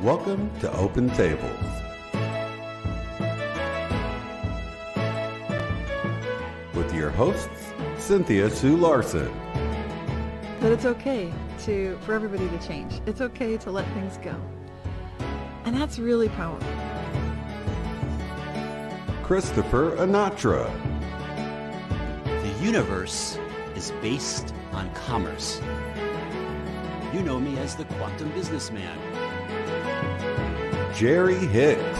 Welcome to Open Tables. With your hosts, Cynthia Sue Larson. That it's okay for everybody to change. It's okay to let things go. And that's really powerful. Christopher Anatra. The universe is based on commerce. You know me as the quantum businessman. Jerry Hicks.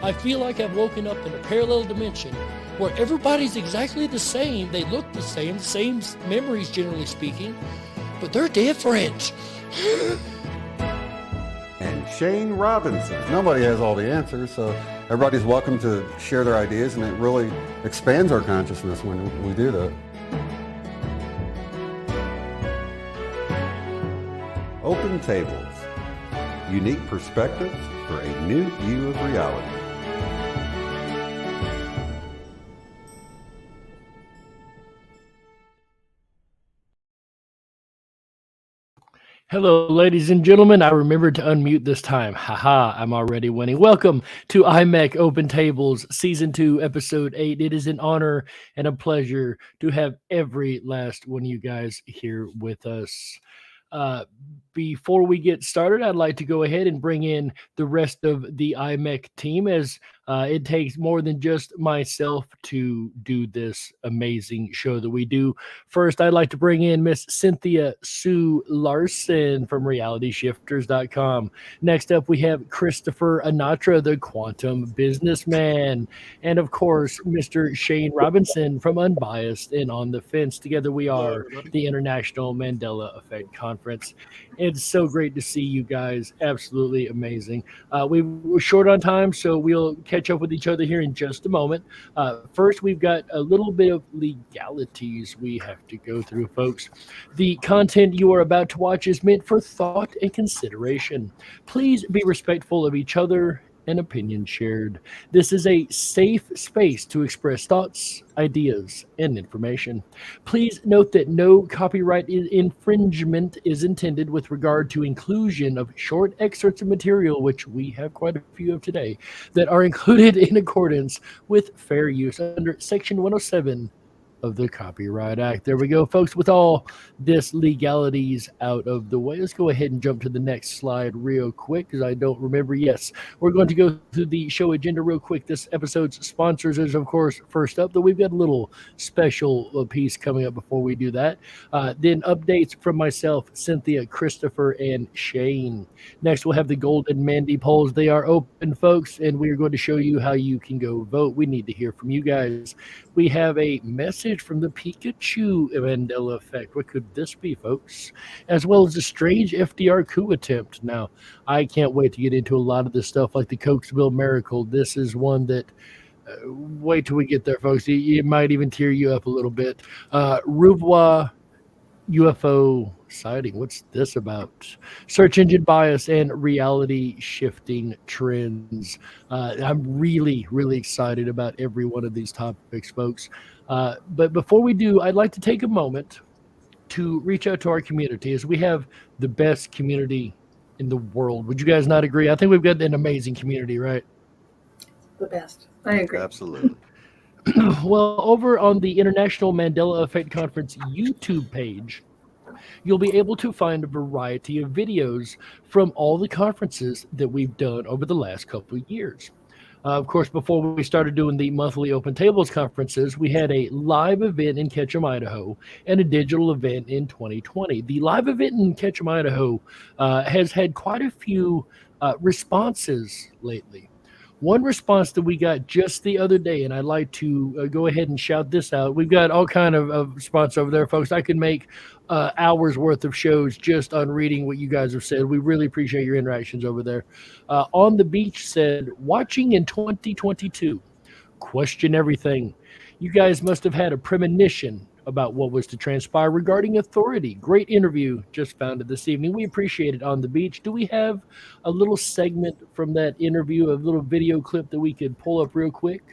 I feel like I've woken up in a parallel dimension where everybody's exactly the same. They look the same memories generally speaking, but they're different. And Shane Robinson. Nobody has all the answers, so everybody's welcome to share their ideas, and it really expands our consciousness when we do that. Open Tables. Unique perspectives for a new view of reality. Hello, ladies and gentlemen. I remembered to unmute this time. Haha, I'm already winning. Welcome to IMEC Open Tables, Season 2, Episode 8. It is an honor and a pleasure to have every last one of you guys here with us. Before we get started, I'd like to go ahead and bring in the rest of the IMEC team, as it takes more than just myself to do this amazing show that we do. First, I'd like to bring in Miss Cynthia Sue Larson from RealityShifters.com. Next up, we have Christopher Anatra, the quantum businessman. And of course, Mr. Shane Robinson from Unbiased and On the Fence. Together we are the International Mandela Effect Conference. It's so great to see you guys. Absolutely amazing. We were short on time, so we'll catch up with each other here in just a moment. First, we've got a little bit of legalities we have to go through, folks. The content you are about to watch is meant for thought and consideration. Please be respectful of each other and opinions shared. This is a safe space to express thoughts, ideas, and information. Please note that no copyright infringement is intended with regard to inclusion of short excerpts of material, which we have quite a few of today, that are included in accordance with fair use under Section 107 of the Copyright Act. There we go, folks. With all this legalities out of the way, let's go ahead and jump to the next slide real quick, because I don't remember. Yes, we're going to go through the show agenda real quick. This episode's sponsors is, of course, first up, though we've got a little special piece coming up before we do that. Then updates from myself, Cynthia, Christopher, and Shane. Next, we'll have the Golden Mandy polls. They are open, folks, and we are going to show you how you can go vote. We need to hear from you guys. We have a message from the Pikachu Mandela Effect. What could this be, folks? As well as a strange FDR coup attempt. Now, I can't wait to get into a lot of this stuff, like the Cokesville Miracle. This is one that, wait till we get there, folks. It might even tear you up a little bit. Rouvois UFO sighting. What's this about? Search engine bias and reality shifting trends. I'm really, really excited about every one of these topics, folks. But before we do, I'd like to take a moment to reach out to our community, as we have the best community in the world. Would you guys not agree? I think we've got an amazing community, right? The best. I agree. Absolutely. Well, over on the International Mandela Effect Conference YouTube page, you'll be able to find a variety of videos from all the conferences that we've done over the last couple of years. Of course, before we started doing the monthly Open Tables conferences, we had a live event in Ketchum, Idaho, and a digital event in 2020. The live event in Ketchum, Idaho has had quite a few responses lately. One response that we got just the other day, and I'd like to go ahead and shout this out. We've got all kind of response over there, folks. I can make hours worth of shows just on reading what you guys have said. We really appreciate your interactions over there. On the Beach said, watching in 2022, question everything. You guys must have had a premonition about what was to transpire regarding authority. Great interview, just found it this evening. We appreciate it. On the Beach. Do we have a little segment from that interview, a little video clip that we could pull up real quick?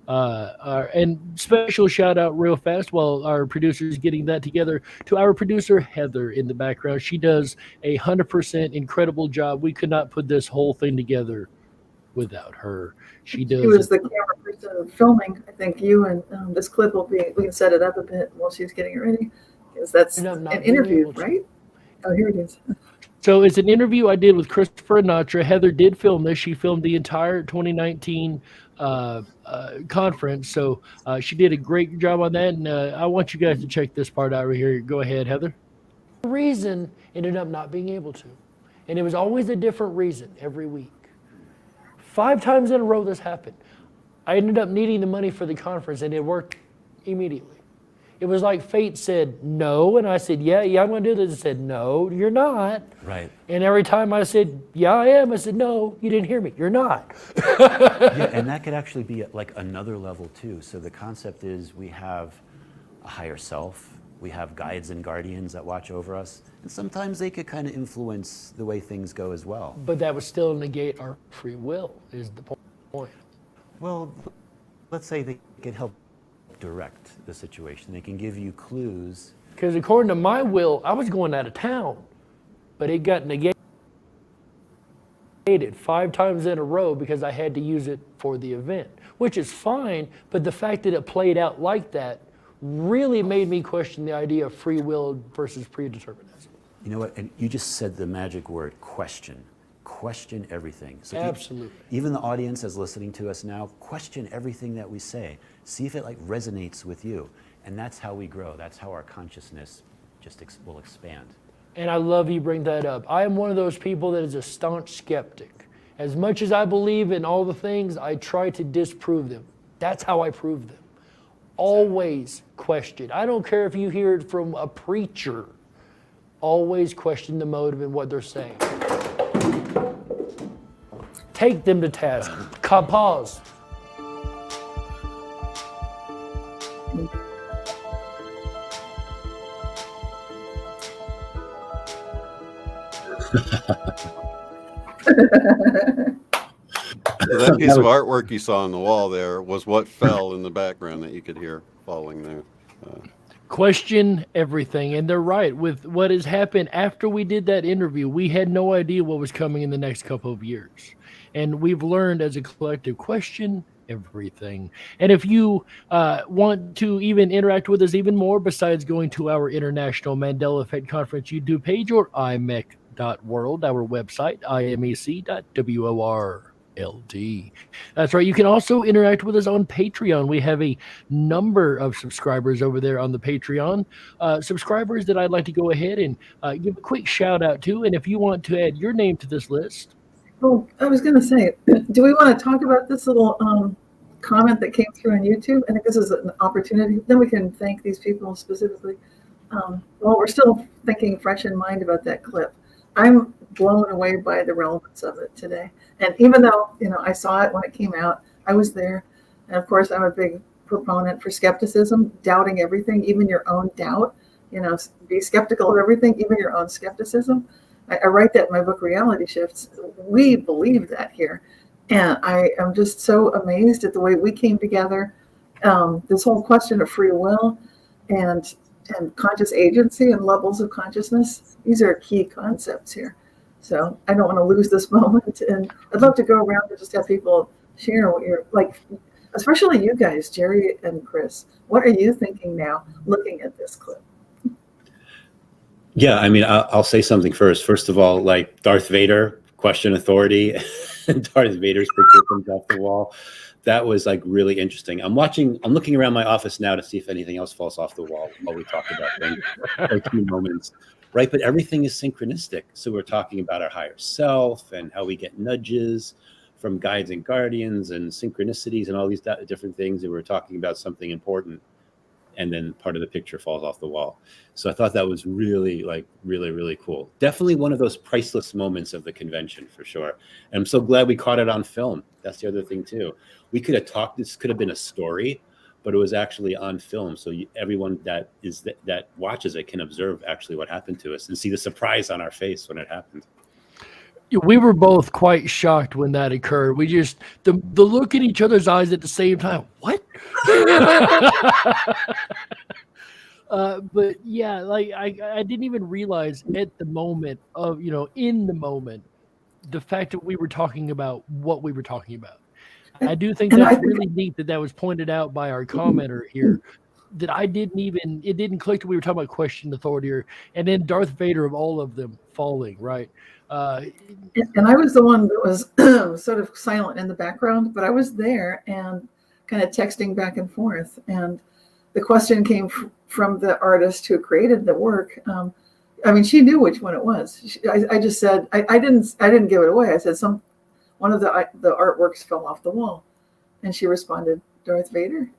And special shout out real fast while our producer is getting that together to our producer Heather in the background. She does 100% incredible job. We could not put this whole thing together without her. She She does was the camera person filming. I think you and this clip will be, we can set it up a bit while she's getting it ready. Because that's Ended up not an being interview, able to. right? Oh, here it is. So it's an interview I did with Christopher Anatra. Heather did film this. She filmed the entire 2019 conference. So she did a great job on that. And I want you guys to check this part out right here. Go ahead, Heather. The reason ended up not being able to. And it was always a different reason every week. 5 times in a row this happened. I ended up needing the money for the conference and it worked immediately. It was like fate said no, and I said, yeah, I'm going to do this. It said, no, you're not. Right. And every time I said, yeah, I am, I said, no, you didn't hear me. You're not. Yeah, and that could actually be at like another level too. So the concept is we have a higher self, we have guides and guardians that watch over us, and sometimes they could kind of influence the way things go as well. But that would still negate our free will, is the point. Well, let's say they could help direct the situation. They can give you clues. Because according to my will, I was going out of town, but it got negated 5 times in a row because I had to use it for the event, which is fine. But the fact that it played out like that really made me question the idea of free will versus predeterminism. You know what? And you just said the magic word, question. Question everything. So Absolutely. Even the audience that's listening to us now, question everything that we say. See if it like resonates with you. And that's how we grow. That's how our consciousness just will expand. And I love you bring that up. I am one of those people that is a staunch skeptic. As much as I believe in all the things, I try to disprove them. That's how I prove them. Always question. I don't care if you hear it from a preacher. Always question the motive and what they're saying. Take them to task. Pause. So that piece of artwork you saw on the wall there was what fell in the background that you could hear falling there. Question everything. And they're right. With what has happened after we did that interview, we had no idea what was coming in the next couple of years. And we've learned as a collective, question everything. And if you want to even interact with us even more, besides going to our International Mandela Effect Conference YouTube page or IMEC.world, our website, imec.world. That's right. You can also interact with us on Patreon. We have a number of subscribers over there on the Patreon. Subscribers that I'd like to go ahead and give a quick shout out to. And if you want to add your name to this list. Oh, I was going to say, do we want to talk about this little comment that came through on YouTube? I think this is an opportunity. Then we can thank these people specifically. Well, we're still thinking fresh in mind about that clip. I'm blown away by the relevance of it today. And even though, I saw it when it came out, I was there. And of course, I'm a big proponent for skepticism, doubting everything, even your own doubt. Be skeptical of everything, even your own skepticism. I write that in my book, Reality Shifts. We believe that here. And I am just so amazed at the way we came together. This whole question of free will and conscious agency and levels of consciousness, these are key concepts here. So I don't want to lose this moment. And I'd love to go around and just have people share what you're like, especially you guys, Jerry and Chris. What are you thinking now looking at this clip? Yeah, I mean, I'll say something first. First of all, like Darth Vader, question authority, and Darth Vader's picture comes off the wall. That was like really interesting. I'm looking around my office now to see if anything else falls off the wall while we talk about things for a few moments, right? But everything is synchronistic. So we're talking about our higher self and how we get nudges from guides and guardians and synchronicities and all these different things. And we're talking about something important. And then part of the picture falls off the wall. So I thought that was really, really cool. Definitely one of those priceless moments of the convention for sure. And I'm so glad we caught it on film. That's the other thing too. We could have talked, this could have been a story, but it was actually on film. So everyone that watches it can observe actually what happened to us and see the surprise on our face when it happened. We were both quite shocked when that occurred. We just the look in each other's eyes at the same time. What? But yeah, like I didn't even realize at the moment of in the moment the fact that we were talking about what we were talking about. I do think And I that's think really neat that was pointed out by our commenter here. That it didn't click that we were talking about question authority and then Darth Vader of all of them falling, right? Uh, and I was the one that was sort of silent in the background, but I was there and kind of texting back and forth. And the question came from the artist who created the work. I mean, she knew which one it was. I just said I didn't give it away. I said one of the artworks fell off the wall, and she responded, Darth Vader.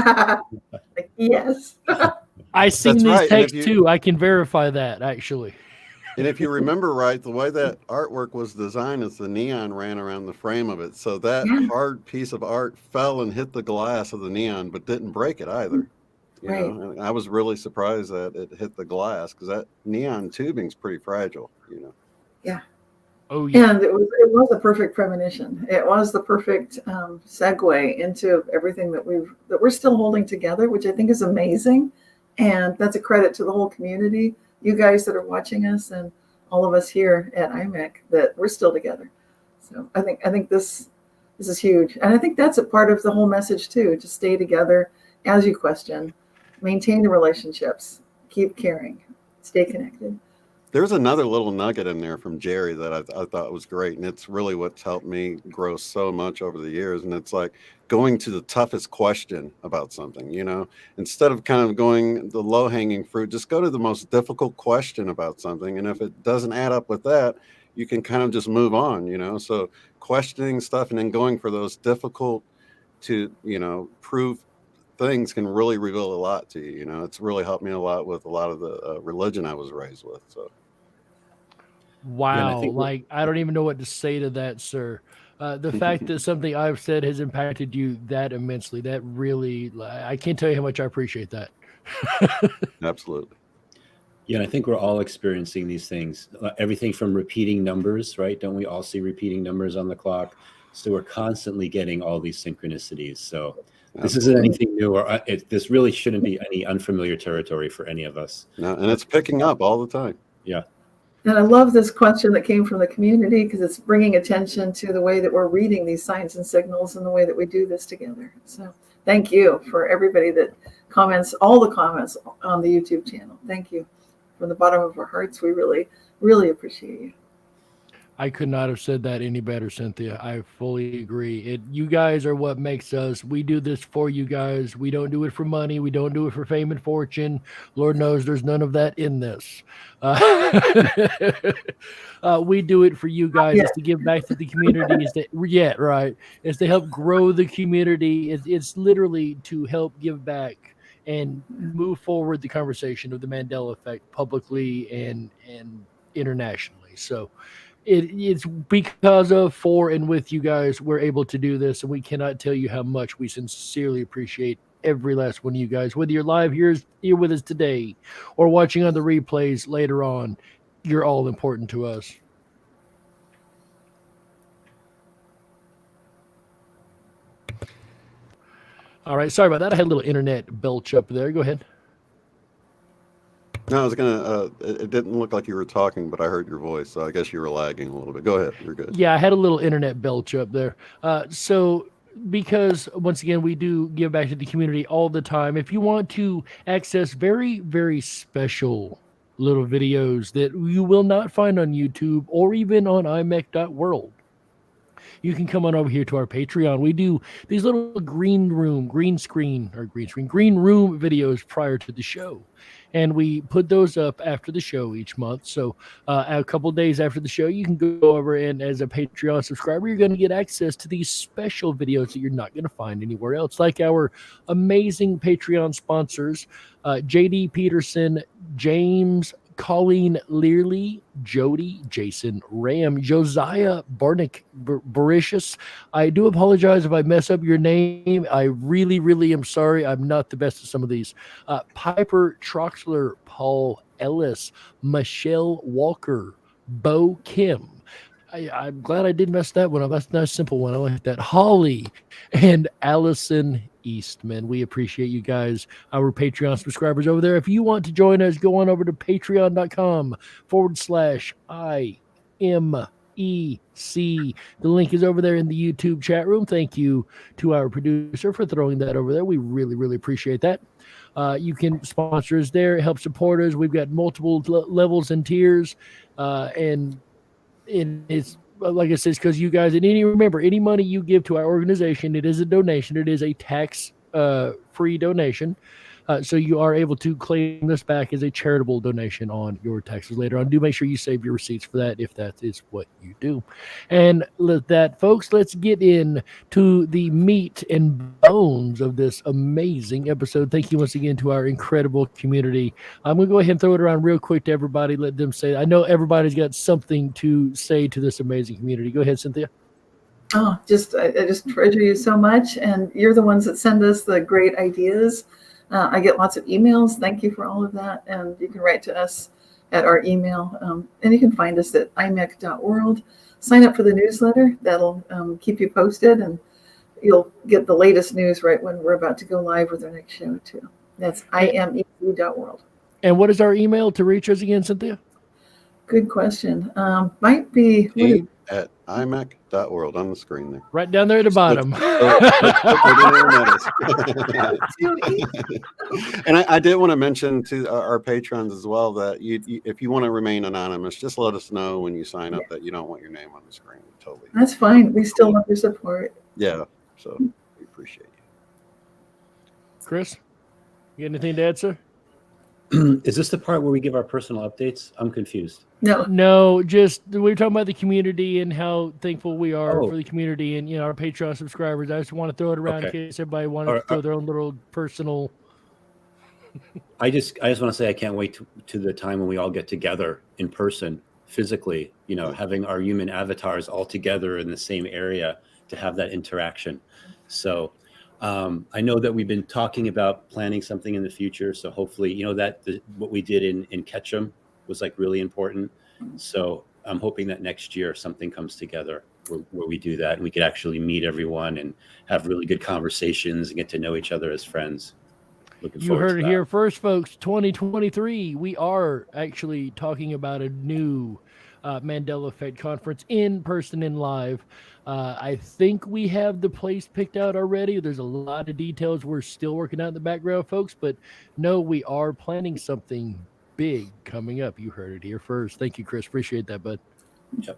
Like, yes. I seen That's these right, and if texts you- too. I can verify that actually. And if you remember right, the way that artwork was designed is the neon ran around the frame of it. So that Yeah. hard piece of art fell and hit the glass of the neon, but didn't break it either. You Right. know, and I was really surprised that it hit the glass because that neon tubing's pretty fragile, you know. Oh yeah. And it was a perfect premonition. It was the perfect segue into everything that we're still holding together, which I think is amazing. And that's a credit to the whole community, you guys that are watching us, and all of us here at IMEC, that we're still together. So I think this is huge, and I think that's a part of the whole message too. To stay together as you question, maintain the relationships, keep caring, stay connected. There's another little nugget in there from Jerry that I thought was great, and it's really what's helped me grow so much over the years. And it's like going to the toughest question about something, you know, instead of kind of going the low hanging fruit, just go to the most difficult question about something. And if it doesn't add up with that, you can kind of just move on, you know. So questioning stuff and then going for those difficult to, you know, prove things can really reveal a lot to you. You know, it's really helped me a lot with a lot of the religion I was raised with. So. Wow. think Like, I don't even know what to say to that, sir. The fact that something I've said has impacted you that immensely, that really, I can't tell you how much I appreciate that. Absolutely. Yeah, and I think we're all experiencing these things. Everything from repeating numbers, right? Don't we all see repeating numbers on the clock? So we're constantly getting all these synchronicities. So this isn't anything new, or this really shouldn't be any unfamiliar territory for any of us. No, and it's picking up all the time. Yeah. And I love this question that came from the community because it's bringing attention to the way that we're reading these signs and signals and the way that we do this together. So thank you for everybody that comments, all the comments on the YouTube channel. Thank you. From the bottom of our hearts, we really, really appreciate you. I could not have said that any better, Cynthia. I fully agree. You guys are what makes us. We do this for you guys. We don't do it for money. We don't do it for fame and fortune. Lord knows there's none of that in this. We do it for you guys. It's to give back to the community. It's to help grow the community. It's literally to help give back and move forward the conversation of the Mandela Effect publicly and internationally. So it's because of, for, and with you guys we're able to do this, and we cannot tell you how much we sincerely appreciate every last one of you guys, whether you're live here with us today or watching on the replays later on. You're all important to us. All right, sorry about that. I had a little internet belch up there. Go ahead. No, I was gonna. It didn't look like you were talking, but I heard your voice, so I guess you were lagging a little bit. Go ahead, you're good. Yeah, I had a little internet belch up there. So because once again, we do give back to the community all the time. If you want to access very, very special little videos that you will not find on YouTube or even on imec.world, you can come on over here to our Patreon. We do these little green room videos prior to the show. And we put those up after the show each month. So a couple of days after the show, you can go over, and as a Patreon subscriber, you're going to get access to these special videos that you're not going to find anywhere else. Like our amazing Patreon sponsors, JD Peterson, James, Colleen Learley, Jody, Jason, Ram, Josiah Barnick, Baricious. I do apologize if I mess up your name. I really, really am sorry. I'm not the best at some of these. Piper Troxler, Paul Ellis, Michelle Walker, Bo Kim, I'm glad I did mess that one up. That's a nice, simple one. I like that. Holly and Allison Eastman. We appreciate you guys, our Patreon subscribers over there. If you want to join us, go on over to patreon.com/IMEC. The link is over there in the YouTube chat room. Thank you to our producer for throwing that over there. We really, really appreciate that. You can sponsor us there, help support us. We've got multiple levels and tiers, and it's like I said, it's because you guys, and remember, any money you give to our organization, it is a donation. It is a tax free donation. So you are able to claim this back as a charitable donation on your taxes later on. Do make sure you save your receipts for that if that is what you do. And with that, folks, let's get in to the meat and bones of this amazing episode. Thank you once again to our incredible community. I'm going to go ahead and throw it around real quick to everybody. Let them say, I know everybody's got something to say to this amazing community. Go ahead, Cynthia. Oh, I just treasure you so much. And you're the ones that send us the great ideas. I get lots of emails. Thank you for all of that. And you can write to us at our email. And you can find us at imec.world. Sign up for the newsletter. That'll keep you posted. And you'll get the latest news right when we're about to go live with our next show, too. That's imec.world. And what is our email to reach us again, Cynthia? Good question. Might be at imec.world on the screen there. Right down there at the bottom. And I did want to mention to our patrons as well that if you want to remain anonymous, just let us know when you sign up that you don't want your name on the screen. Totally. That's fine. We still love your support. Yeah. So we appreciate you. Chris, you got anything to add, sir? Is this the part where we give our personal updates? I'm confused. No, just we were talking about the community and how thankful we are for the community and our Patreon subscribers. I just want to throw it around in case everybody wanted to throw their own little personal. I just want to say I can't wait to the time when we all get together in person, physically. Having our human avatars all together in the same area to have that interaction. So. I know that we've been talking about planning something in the future. So hopefully, what we did in Ketchum was like really important. So I'm hoping that next year something comes together where we do that and we could actually meet everyone and have really good conversations and get to know each other as friends. You heard it here first, folks. 2023, we are actually talking about a new Mandela Effect conference in person and live. I think we have the place picked out already. There's a lot of details we're still working out in the background, folks, but no, we are planning something big coming up. You heard it here first. Thank you, Chris. Appreciate that, bud. Yep.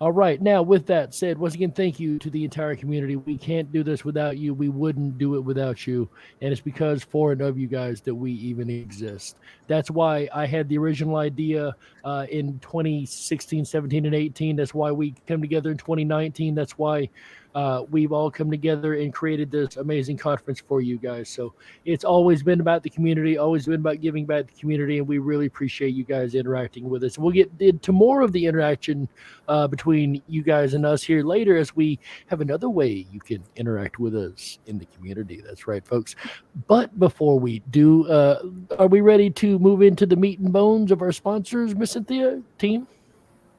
All right. Now, with that said, once again, thank you to the entire community. We can't do this without you. We wouldn't do it without you. And it's because for and of you guys that we even exist. That's why I had the original idea in 2016, 17, and 18. That's why we come together in 2019. That's why we've all come together and created this amazing conference for you guys. So it's always been about the community, always been about giving back to the community, and we really appreciate you guys interacting with us. We'll get into more of the interaction between you guys and us here later as we have another way you can interact with us in the community. That's right, folks. But before we do, are we ready to move into the meat and bones of our sponsors, Miss Cynthia, team?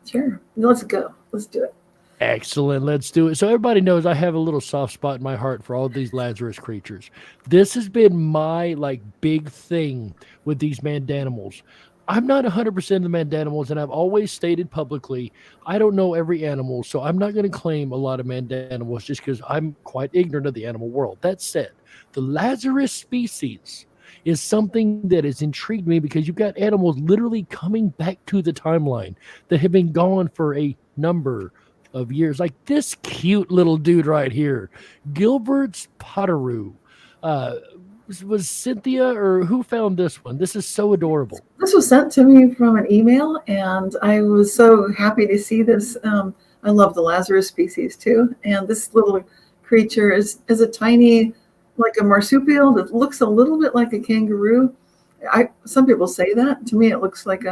Sure. Let's go. Let's do it. Excellent. Let's do it. So everybody knows I have a little soft spot in my heart for all these Lazarus creatures. This has been my big thing with these mandanimals. I'm not 100% of the mandanimals, and I've always stated publicly, I don't know every animal, so I'm not going to claim a lot of mandanimals just because I'm quite ignorant of the animal world. That said, the Lazarus species is something that has intrigued me because you've got animals literally coming back to the timeline that have been gone for a number of years, like this cute little dude right here, Gilbert's Potteroo. Was Cynthia or who found this one? This is so adorable. This was sent to me from an email, and I was so happy to see this. I love the Lazarus species too, and this little creature is a tiny, like a marsupial that looks a little bit like a kangaroo. Some people say that. To me, it looks like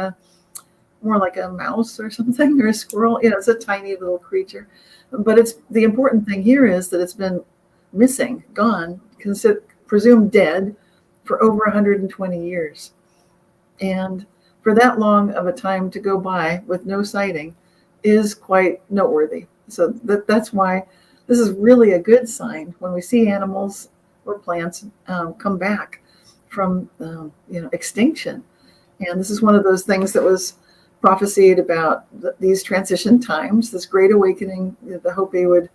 more like a mouse or something, or a squirrel. It's a tiny little creature. But the important thing here is that it's been missing, gone, presumed dead for over 120 years. And for that long of a time to go by with no sighting, is quite noteworthy. So that's why this is really a good sign when we see animals or plants come back from extinction. And this is one of those things that was prophesied about these transition times, this great awakening, the Hopi would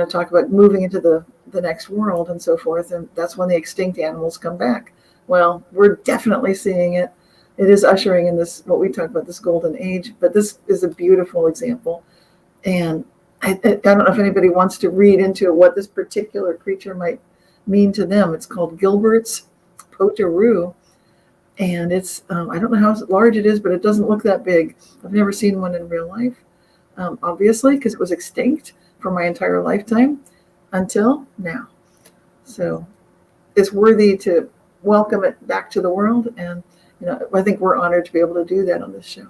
talk about moving into the next world and so forth. And that's when the extinct animals come back. Well, we're definitely seeing it. It is ushering in this, what we talk about, this golden age, but this is a beautiful example. And I don't know if anybody wants to read into what this particular creature might mean to them. It's called Gilbert's potoroo. And it's, I don't know how large it is, but it doesn't look that big. I've never seen one in real life, obviously, because it was extinct for my entire lifetime until now. So it's worthy to welcome it back to the world. And, I think we're honored to be able to do that on this show.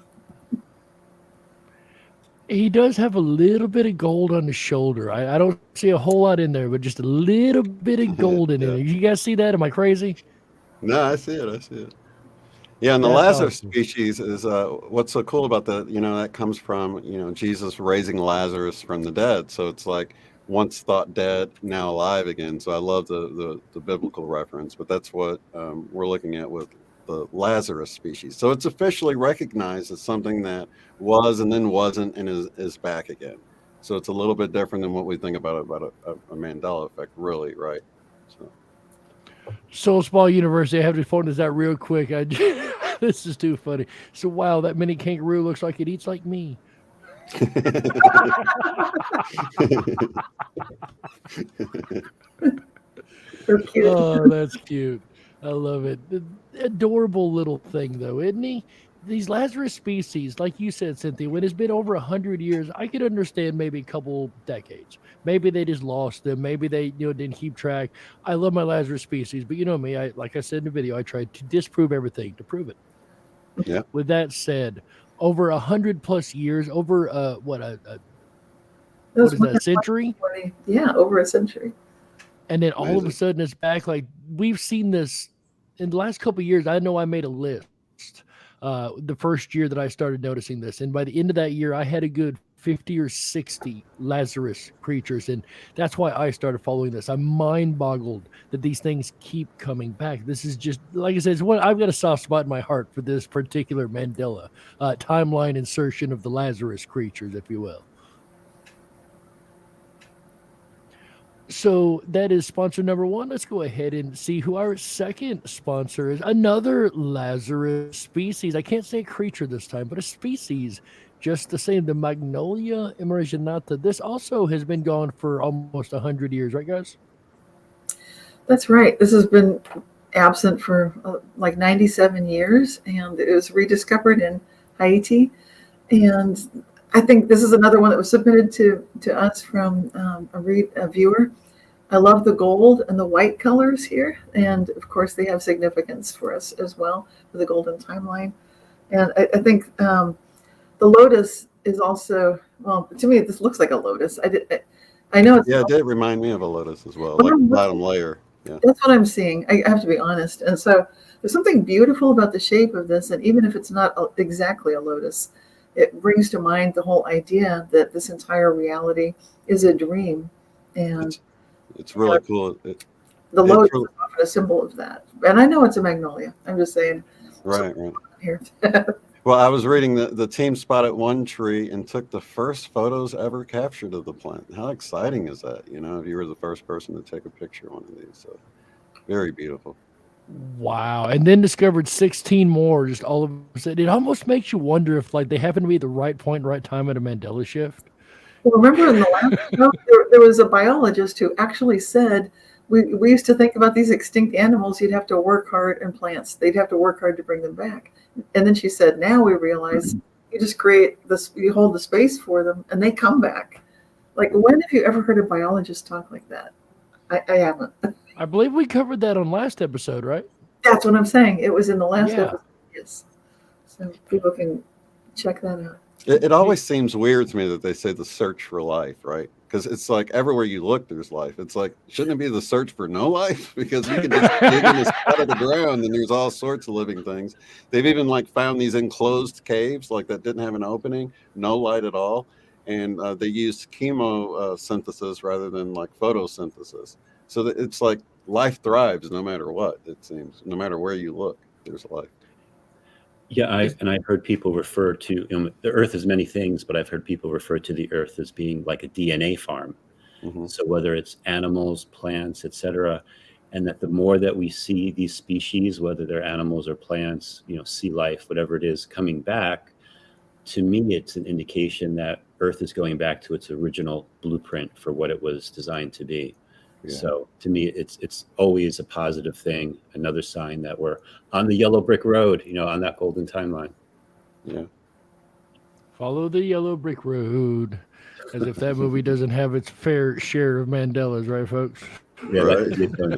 He does have a little bit of gold on the shoulder. I don't see a whole lot in there, but just a little bit of gold in there. You guys see that? Am I crazy? No, I see it. Yeah, and the That's Lazarus awesome. species is what's so cool about that, that comes from, Jesus raising Lazarus from the dead. So it's like once thought dead, now alive again. So I love the biblical reference, but that's what we're looking at with the Lazarus species. So it's officially recognized as something that was and then wasn't and is back again. So it's a little bit different than what we think about a Mandela effect, really, right? So. Soul Small University, I have to point this out real quick. This is too funny. So, wow, that mini kangaroo looks like it eats like me. So cute. Oh, that's cute. I love it. Adorable little thing, though, isn't he? These Lazarus species, like you said, Cynthia, when it's been over 100 years, I could understand maybe a couple decades. Maybe they just lost them. Maybe they didn't keep track. I love my Lazarus species, but you know me, like I said in the video, I tried to disprove everything to prove it. Yeah. With that said, over 100+ years, over what is that, a century? Yeah, over a century. And then all of a sudden it's back. Like we've seen this in the last couple of years. I know I made a list the first year that I started noticing this. And by the end of that year, I had a good 50 or 60 Lazarus creatures. And that's why I started following this. I'm mind boggled that these things keep coming back. This is just, like I said, it's what I've got a soft spot in my heart for this particular Mandela timeline insertion of the Lazarus creatures, if you will. So that is sponsor number one. Let's go ahead and see who our second sponsor is. Another Lazarus species. I can't say creature this time, but a species just the same. The Magnolia emergenata. This also has been gone for almost 100 years, right, guys? That's right. This has been absent for like 97 years, and it was rediscovered in Haiti. And I think this is another one that was submitted to us from a viewer. I love the gold and the white colors here. And of course, they have significance for us as well for the golden timeline. And I think the lotus is also, well, to me, this looks like a lotus. I know it's. Yeah, it did remind me of a lotus as well, like the bottom layer. Yeah. That's what I'm seeing. I have to be honest. And so there's something beautiful about the shape of this. And even if it's not exactly a lotus, it brings to mind the whole idea that this entire reality is a dream. And it's really cool. The lotus is often a symbol of that. And I know it's a magnolia. I'm just saying. Right. Here. Well, I was reading the team spotted one tree and took the first photos ever captured of the plant. How exciting is that? If you were the first person to take a picture of one of these. So very beautiful. Wow. And then discovered 16 more just all of a sudden. It almost makes you wonder if like they happen to be at the right point, right time at a Mandela shift. Well, remember in the last show, there was a biologist who actually said we used to think about these extinct animals, you'd have to work hard, and plants, they'd have to work hard to bring them back. And then she said, now we realize you just create this, you hold the space for them and they come back. Like, when have you ever heard a biologist talk like that? I haven't. I believe we covered that on last episode, right? That's what I'm saying. It was in the last episode. Yes. So people can check that out. It always seems weird to me that they say the search for life, right? because it's like everywhere you look, there's life. It's like, shouldn't it be the search for no life? Because you can just dig in this part of the ground and there's all sorts of living things. They've even like found these enclosed caves like that didn't have an opening, no light at all. And they used chemosynthesis rather than like photosynthesis. So that it's like life thrives no matter what, it seems. No matter where you look, there's life. Yeah, I've heard people refer to the Earth as many things, but I've heard people refer to the Earth as being like a DNA farm. Mm-hmm. So whether it's animals, plants, etc., and that the more that we see these species, whether they're animals or plants, sea life, whatever it is, coming back, to me, it's an indication that Earth is going back to its original blueprint for what it was designed to be. Yeah. So to me, it's always a positive thing. Another sign that we're on the yellow brick road, on that golden timeline. Yeah. Follow the yellow brick road. As if that movie doesn't have its fair share of Mandelas, right, folks? Yeah, Right. that's a good one to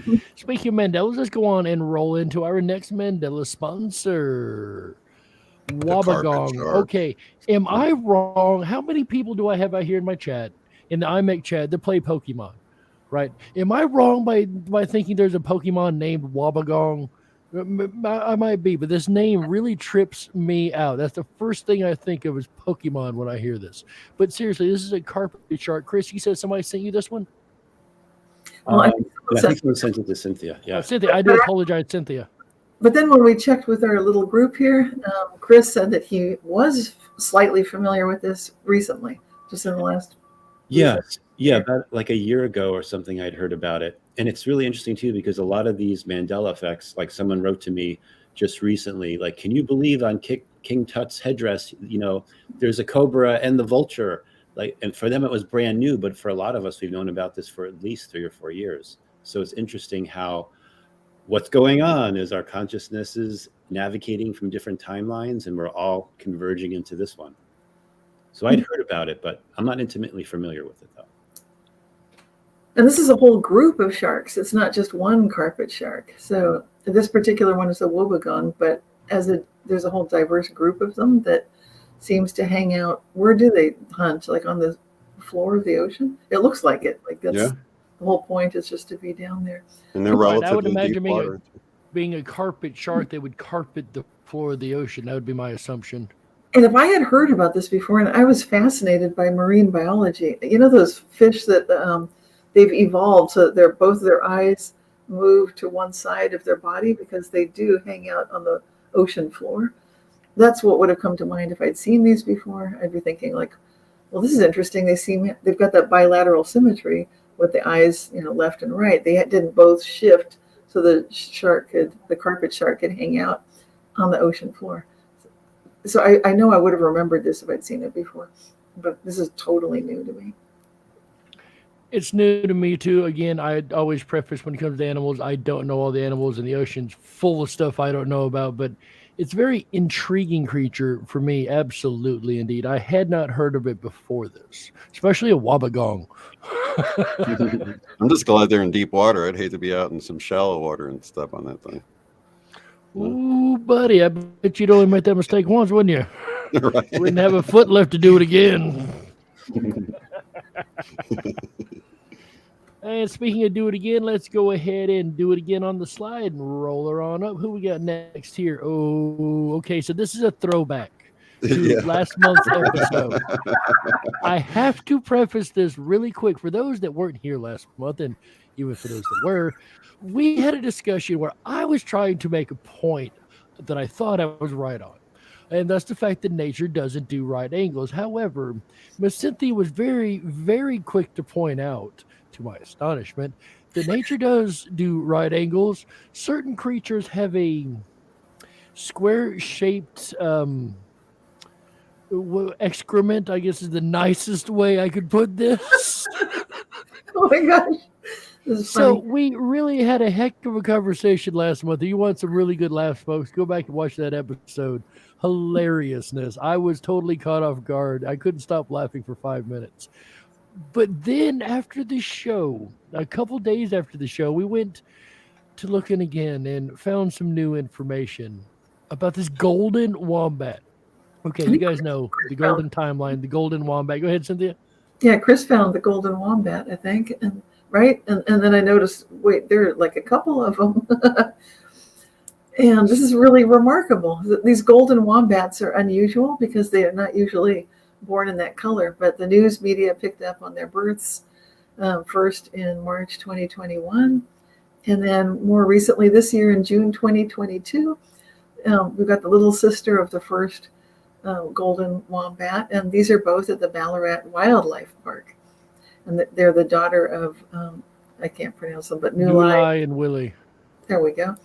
go. Speaking of Mandelas, let's go on and roll into our next Mandela sponsor. Wabagong. shark. Okay. Am I wrong? How many people do I have out here in my chat, in the IMEC chat, that play Pokemon? Right. Am I wrong by thinking there's a Pokemon named Wabagong? I might be, but this name really trips me out. That's the first thing I think of is Pokemon when I hear this. But seriously, this is a carpet shark. Chris, you said somebody sent you this one? Well, I think someone sent it to Cynthia. Yeah. Cynthia, I do apologize, Cynthia. But then when we checked with our little group here, Chris said that he was slightly familiar with this recently, just in the last. Yeah, about like a year ago or something, I'd heard about it. And it's really interesting too, because a lot of these Mandela effects, like someone wrote to me just recently, like, can you believe on King Tut's headdress, there's a cobra and the vulture, like, and for them it was brand new, but for a lot of us, we've known about this for at least 3 or 4 years. So it's interesting how what's going on is our consciousness is navigating from different timelines and we're all converging into this one. So I'd heard about it, but I'm not intimately familiar with it though. And this is a whole group of sharks. It's not just one carpet shark. So this particular one is a wobbegong, but there's a whole diverse group of them that seems to hang out. Where do they hunt? Like on the floor of the ocean? It looks like it. Like that's the whole point is just to be down there. And they're Right, relatively I would imagine deep water. being a carpet shark, they would carpet the floor of the ocean. That would be my assumption. And if I had heard about this before, and I was fascinated by marine biology, those fish that they've evolved so that both their eyes move to one side of their body because they do hang out on the ocean floor. That's what would have come to mind if I'd seen these before. I'd be thinking like, well, this is interesting. They've got that bilateral symmetry with the eyes, left and right. They didn't both shift so the carpet shark could hang out on the ocean floor. So I know I would have remembered this if I'd seen it before, but this is totally new to me. It's new to me too. Again, I always preface when it comes to animals, I don't know all the animals in the ocean's full of stuff I don't know about, but it's a very intriguing creature for me. Absolutely, indeed. I had not heard of it before this, especially a wabagong. I'm just glad they're in deep water. I'd hate to be out in some shallow water and step on that thing. Ooh, buddy, I bet you'd only make that mistake once, wouldn't you? Right. You wouldn't have a foot left to do it again. And speaking of do it again, let's go ahead and do it again on the slide and roll her on up. Who we got next here? Oh, okay. So this is a throwback to last month's episode. I have to preface this really quick for those that weren't here last month, and even for those that were. We had a discussion where I was trying to make a point that I thought I was right on. And that's the fact that nature doesn't do right angles. However, Miss Cynthia was very, very quick to point out, to my astonishment, that nature does do right angles. Certain creatures have a square-shaped excrement, I guess is the nicest way I could put this. Oh my gosh. So we really had a heck of a conversation last month. If you want some really good laughs, folks, go back and watch that episode. Hilariousness. I was totally caught off guard. I couldn't stop laughing for 5 minutes. But then after the show, a couple days after the show, we went to looking again and found some new information about this golden wombat. Okay, you guys know the golden timeline, the golden wombat. Go ahead, Cynthia. Yeah, Chris found the golden wombat, I think, and right, and then I noticed, wait, there are like a couple of them, and this is really remarkable. These golden wombats are unusual because they are not usually born in that color, but the news media picked up on their births first in March 2021, and then more recently this year in June 2022, we've got the little sister of the first golden wombat, and these are both at the Ballarat Wildlife Park, and they're the daughter of I can't pronounce them, but Nulai and Willie. There we go,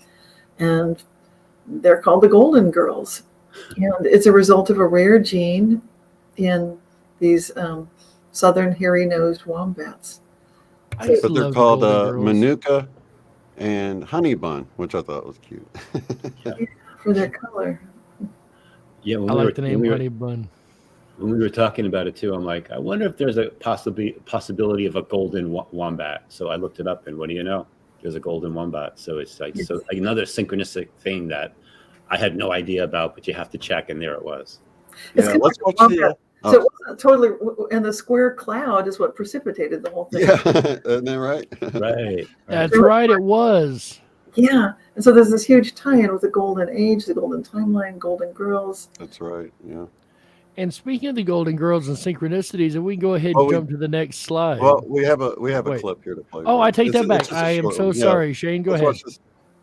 and they're called the Golden Girls, and it's a result of a rare gene in these southern hairy-nosed wombats. But they're called Manuka and Honey Bun, which I thought was cute. For their color. Yeah, I like the name Honey Bun. When we were talking about it too, I'm like, I wonder if there's a possibility of a golden wombat. So I looked it up, and what do you know? There's a golden wombat. So it's like so another synchronistic thing that I had no idea about, but you have to check, and there it was. Yeah, let's watch the. So it wasn't totally, and the square cloud is what precipitated the whole thing. Yeah, isn't that right? Right. That's right, it was. Yeah, and so there's this huge tie-in with the golden age, the golden timeline, golden girls. That's right, yeah. And speaking of the Golden Girls and synchronicities, and we can go ahead and jump to the next slide. Well, we have a clip here to play. Oh, I take that back. I am so sorry, Shane. Go ahead.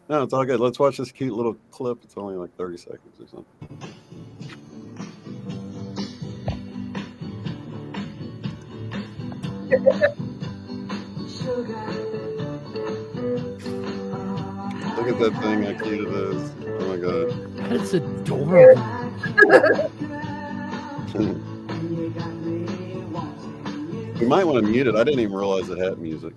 No, it's all good. Let's watch this cute little clip. It's only like 30 seconds or something. Look at that thing, how cute it is. Oh my god. That's adorable. You might want to mute it. I didn't even realize it had music.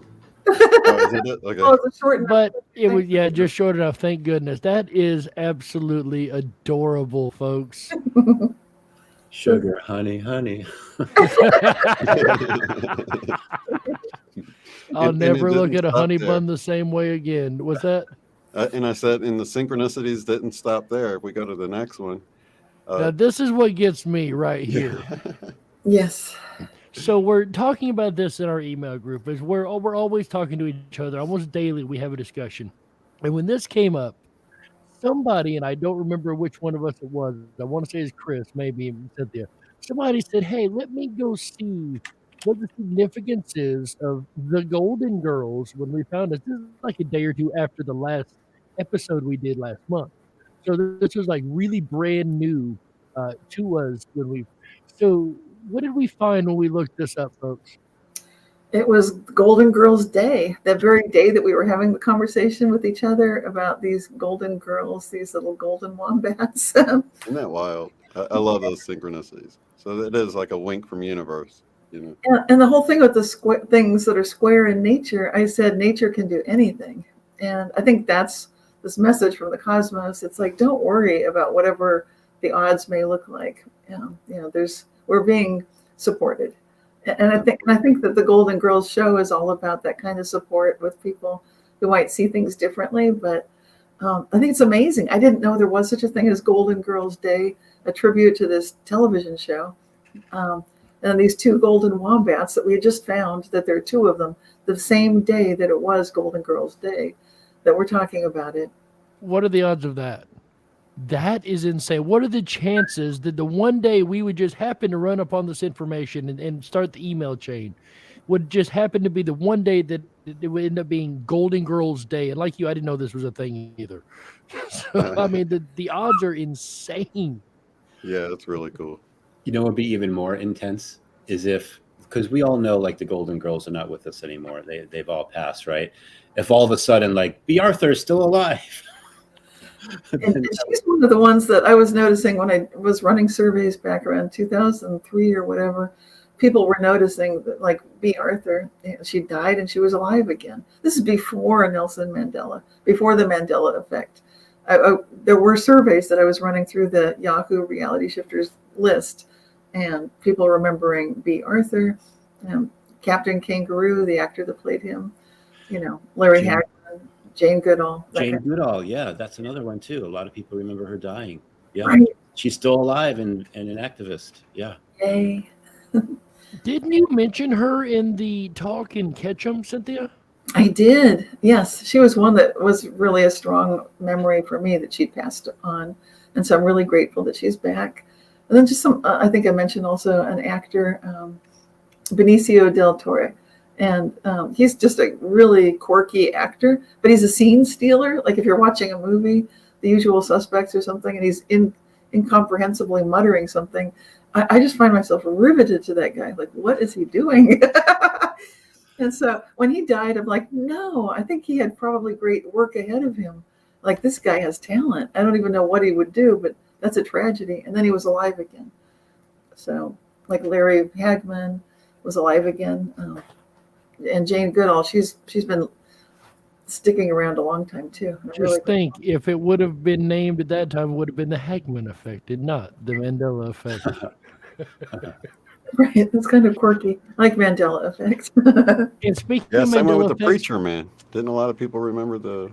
Okay. Oh, it's a short, but it was just short enough. Thank goodness. That is absolutely adorable, folks. Sugar, honey, honey. I'll never look at a honey bun the same way again. What's that? And I said, and the synchronicities didn't stop there. If we go to the next one. Now, this is what gets me right here. Yes. So we're talking about this in our email group. Is we're always talking to each other. Almost daily we have a discussion. And when this came up, somebody, and I don't remember which one of us it was, I want to say it's Chris, maybe Cynthia. Somebody said, hey, let me go see what the significance is of the Golden Girls when we found it. This is like a day or two after the last episode we did last month. So this was like really brand new to us when we. So what did we find when we looked this up, folks? It was Golden Girls Day, that very day that we were having the conversation with each other about these golden girls, these little golden wombats. Isn't that wild? I love those synchronicities. So it is like a wink from universe, you know. And the whole thing with the things that are square in nature, I said nature can do anything. And I think that's this message from the cosmos. It's like, don't worry about whatever the odds may look like. We're being supported. And I think that the Golden Girls show is all about that kind of support with people who might see things differently. But I think it's amazing. I didn't know there was such a thing as Golden Girls Day, a tribute to this television show. And these two golden wombats that we had just found, that there are two of them, the same day that it was Golden Girls Day, that we're talking about it. What are the odds of that? That is insane. What are the chances that the one day we would just happen to run upon this information and start the email chain would just happen to be the one day that it would end up being Golden Girls Day? And like you, I didn't know this was a thing either. So, I mean, the odds are insane. Yeah, that's really cool. You know what would be even more intense is if, because we all know like the Golden Girls are not with us anymore. They've all passed, right? If all of a sudden like B. Arthur is still alive. And she's one of the ones that I was noticing when I was running surveys back around 2003 or whatever. People were noticing that, like B. Arthur, she died and she was alive again. This is before Nelson Mandela, before the Mandela Effect. There were surveys that I was running through the Yahoo Reality Shifters list, and people remembering B. Arthur, Captain Kangaroo, the actor that played him, Larry Hagman. Jane Goodall. Jane Goodall, yeah, that's another one too. A lot of people remember her dying. Yeah, right. She's still alive and an activist. Yeah. Yay. Didn't you mention her in the talk in Ketchum, Cynthia? I did. Yes, she was one that was really a strong memory for me that she passed on, and so I'm really grateful that she's back. And then just some. I think I mentioned also an actor, Benicio del Toro, and he's just a really quirky actor, but he's a scene stealer. Like if you're watching a movie, The Usual Suspects or something, and he's incomprehensibly muttering something, I just find myself riveted to that guy. Like, what is he doing? And so when he died, I'm like, no, I think he had probably great work ahead of him. Like, this guy has talent. I don't even know what he would do, but that's a tragedy. And then he was alive again. So, like Larry Hagman was alive again. And Jane Goodall, she's been sticking around a long time, too. I'm Just really think, if it would have been named at that time, it would have been the Hagman Effect, and not the Mandela Effect. right. That's kind of quirky. I like Mandela Effect. And speaking Yeah, of same way with Mandela the Effects, preacher man. Didn't a lot of people remember the?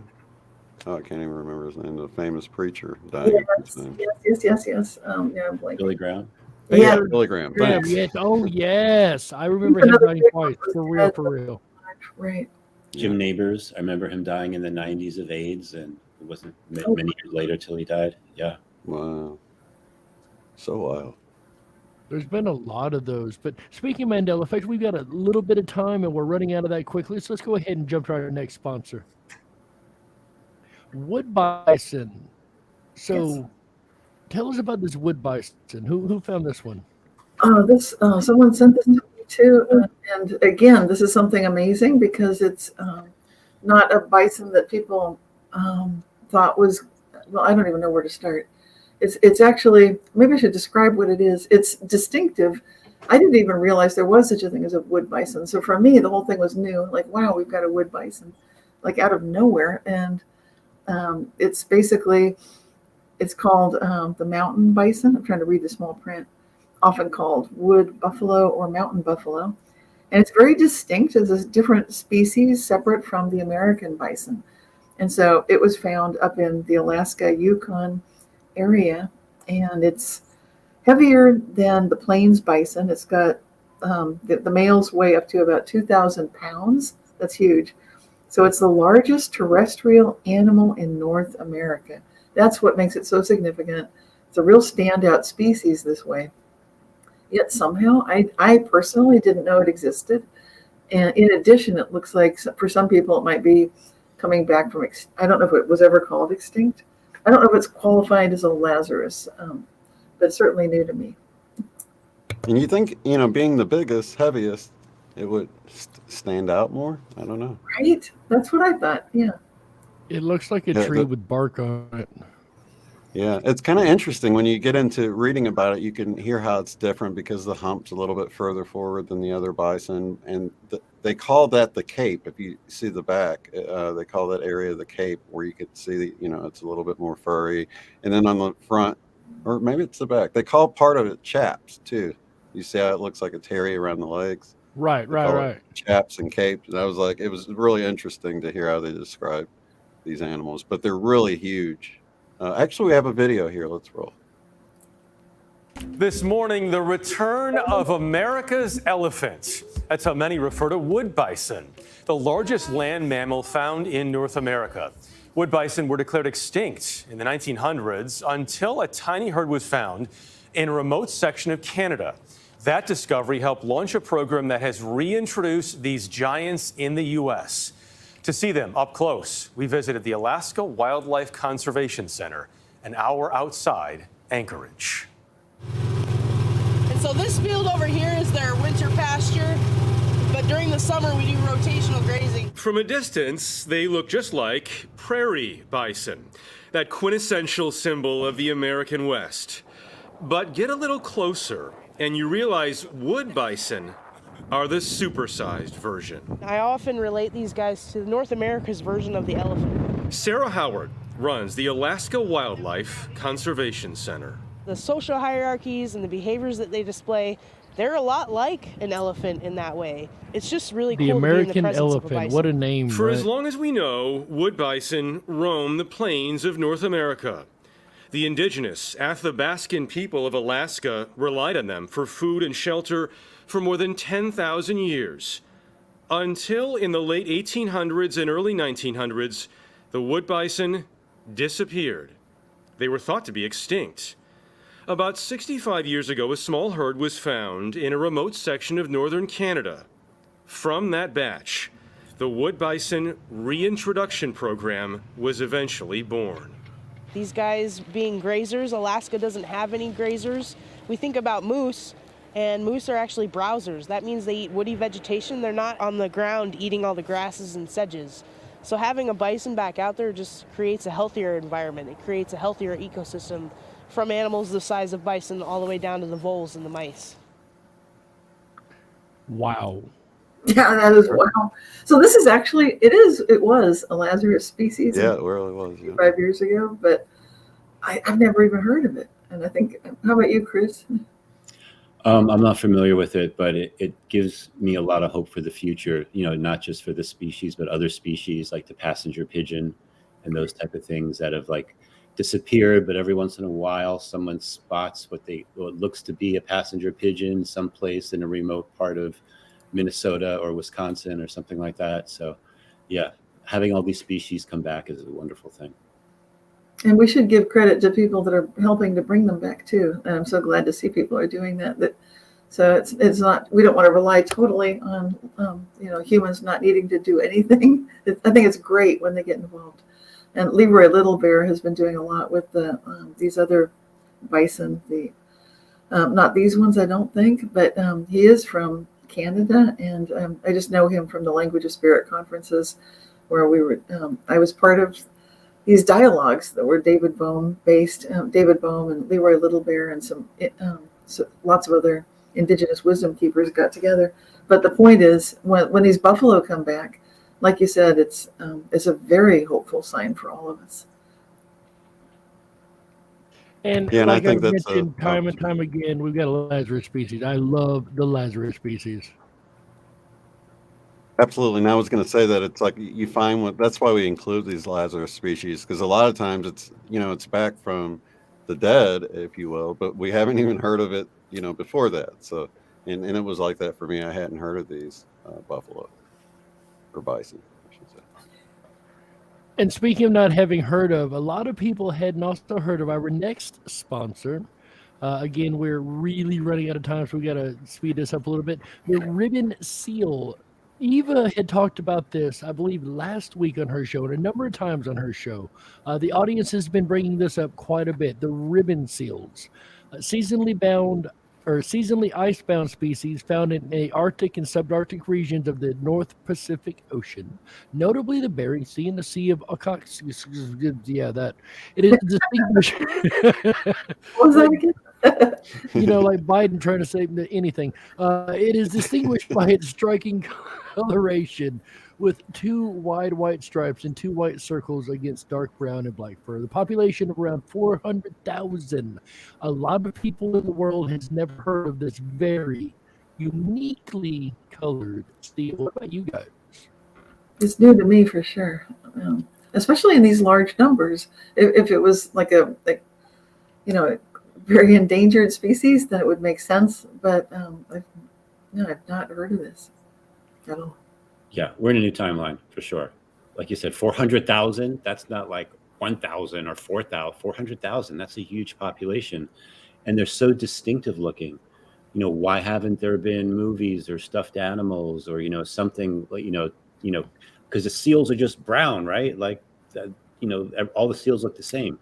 Oh, I can't even remember his name. The famous preacher died. yes. Yeah, I'm blanking. Billy Graham. Yeah. Billy Graham. Graham, Thanks. yes. Oh, yes. I remember him Another dying big twice. one. For real. Right. Jim Neighbors. I remember him dying in the 90s of AIDS, and it wasn't many years later till he died. Yeah. Wow. So wild. There's been a lot of those. But speaking of Mandela Effect, we've got a little bit of time, and we're running out of that quickly. So let's go ahead and jump to our next sponsor. Wood bison. So Yes. tell us about this wood bison. Who found this one? Someone sent this to me too, and again, this is something amazing because it's not a bison that people thought was. Well, I don't even know where to start. It's actually, maybe I should describe what it is. It's distinctive. I didn't even realize there was such a thing as a wood bison. So for me, the whole thing was new. Like, wow, we've got a wood bison, like out of nowhere, and it's basically. It's called the mountain bison. I'm trying to read the small print. Often called wood buffalo or mountain buffalo. And it's very distinct as a different species separate from the American bison. And so it was found up in the Alaska, Yukon area. And it's heavier than the plains bison. It's got, the males weigh up to about 2,000 pounds. That's huge. So it's the largest terrestrial animal in North America. That's what makes it so significant. It's a real standout species this way. Yet somehow, I personally didn't know it existed. And in addition, it looks like for some people it might be coming back from, I don't know if it was ever called extinct. I don't know if it's qualified as a Lazarus, but it's certainly new to me. And you think, being the biggest, heaviest, it would stand out more? I don't know. Right? That's what I thought. Yeah. It looks like a tree with bark on it. Yeah, it's kind of interesting when you get into reading about it. You can hear how it's different because the hump's a little bit further forward than the other bison, and they call that the cape. If you see the back, they call that area the cape, where you could see, it's a little bit more furry. And then on the front, or maybe it's the back, they call part of it chaps too. You see how it looks like a terry around the legs? Right. Chaps and capes. And I was like, it was really interesting to hear how they describe these animals, but they're really huge. Actually, we have a video here. Let's roll. This morning, the return of America's elephant. That's how many refer to wood bison, the largest land mammal found in North America. Wood bison were declared extinct in the 1900s until a tiny herd was found in a remote section of Canada. That discovery helped launch a program that has reintroduced these giants in the U.S. To see them up close, we visited the Alaska Wildlife Conservation Center, an hour outside Anchorage. And so this field over here is their winter pasture, but during the summer we do rotational grazing. From a distance, they look just like prairie bison, that quintessential symbol of the American West. But get a little closer, and you realize wood bison are the supersized version. I often relate these guys to North America's version of the elephant. Sarah Howard runs the Alaska Wildlife Conservation Center. The social hierarchies and the behaviors that they display, they're a lot like an elephant in that way. It's just really cool The to be in the American presence of a elephant. bison. What a name. For right? as long as we know, wood bison roam the plains of North America. The indigenous Athabascan people of Alaska relied on them for food and shelter for more than 10,000 years. Until in the late 1800s and early 1900s, the wood bison disappeared. They were thought to be extinct. About 65 years ago, a small herd was found in a remote section of northern Canada. From that batch, the wood bison reintroduction program was eventually born. These guys being grazers, Alaska doesn't have any grazers. We think about moose, and moose are actually browsers. That means they eat woody vegetation. They're not on the ground eating all the grasses and sedges. So having a bison back out there just creates a healthier environment. It creates a healthier ecosystem from animals the size of bison all the way down to the voles and the mice. Wow. Yeah, that is wow. So this is actually, it was a Lazarus species. Yeah, it really was. Yeah. 5 years ago, but I've never even heard of it. And I think, how about you, Chris? I'm not familiar with it, but it gives me a lot of hope for the future, not just for this species, but other species like the passenger pigeon and those type of things that have like disappeared, but every once in a while someone spots what looks to be a passenger pigeon someplace in a remote part of Minnesota or Wisconsin or something like that. So yeah, having all these species come back is a wonderful thing. And we should give credit to people that are helping to bring them back too. And I'm so glad to see people are doing that. So it's not, we don't want to rely totally on humans not needing to do anything. I think it's great when they get involved. And Leroy Little Bear has been doing a lot with these other bison. Not these ones, I don't think, but he is from Canada, and I just know him from the Language of Spirit conferences where I was part of these dialogues that were David Bohm based, David Bohm and Leroy Little Bear and so lots of other indigenous wisdom keepers got together. But the point is, when these buffalo come back, like you said, it's a very hopeful sign for all of us. And Yeah, and like I think I've that's mentioned time and time again, we've got a Lazarus species. I love the Lazarus species. absolutely. And I was going to say that it's like you find that's why we include these Lazarus species, because a lot of times it's back from the dead, if you will, but we haven't even heard of it, before that. So, and it was like that for me. I hadn't heard of these buffalo or bison, I should say. And speaking of not having heard of, a lot of people hadn't also heard of our next sponsor. Again, we're really running out of time, so we got to speed this up a little bit. The ribbon seal. Eva had talked about this, I believe, last week on her show and a number of times on her show. The audience has been bringing this up quite a bit. The ribbon seals, seasonally icebound species found in the Arctic and subarctic regions of the North Pacific Ocean, notably the Bering Sea and the Sea of Okhotsk. Yeah, that it is distinguished. What was that again? Like Biden trying to say anything. It is distinguished by its striking coloration with 2 wide white stripes and 2 white circles against dark brown and black fur. The population of around 400,000. A lot of people in the world has never heard of this very uniquely colored seal. What about you guys? It's new to me for sure, especially in these large numbers. If it was like a very endangered species, then it would make sense. But I've not heard of this at all. Yeah, we're in a new timeline for sure. Like you said, 400,000, that's not like 1,000 or 4,000, 400,000. That's a huge population. And they're so distinctive looking. Why haven't there been movies or stuffed animals or, something, because the seals are just brown, right? Like, all the seals look the same.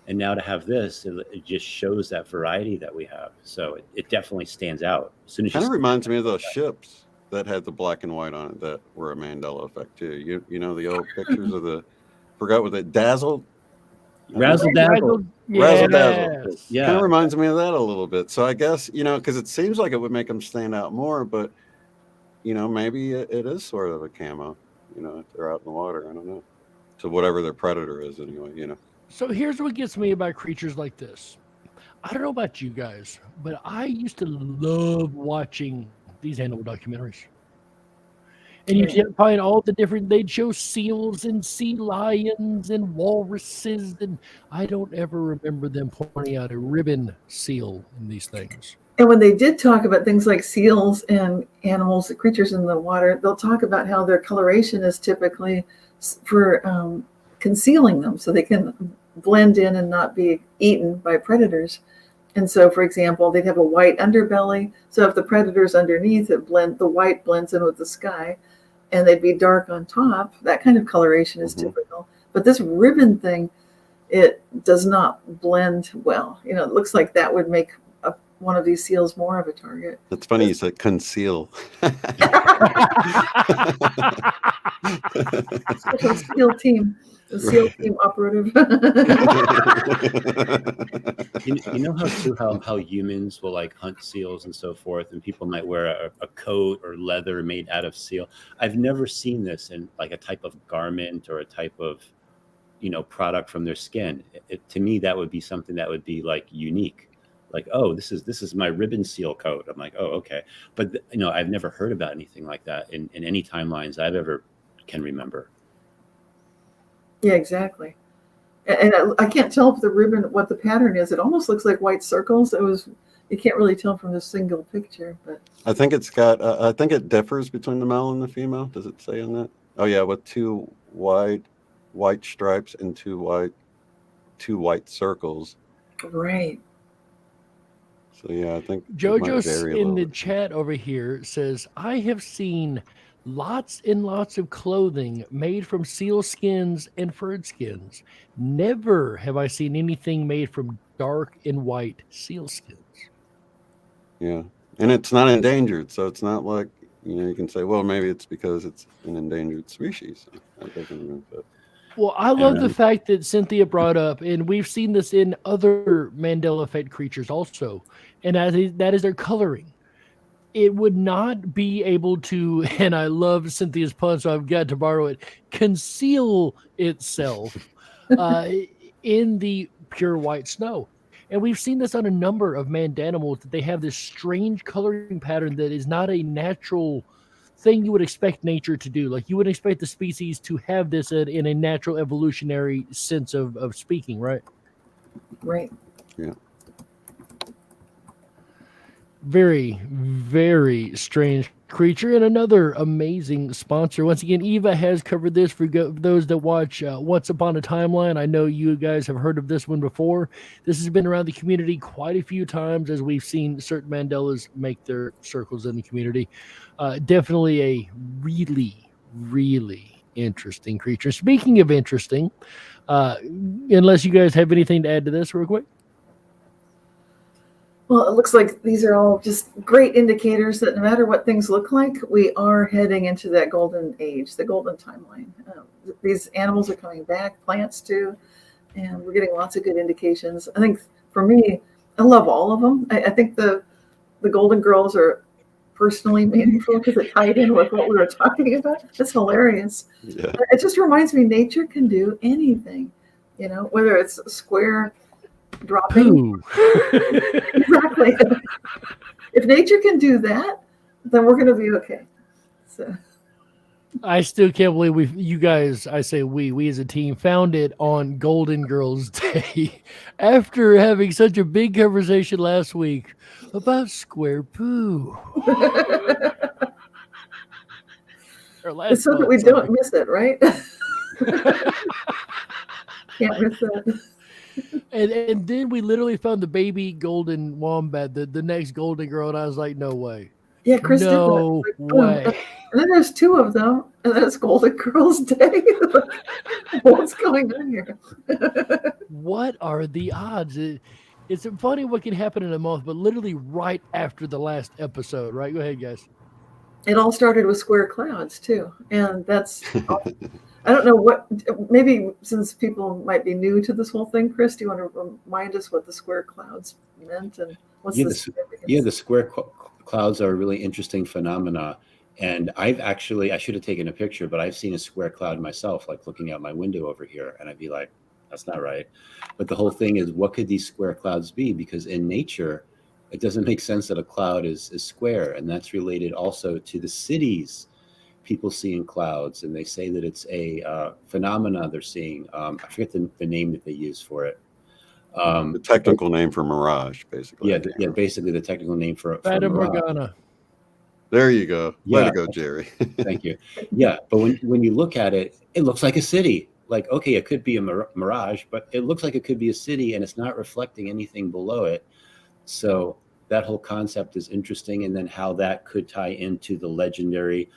And now to have this, it just shows that variety that we have. So it definitely stands out. As soon as Kind of reminds me of those ships that had the black and white on it that were a Mandela effect too. You know the old pictures of forgot what they dazzled. Razzle dazzle. Razzle dazzle. Yeah. Kind of reminds me of that a little bit. So I guess, because it seems like it would make them stand out more, but maybe it is sort of a camo, if they're out in the water. I don't know. To whatever their predator is anyway, So here's what gets me about creatures like this. I don't know about you guys, but I used to love watching these animal documentaries. And you can find all the different, they'd show seals and sea lions and walruses. And I don't ever remember them pointing out a ribbon seal in these things. And when they did talk about things like seals and animals, creatures in the water, they'll talk about how their coloration is typically for concealing them so they can blend in and not be eaten by predators. And so, for example, they'd have a white underbelly. So if the predator's underneath, the white blends in with the sky, and they'd be dark on top. That kind of coloration is typical. But this ribbon thing, it does not blend well. You know, it looks like that would make one of these seals more of a target. It's funny you said conceal. Special SEAL team, the SEAL team operative. You know how humans will like hunt seals and so forth, and people might wear a coat or leather made out of seal. I've never seen this in like a type of garment or a type of, you know, product from their skin. To me, that would be something that would be like unique. Like, oh, this is my ribbon seal coat. I'm like, oh, okay. But you know, I've never heard about anything like that in any timelines I've ever can remember. Yeah, exactly. And I can't tell if the ribbon, what the pattern is. It almost looks like white circles. You can't really tell from this single picture, but I think it's got, I think it differs between the male and the female. Does it say on that? Oh yeah, with two white stripes and two white circles. right. So yeah, I think Jojo's in the chat over here says, I have seen lots and lots of clothing made from seal skins and furred skins. Never have I seen anything made from dark and white seal skins. Yeah, and it's not endangered, so it's not like, you know, you can say, well, maybe it's because it's an endangered species. So that doesn't mean that. Well, I love the fact that Cynthia brought up, and we've seen this in other Mandela Effect creatures also, and that is their coloring. It would not be able to, and I love Cynthia's pun, so I've got to borrow it, conceal itself in the pure white snow. And we've seen this on a number of Mandanimals, that they have this strange coloring pattern that is not a natural thing you would expect nature to do. Like you would expect the species to have this in a natural evolutionary sense of speaking, right? Right. Yeah. Very, very strange creature, and another amazing sponsor. Once again, Eva has covered this for those that watch Once Upon a Timeline. I know you guys have heard of this one before. This has been around the community quite a few times as we've seen certain Mandelas make their circles in the community. Definitely a really, really interesting creature. Speaking of interesting, unless you guys have anything to add to this real quick. Well, it looks like these are all just great indicators that no matter what things look like, we are heading into that golden age, the golden timeline. These animals are coming back, plants too, and we're getting lots of good indications. I think for me, I love all of them. I think the Golden Girls are personally meaningful because it tied in with what we were talking about. It's hilarious. Yeah. It just reminds me nature can do anything, you know, whether it's square dropping. Exactly. If nature can do that, then we're going to be okay. So I still can't believe you guys, I say we as a team, found it on Golden Girls Day after having such a big conversation last week about square poo. It's so that we don't miss it, right? Can't miss it. And then we literally found the baby golden wombat, the next golden girl, and I was like, no way. Yeah, Chris did that. No way. And then there's two of them, and then it's Golden Girls Day. What's going on here? What are the odds? It's funny what can happen in a month, but literally right after the last episode, right? Go ahead, guys. It all started with square clouds, too. And that's, I don't know what, maybe since people might be new to this whole thing, Chris, do you want to remind us what the square clouds meant and what's the significance? Yeah, the square clouds are a really interesting phenomena. And I should have taken a picture, but I've seen a square cloud myself, like looking out my window over here, and I'd be like, that's not right. But the whole thing is, what could these square clouds be? Because in nature, it doesn't make sense that a cloud is square, and that's related also to the cities people see in clouds, and they say that it's a phenomena they're seeing. I forget the name that they use for it. The technical name for mirage, basically. Yeah, basically the technical name for Fata mirage. Morgana. There you go. Way Yeah. to go, Jerry. Thank you. Yeah, but when you look at it, it looks like a city. Like, okay, it could be a mirage, but it looks like it could be a city, and it's not reflecting anything below it. So that whole concept is interesting, and then how that could tie into the legendary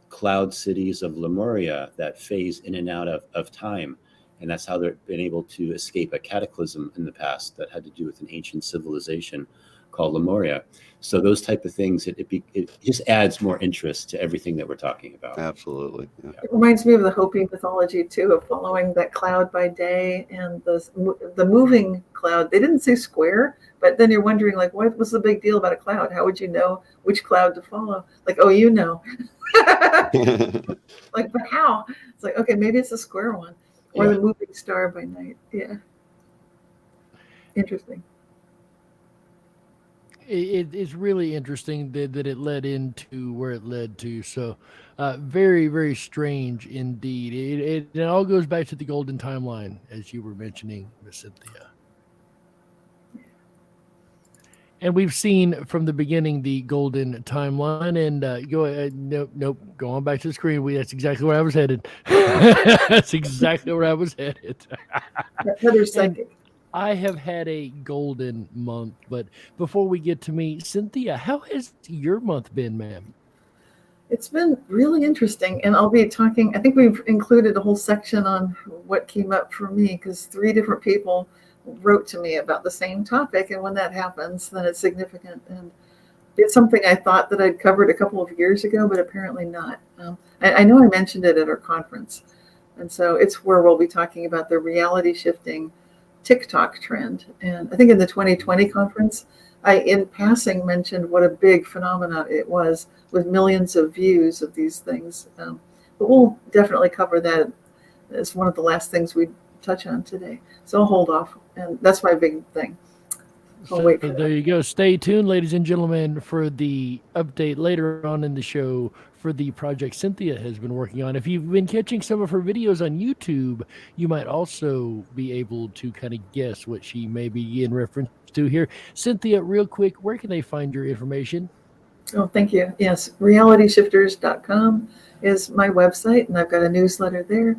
cloud cities of Lemuria that phase in and out of time. And that's how they've been able to escape a cataclysm in the past that had to do with an ancient civilization called Lemuria. So those type of things, it just adds more interest to everything that we're talking about. Absolutely. Yeah. It reminds me of the Hopi mythology too, of following that cloud by day and the moving cloud. They didn't say square, but then you're wondering, like, what was the big deal about a cloud? How would you know which cloud to follow? Like, oh, you know. Like, but how? It's like, okay, maybe it's a square one, or the moving star by night. Yeah. Interesting. It's really interesting that it led into where it led to. So very, very strange indeed. It all goes back to the golden timeline, as you were mentioning, Miss Cynthia. And we've seen from the beginning the golden timeline. And nope, go on back to the screen. That's exactly where I was headed. That's exactly where I was headed. Heather's psychic. I have had a golden month, but before we get to me, Cynthia, how has your month been, ma'am? It's been really interesting, and I'll be talking, I think we've included a whole section on what came up for me, because 3 different people wrote to me about the same topic, and when that happens, then it's significant. And it's something I thought that I'd covered a couple of years ago, but apparently not. I know I mentioned it at our conference, and so it's where we'll be talking about the reality shifting TikTok trend. And I think in the 2020 conference, I in passing mentioned what a big phenomenon it was, with millions of views of these things. But we'll definitely cover that as one of the last things we touch on today. So I'll hold off, and that's my big thing. I'll wait for there you go. Stay tuned, ladies and gentlemen, for the update later on in the show for the project Cynthia has been working on. If you've been catching some of her videos on YouTube, you might also be able to kind of guess what she may be in reference to here. Cynthia, real quick, where can they find your information? Oh, thank you. Yes, realityshifters.com is my website, and I've got a newsletter there,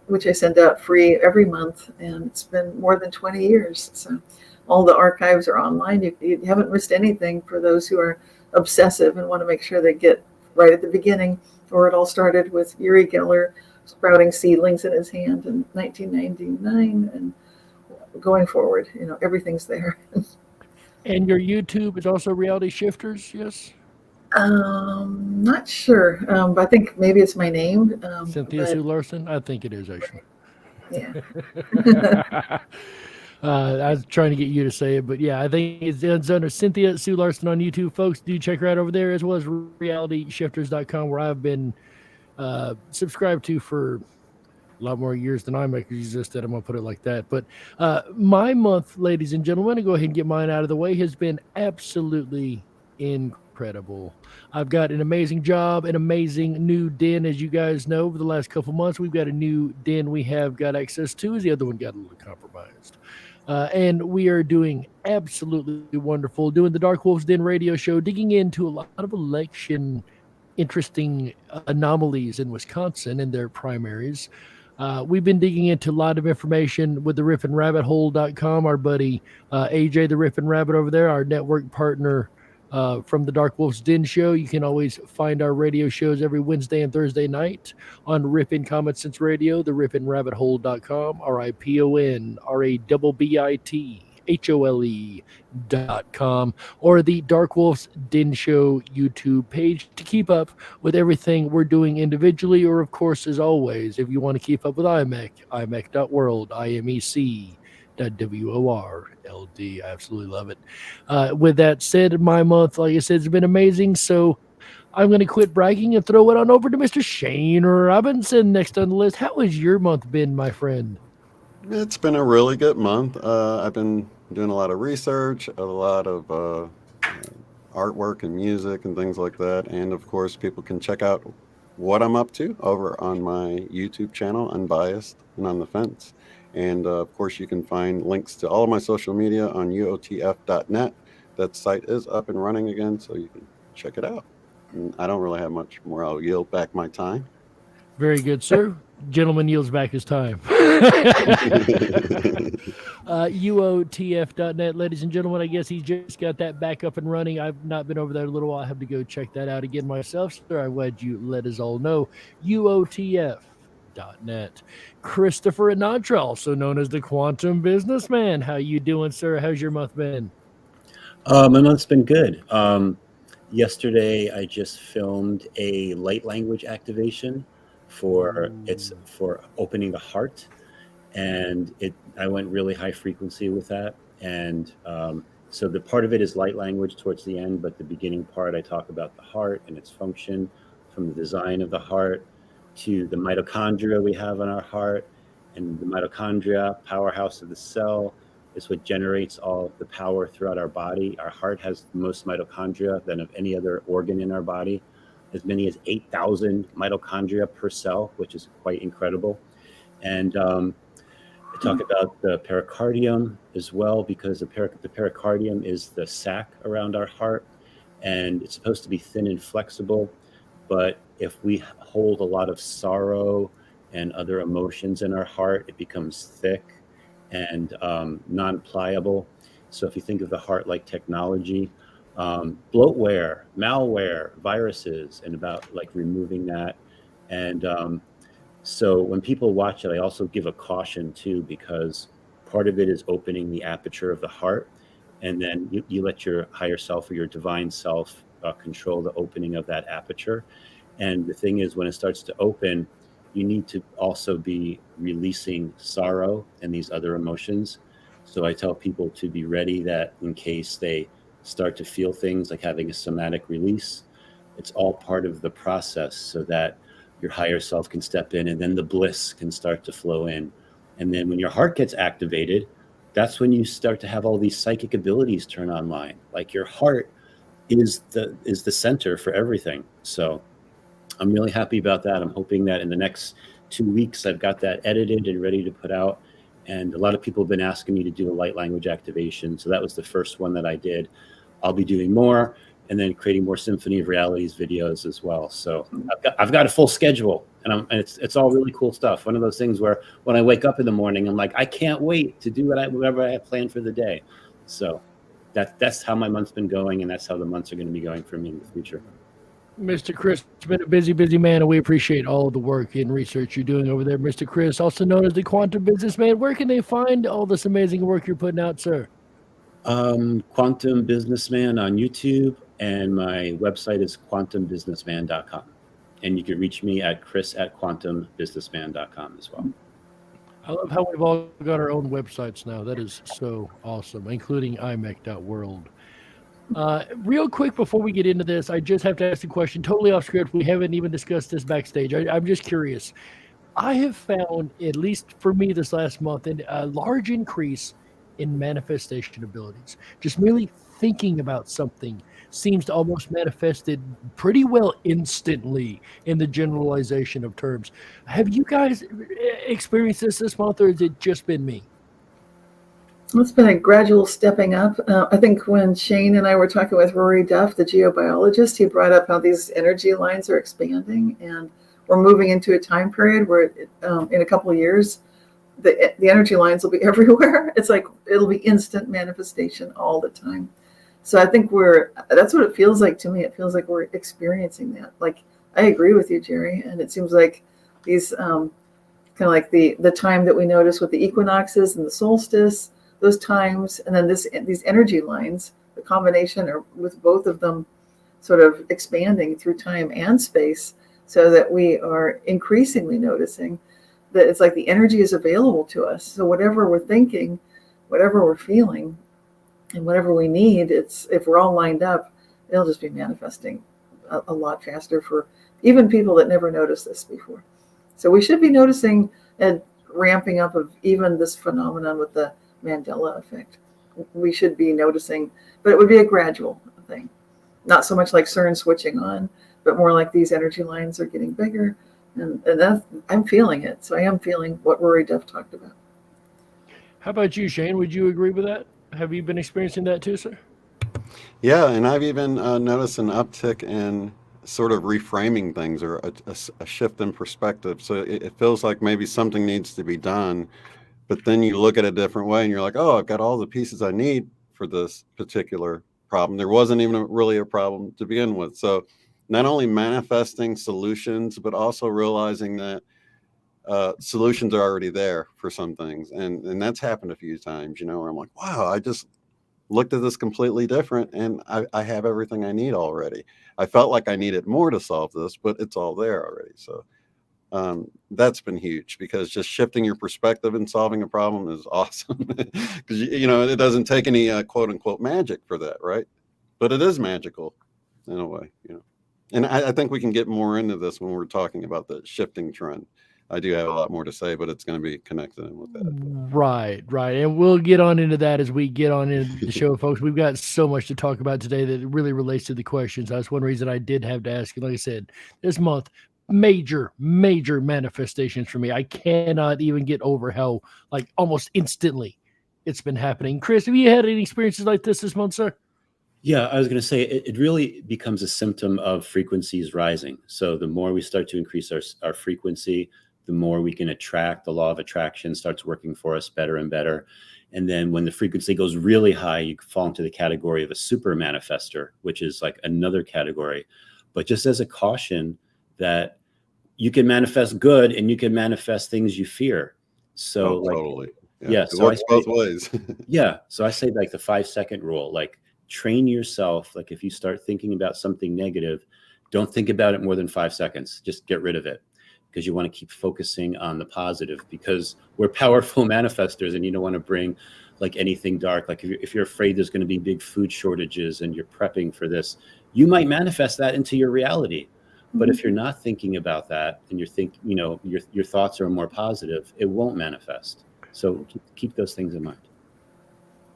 which I send out free every month, and it's been more than 20 years. So all the archives are online. You haven't missed anything for those who are obsessive and want to make sure they get right at the beginning, where it all started with Uri Geller sprouting seedlings in his hand in 1999, and going forward, everything's there. And your YouTube is also Reality Shifters, yes? Not sure, but I think maybe it's my name. Cynthia Sue Larson? I think it is, actually. Yeah. I was trying to get you to say it, but yeah, I think it's under Cynthia Sue Larson on YouTube. Folks, do check her out over there, as well as realityshifters.com, where I've been subscribed to for a lot more years than IMEC existed. I'm going to put it like that. But my month, ladies and gentlemen, to go ahead and get mine out of the way, has been absolutely incredible. I've got an amazing job, an amazing new den. As you guys know, over the last couple months, we've got a new den we have got access to, as the other one got a little compromised. And we are doing absolutely wonderful, doing the Dark Wolves Den radio show, digging into a lot of election interesting anomalies in Wisconsin and their primaries. We've been digging into a lot of information with the riffandrabbithole.com. Our buddy AJ the Riffin' Rabbit over there, our network partner from the Dark Wolves Den show. You can always find our radio shows every Wednesday and Thursday night on Riffin Common Sense Radio, the riffandrabbithole.com, RIPONRABBITHOLE.com, or the Dark Wolves Den Show YouTube page to keep up with everything we're doing individually, or of course, as always, if you want to keep up with IMEC, imec.world, IMEC.WORLD. I absolutely love it. With that said, my month, like I said, has been amazing. So I'm going to quit bragging and throw it on over to Mr. Shane Robinson next on the list. How has your month been, my friend? It's been a really good month. I've been doing a lot of research, a lot of artwork and music and things like that. And of course, people can check out what I'm up to over on my YouTube channel, Unbiased and on the Fence. And of course, you can find links to all of my social media on uotf.net. That site is up and running again, so you can check it out. And I don't really have much more. I'll yield back my time. Very good, sir. Gentleman yields back his time. UOTF.net, ladies and gentlemen. I guess he just got that back up and running. I've not been over there in a little while. I have to go check that out again myself, sir. I'm glad you let us all know. UOTF.net. Christopher Anatra, also known as the Quantum Businessman. How you doing, sir? How's your month been? My month's been good. Yesterday, I just filmed a light language activation for opening the heart, and I went really high frequency with that. And so the part of it is light language towards the end, but the beginning part, I talk about the heart and its function, from the design of the heart to the mitochondria we have in our heart. And the mitochondria, powerhouse of the cell, is what generates all the power throughout our body. Our heart has the most mitochondria than of any other organ in our body, as many as 8,000 mitochondria per cell, which is quite incredible. And I talk about the pericardium as well, because the pericardium is the sac around our heart, and it's supposed to be thin and flexible. But if we hold a lot of sorrow and other emotions in our heart, it becomes thick and non-pliable. So if you think of the heart like technology, bloatware, malware, viruses, and about like removing that. And so when people watch it, I also give a caution too, because part of it is opening the aperture of the heart, and then you let your higher self or your divine self control the opening of that aperture. And the thing is, when it starts to open, you need to also be releasing sorrow and these other emotions. So I tell people to be ready that in case they start to feel things like having a somatic release, it's all part of the process, so that your higher self can step in, and then the bliss can start to flow in. And then when your heart gets activated, that's when you start to have all these psychic abilities turn online. Like your heart is the center for everything. So I'm really happy about that. I'm hoping that in the next 2 weeks, I've got that edited and ready to put out. And a lot of people have been asking me to do a light language activation. So that was the first one that I did. I'll be doing more, and then creating more Symphony of Realities videos as well. So I've got a full schedule, and it's all really cool stuff. One of those things where when I wake up in the morning, I'm like, I can't wait to do whatever I have planned for the day. So that's how my month's been going, and that's how the months are going to be going for me in the future. Mr. Chris has been a busy, busy man, and we appreciate all the work and research you're doing over there. Mr. Chris, also known as the Quantum Businessman, where can they find all this amazing work you're putting out, sir? Quantum Businessman on YouTube, and my website is quantumbusinessman.com. And you can reach me at chris@quantumbusinessman.com as well. I love how we've all got our own websites now. That is so awesome, including IMEC.world. Real quick before we get into this, I just have to ask a question, totally off script. We haven't even discussed this backstage. I'm just curious. I have found, at least for me this last month, a large increase in manifestation abilities. Just merely thinking about something seems to almost manifest it pretty well instantly in the generalization of terms. Have you guys experienced this month, or has it just been me? It's been a gradual stepping up. I think when Shane and I were talking with Rory Duff, the geobiologist, he brought up how these energy lines are expanding, and we're moving into a time period where in a couple of years, the energy lines will be everywhere. It's like it'll be instant manifestation all the time. So I think that's what it feels like to me. It feels like we're experiencing that. Like, I agree with you, Jerry. And it seems like these kind of like the time that we notice with the equinoxes and the solstice, those times, and then these energy lines, the combination or with both of them sort of expanding through time and space, so that we are increasingly noticing that it's like the energy is available to us. So whatever we're thinking, whatever we're feeling, and whatever we need, if we're all lined up, it'll just be manifesting a lot faster for even people that never noticed this before. So we should be noticing a ramping up of even this phenomenon with the Mandela Effect. We should be noticing, but it would be a gradual thing. Not so much like CERN switching on, but more like these energy lines are getting bigger, and that's, I'm feeling it. So I am feeling what Rory Duff talked about. How about you, Shane? Would you agree with that? Have you been experiencing that too, sir? Yeah, and I've even noticed an uptick in sort of reframing things, or a shift in perspective. So it feels like maybe something needs to be done, but then you look at it a different way and you're like, oh, I've got all the pieces I need for this particular problem. There wasn't even really a problem to begin with. So not only manifesting solutions, but also realizing that solutions are already there for some things. And that's happened a few times, where I'm like, wow, I just looked at this completely different, and I have everything I need already. I felt like I needed more to solve this, but it's all there already. So that's been huge, because just shifting your perspective and solving a problem is awesome. Because it doesn't take any quote unquote magic for that, right? But it is magical in a way, And I think we can get more into this when we're talking about the shifting trend. I do have a lot more to say, but it's going to be connected in with that. Right. And we'll get on into that as we get on into the show, folks. We've got so much to talk about today that really relates to the questions. That's one reason I did have to ask you. Like I said, this month, major manifestations for me. I cannot even get over how, like, almost instantly it's been happening. Chris, have you had any experiences like this month, sir? Yeah, I was going to say it really becomes a symptom of frequencies rising. So the more we start to increase our frequency, the more we can attract. The law of attraction starts working for us better and better. And then when the frequency goes really high, you fall into the category of a super manifester, which is like another category. But just as a caution, that you can manifest good and you can manifest things you fear. So totally. Yeah. It works both ways. Yeah. So I say like the 5-second rule, like train yourself. Like if you start thinking about something negative, don't think about it more than 5 seconds. Just get rid of it, because you want to keep focusing on the positive, because we're powerful manifestors, and you don't want to bring like anything dark. Like if you're afraid there's going to be big food shortages and you're prepping for this, you might manifest that into your reality. But if you're not thinking about that, and your thoughts are more positive, it won't manifest. So keep those things in mind.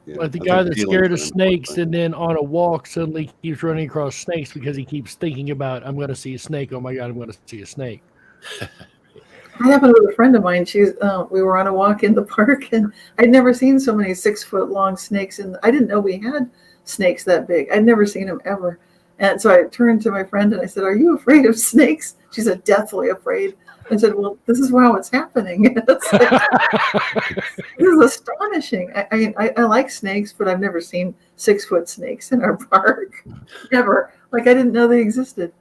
Yeah, Like the I guy think that's feelings scared are of an important snakes thing. and then on a walk suddenly keeps running across snakes because he keeps thinking about, I'm going to see a snake. Oh my God, I'm going to see a snake. That happened with a friend of mine. We were on a walk in the park, and I'd never seen so many 6-foot long snakes, and I didn't know we had snakes that big. I'd never seen them ever. And so I turned to my friend and I said, "Are you afraid of snakes?" She said, "Deathly afraid." I said, "Well, this is how it's happening." It's like, this is astonishing. I like snakes, but I've never seen 6-foot snakes in our park. Never. Like, I didn't know they existed.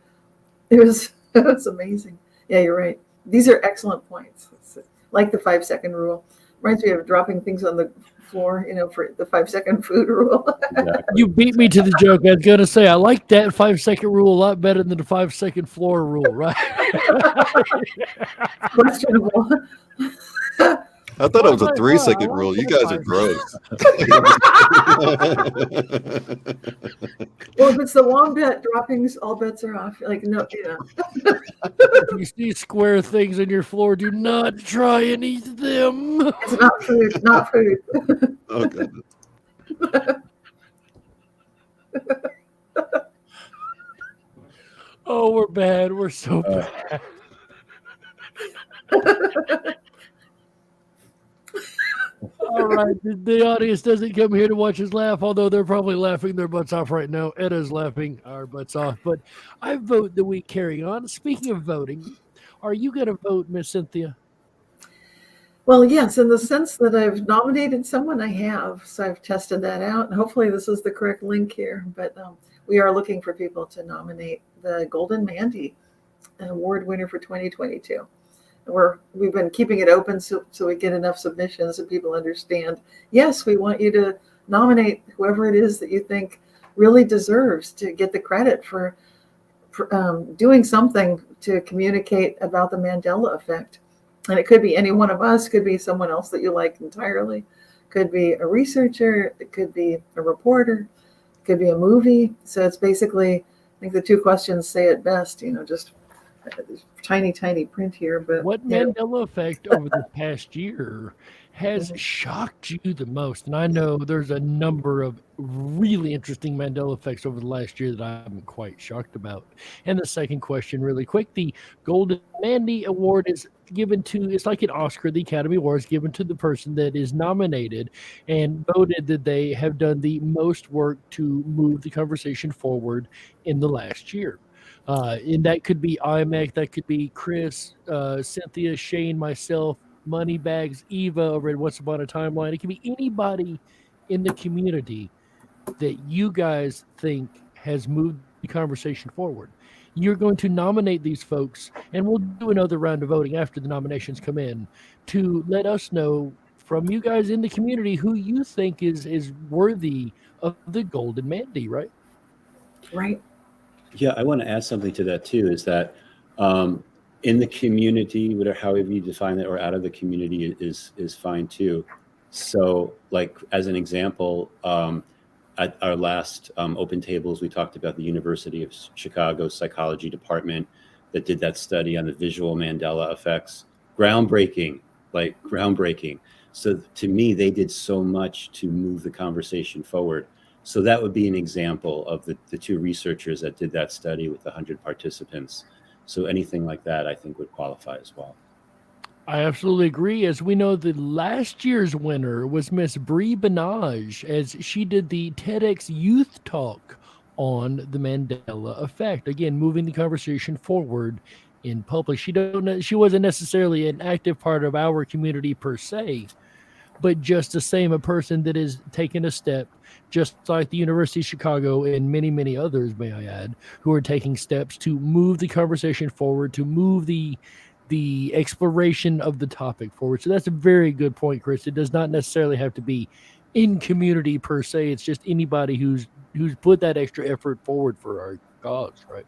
It was amazing. Yeah, you're right. These are excellent points. It's like the 5-second rule. Reminds me of dropping things on the floor, for the 5-second food rule. Exactly. You beat me to the joke. I was going to say, I like that 5-second rule a lot better than the 5-second floor rule, right? Questionable. I thought it was a 3-second rule. You guys are gross. Well, if it's the wombat droppings, all bets are off. Like, no, If you see square things on your floor, do not try and eat them. it's not food, not food. Oh, goodness. Oh, we're bad. We're so bad. All right. The audience doesn't come here to watch us laugh, although they're probably laughing their butts off right now. Edda's laughing our butts off. But I vote that we carry on. Speaking of voting, are you going to vote, Miss Cynthia? Well, yes, in the sense that I've nominated someone, I have. So I've tested that out. And hopefully this is the correct link here. But we are looking for people to nominate the Golden Mandy award winner for 2022. We've been keeping it open so we get enough submissions and people understand, yes, we want you to nominate whoever it is that you think really deserves to get the credit for doing something to communicate about the Mandela Effect. And it could be any one of us, could be someone else that you like entirely, could be a researcher, it could be a reporter, it could be a movie. So it's basically, I think the two questions say it best, just tiny, tiny print here, but What Mandela Effect over the past year has shocked you the most? And I know there's a number of really interesting Mandela Effects over the last year that I'm quite shocked about. And the second question, really quick, the Golden Mandy Award is given to, it's like an Oscar, the Academy Award is given to the person that is nominated and voted that they have done the most work to move the conversation forward in the last year. And that could be IMEC, that could be Chris, Cynthia, Shane, myself, Moneybags, Eva over at Once Upon a Timeline. It could be anybody in the community that you guys think has moved the conversation forward. You're going to nominate these folks, and we'll do another round of voting after the nominations come in to let us know from you guys in the community who you think is worthy of the Golden Mandy, right? right. Yeah, I want to add something to that too, is that in the community, whatever, however you define it, or out of the community is fine too. So like, as an example, at our last open tables, we talked about the University of Chicago psychology department that did that study on the visual Mandela effects. Groundbreaking, like groundbreaking. So to me, they did so much to move the conversation forward. So that would be an example of the two researchers that did that study with 100 participants. So anything like that, I think, would qualify as well. I absolutely agree. As we know, the last year's winner was Miss Bree Benage, as she did the TEDx Youth Talk on the Mandela Effect. Again, moving the conversation forward in public. She wasn't necessarily an active part of our community per se, but just the same, a person that is taking a step, just like the University of Chicago and many, many others, may I add, who are taking steps to move the conversation forward, to move the exploration of the topic forward. So that's a very good point, Chris. It does not necessarily have to be in community per se. It's just anybody who's put that extra effort forward for our cause, right?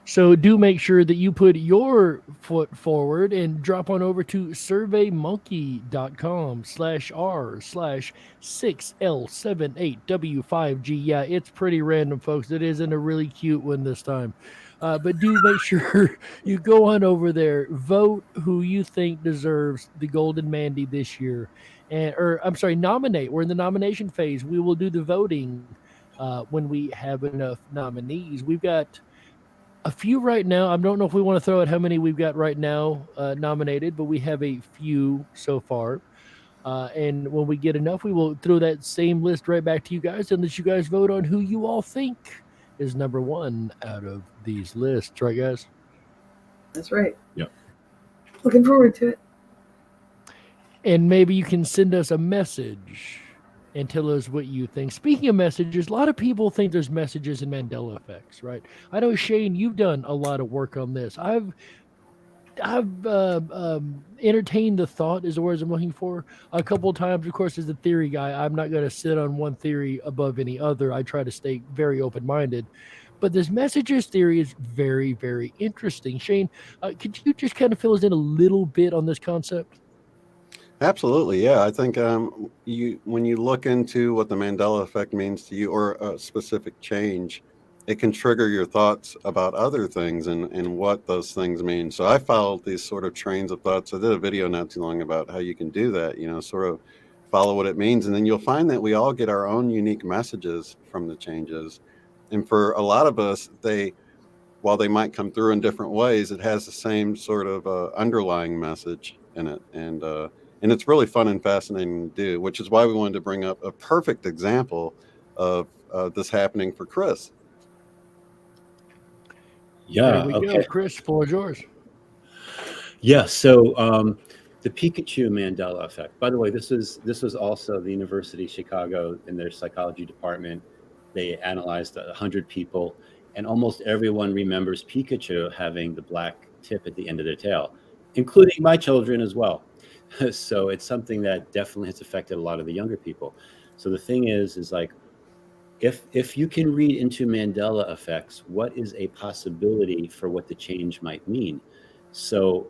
So do make sure that you put your foot forward and drop on over to surveymonkey.com/r/6L78W5G. Yeah, it's pretty random, folks. It isn't a really cute one this time. But do make sure you go on over there, vote who you think deserves the Golden Mandy this year. Nominate. We're in the nomination phase. We will do the voting when we have enough nominees. We've got a few right now. I don't know if we want to throw out how many we've got right now nominated, but we have a few so far. And when we get enough, we will throw that same list right back to you guys and let you guys vote on who you all think is number one out of these lists. Right, guys? That's right. Yep. Looking forward to it. And maybe you can send us a message and tell us what you think. Speaking of messages, a lot of people think there's messages in Mandela Effects, right? I know, Shane, you've done a lot of work on this. I've entertained the thought, is the words I'm looking for, a couple of times. Of course, as a theory guy, I'm not going to sit on one theory above any other. I try to stay very open-minded. But this messages theory is very, very interesting. Shane, could you just kind of fill us in a little bit on this concept? Absolutely, yeah. I think when you look into what the Mandela effect means to you, or a specific change, it can trigger your thoughts about other things and what those things mean. So I followed these sort of trains of thoughts. I did a video not too long about how you can do that, sort of follow what it means. And then you'll find that we all get our own unique messages from the changes. And for a lot of us, while they might come through in different ways, it has the same sort of underlying message in it. And it's really fun and fascinating to do, which is why we wanted to bring up a perfect example of this happening for Chris. Yeah. There we go. Chris, floor is yours. Yeah. So the Pikachu Mandela effect. By the way, this was also the University of Chicago in their psychology department. They analyzed 100 people, and almost everyone remembers Pikachu having the black tip at the end of their tail, including my children as well. So it's something that definitely has affected a lot of the younger people. So the thing is like, if you can read into Mandela effects, what is a possibility for what the change might mean? So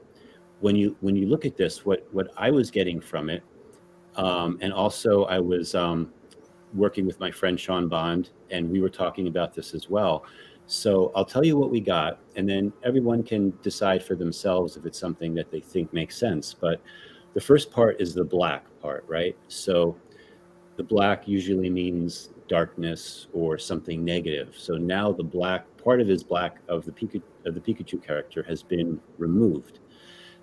when you look at this, what I was getting from it, and also I was working with my friend Sean Bond, and we were talking about this as well. So I'll tell you what we got, and then everyone can decide for themselves if it's something that they think makes sense. But the first part is the black part, right? So the black usually means darkness or something negative. So now the black part of his black of the Pikachu character has been removed.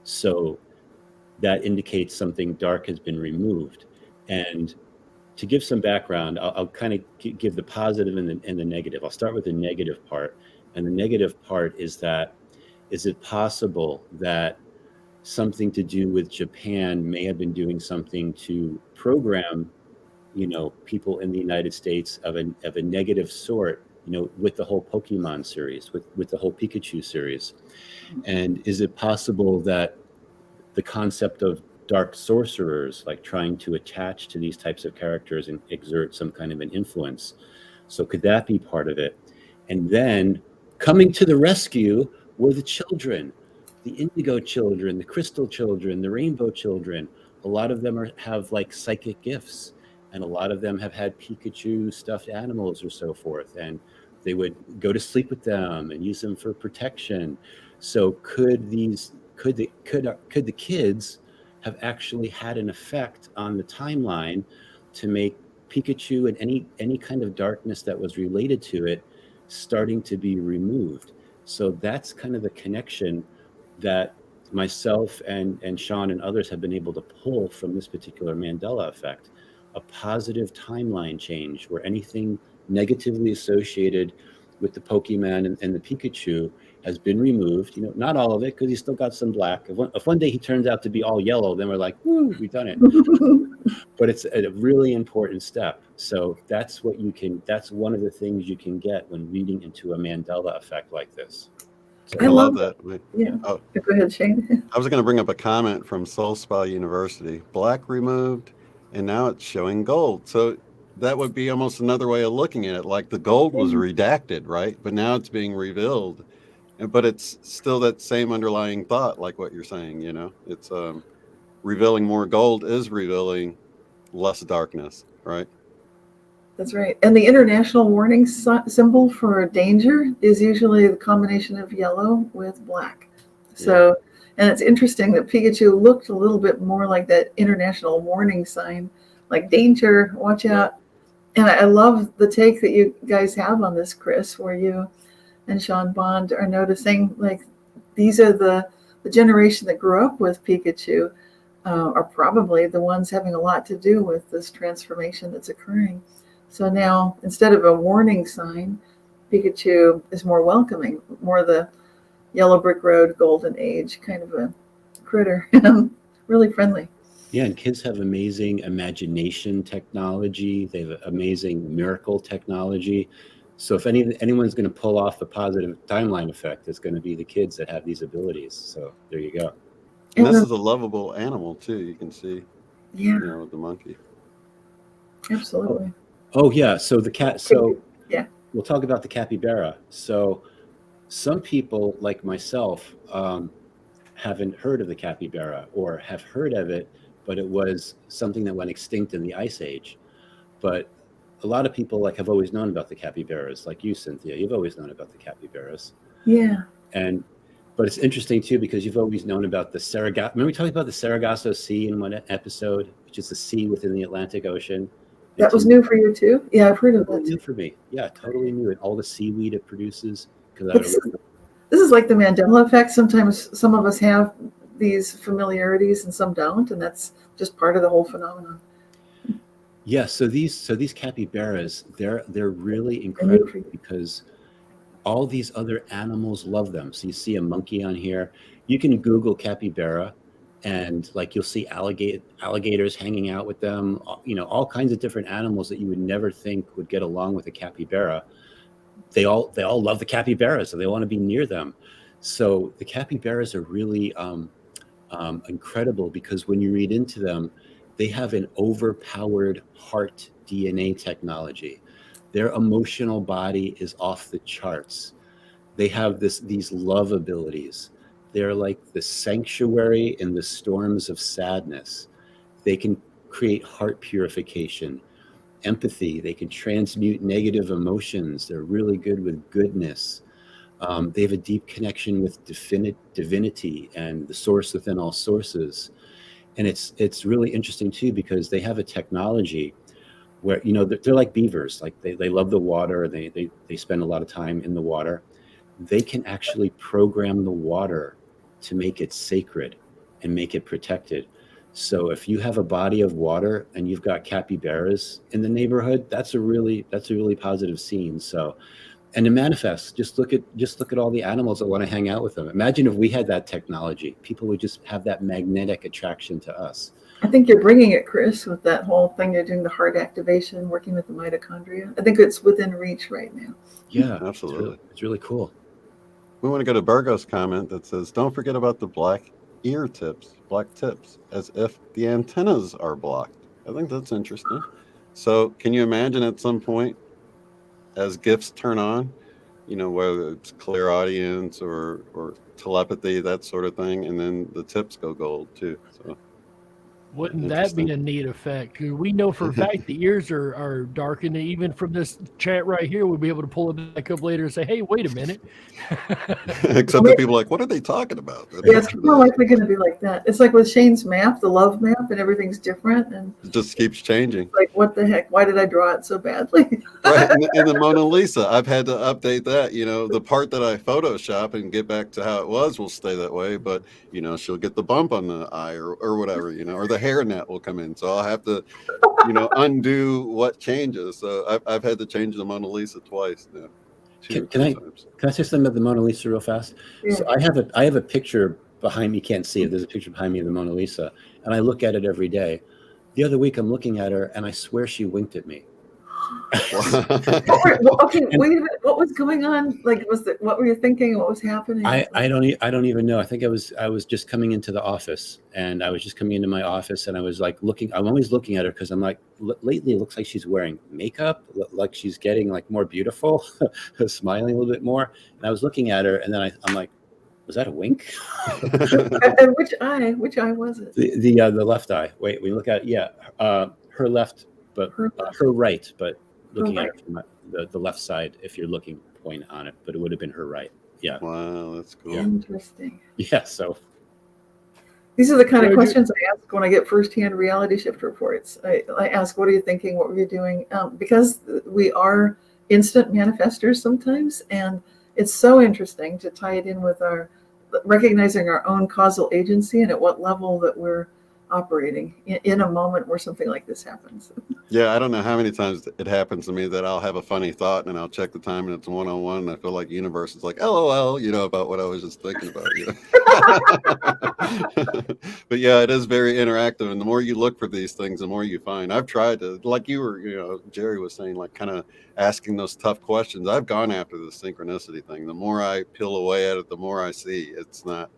So that indicates something dark has been removed. And to give some background, I'll kind of give the positive and the negative. I'll start with the negative part. And the negative part is that, is it possible that something to do with Japan may have been doing something to program, people in the United States of a negative sort, with the whole Pokemon series, with the whole Pikachu series? And is it possible that the concept of dark sorcerers, like trying to attach to these types of characters and exert some kind of an influence? So could that be part of it? And then coming to the rescue were the children, the indigo children, the crystal children, the rainbow children. A lot of them have like psychic gifts, and a lot of them have had Pikachu stuffed animals or so forth, and they would go to sleep with them and use them for protection. So could the kids have actually had an effect on the timeline to make Pikachu and any kind of darkness that was related to it starting to be removed? So that's kind of the connection that myself and Sean and others have been able to pull from this particular Mandela effect. A positive timeline change where anything negatively associated with the Pokemon and the Pikachu has been removed. Not all of it, because he's still got some black. If one day he turns out to be all yellow, then we're like, woo, we've done it. But it's a really important step. So that's one of the things you can get when reading into a Mandela effect like this. So, I love that. Yeah. Oh, Go ahead, Shane. I was going to bring up a comment from Soul Spa University. Black removed, and now it's showing gold. So that would be almost another way of looking at it. Like the gold was redacted, right? But now it's being revealed. But it's still that same underlying thought, like what you're saying, it's revealing more gold is revealing less darkness, right? That's right. And the international warning symbol for danger is usually the combination of yellow with black. So, and it's interesting that Pikachu looked a little bit more like that international warning sign, like danger, watch out. And I love the take that you guys have on this, Chris, where you and Sean Bond are noticing like these are the generation that grew up with Pikachu are probably the ones having a lot to do with this transformation that's occurring. So now, instead of a warning sign, Pikachu is more welcoming, more the yellow brick road, golden age kind of a critter, really friendly. Yeah, and kids have amazing imagination technology. They have amazing miracle technology. So if anyone's going to pull off the positive timeline effect, it's going to be the kids that have these abilities. So there you go. And this is a lovable animal too. You can see, the monkey. Absolutely. Oh yeah. So the cat. So yeah, we'll talk about the capybara. So some people like myself haven't heard of the capybara, or have heard of it, but it was something that went extinct in the Ice Age. But a lot of people have always known about the capybaras, like you, Cynthia. You've always known about the capybaras. Yeah. But it's interesting too, because you've always known about the Sargasso. Remember we talked about the Sargasso Sea in one episode, which is the sea within the Atlantic Ocean. That was new for you too? Yeah, I've heard of that. New for me. Yeah, totally new. And all the seaweed it produces. This is like the Mandela effect. Sometimes some of us have these familiarities and some don't, and that's just part of the whole phenomenon. Yeah, so these capybaras, they're really incredible because all these other animals love them. So you see a monkey on here. You can Google capybara, and you'll see alligators hanging out with them. All kinds of different animals that you would never think would get along with a capybara. They all love the capybaras, so they want to be near them. So the capybaras are really incredible because when you read into them, they have an overpowered heart DNA technology. Their emotional body is off the charts. They have these love abilities. They're like the sanctuary in the storms of sadness. They can create heart purification. empathy. They can transmute negative emotions. They're really good with goodness. They have a deep connection with divinity and the source within all sources. And it's really interesting too, because they have a technology where, you know, they're like beavers. Like they love the water. They spend a lot of time in the water. They can actually program the water to make it sacred and make it protected. So if you have a body of water and you've got capybaras in the neighborhood, that's a really positive scene. So, and to manifest, just look at all the animals that want to hang out with them. Imagine if we had that technology, people would just have that magnetic attraction to us. I think you're bringing it, Chris, with that whole thing you're doing, the heart activation, working with the mitochondria. I think it's within reach right now. Yeah, Absolutely. It's really cool. We want to go to Burgo's comment that says, don't forget about the black tips, as if the antennas are blocked. I think that's interesting. So can you imagine at some point, as gifts turn on, you know, whether it's clear audience or telepathy, that sort of thing, and then the tips go gold too. So Wouldn't that be a neat effect? 'Cause we know for a fact the ears are darkened. Even from this chat right here, we'll be able to pull it back up later and say, hey, wait a minute. Except that people are like, what are they talking about? Yeah, it's more likely going to be like that. It's like with Shane's map, the love map, and everything's different. And It just keeps changing. like, what the heck? Why did I draw it so badly? Right. In the Mona Lisa, I've had to update that. You know, the part that I Photoshop and get back to how it was will stay that way, but, you know, she'll get the bump on the eye or whatever, you know, or the hair net will come in. So I'll have to, you know, undo what changes. So I've had to change the Mona Lisa twice now. Can I say something about the Mona Lisa real fast? Yeah. So I have a picture behind me. You can't see it. There's a picture behind me of the Mona Lisa, and I look at it every day. The other week, I'm looking at her, and I swear she winked at me. Okay, wait a minute. What was going on? Like, what were you thinking? What was happening? I don't even know. I think I was just coming into the office, and I was just coming into my office, and I was like looking. I'm always looking at her because I'm like, lately it looks like she's wearing makeup, like she's getting like more beautiful, smiling a little bit more. And I was looking at her, and then I'm like, was that a wink? And which eye was it? The left eye. Wait, we look at her left, but her right, but looking at it from the left side, if you're looking point on it, but it would have been her right. Yeah. Wow, that's cool. Yeah. Interesting. Yeah. So these are the kind of questions I ask when I get firsthand reality shift reports. I ask, what are you thinking? What were you doing? Because we are instant manifestors sometimes, and it's so interesting to tie it in with our recognizing our own causal agency and at what level that we're operating in a moment where something like this happens. Yeah, I don't know how many times it happens to me that I'll have a funny thought and I'll check the time and it's 1:01 and I feel like the universe is like, LOL, you know, about what I was just thinking about. You know? But yeah, it is very interactive. And the more you look for these things, the more you find. I've tried to, like you were, you know, Jerry was saying, like kind of asking those tough questions. I've gone after the synchronicity thing. The more I peel away at it, the more I see it's not,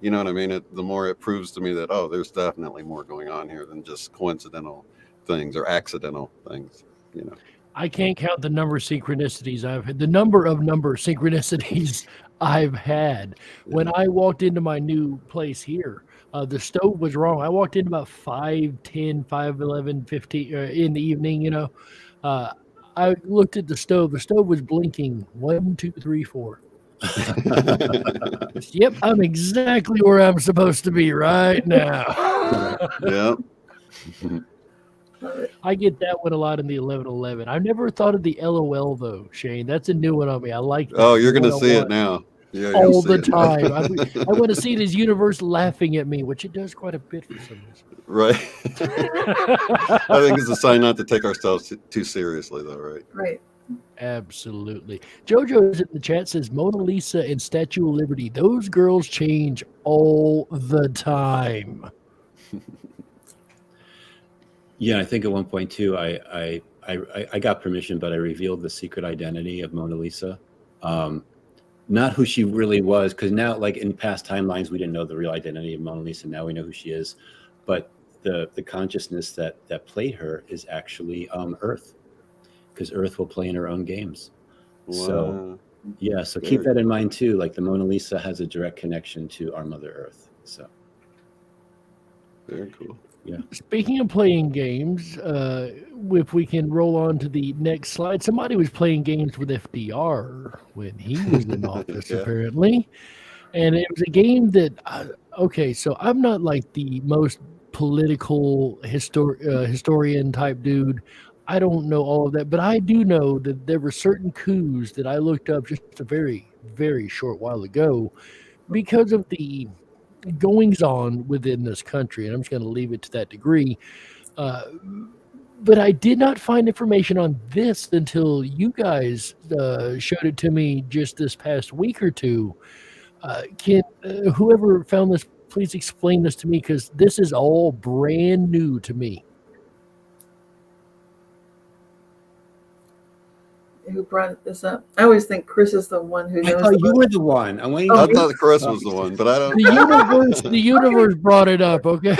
you know what I mean? The more it proves to me that, oh, there's definitely more going on here than just coincidental things or accidental things, you know. I can't count the number of synchronicities I've had, the number of synchronicities I've had. When I walked into my new place here, the stove was wrong. I walked in about 5:10, 5:11, 15 in the evening, you know. I looked at the stove. The stove was blinking 1, 2, 3, 4. Yep, I'm exactly where I'm supposed to be right now. Yeah. I get that one a lot in the 11:11. I've never thought of the LOL though, Shane. That's a new one on me. I like that. Oh, you're gonna see it now. Yeah, all the time. I want to see this universe laughing at me, which it does quite a bit for some reason. Right. I think it's a sign not to take ourselves too seriously, though, right? Right. Absolutely. JoJo's in the chat says Mona Lisa and Statue of Liberty. Those girls change all the time. yeah, I think at one point too, I got permission, but I revealed the secret identity of Mona Lisa. Not who she really was, because now, like in past timelines, we didn't know the real identity of Mona Lisa. Now we know who she is, but the consciousness that played her is actually Earth, because Earth will play in her own games. Wow. So yeah, so keep that in mind too. Like the Mona Lisa has a direct connection to our Mother Earth. So Very cool. Speaking of playing games, if we can roll on to the next slide, somebody was playing games with FDR when he was in office, Yeah. apparently. And it was a game that, okay, so I'm not like the most political historian type dude. I don't know all of that, but I do know that there were certain coups that I looked up just a very, very short while ago because of the goings on within this country. And I'm just going to leave it to that degree. But I did not find information on this until you guys showed it to me just this past week or two. Can whoever found this please explain this to me, because this is all brand new to me. Who brought this up? I always think Chris is the one who knows. I thought you were the one. I'm waiting. I thought Chris was the one, but I don't. The universe brought it up. Okay.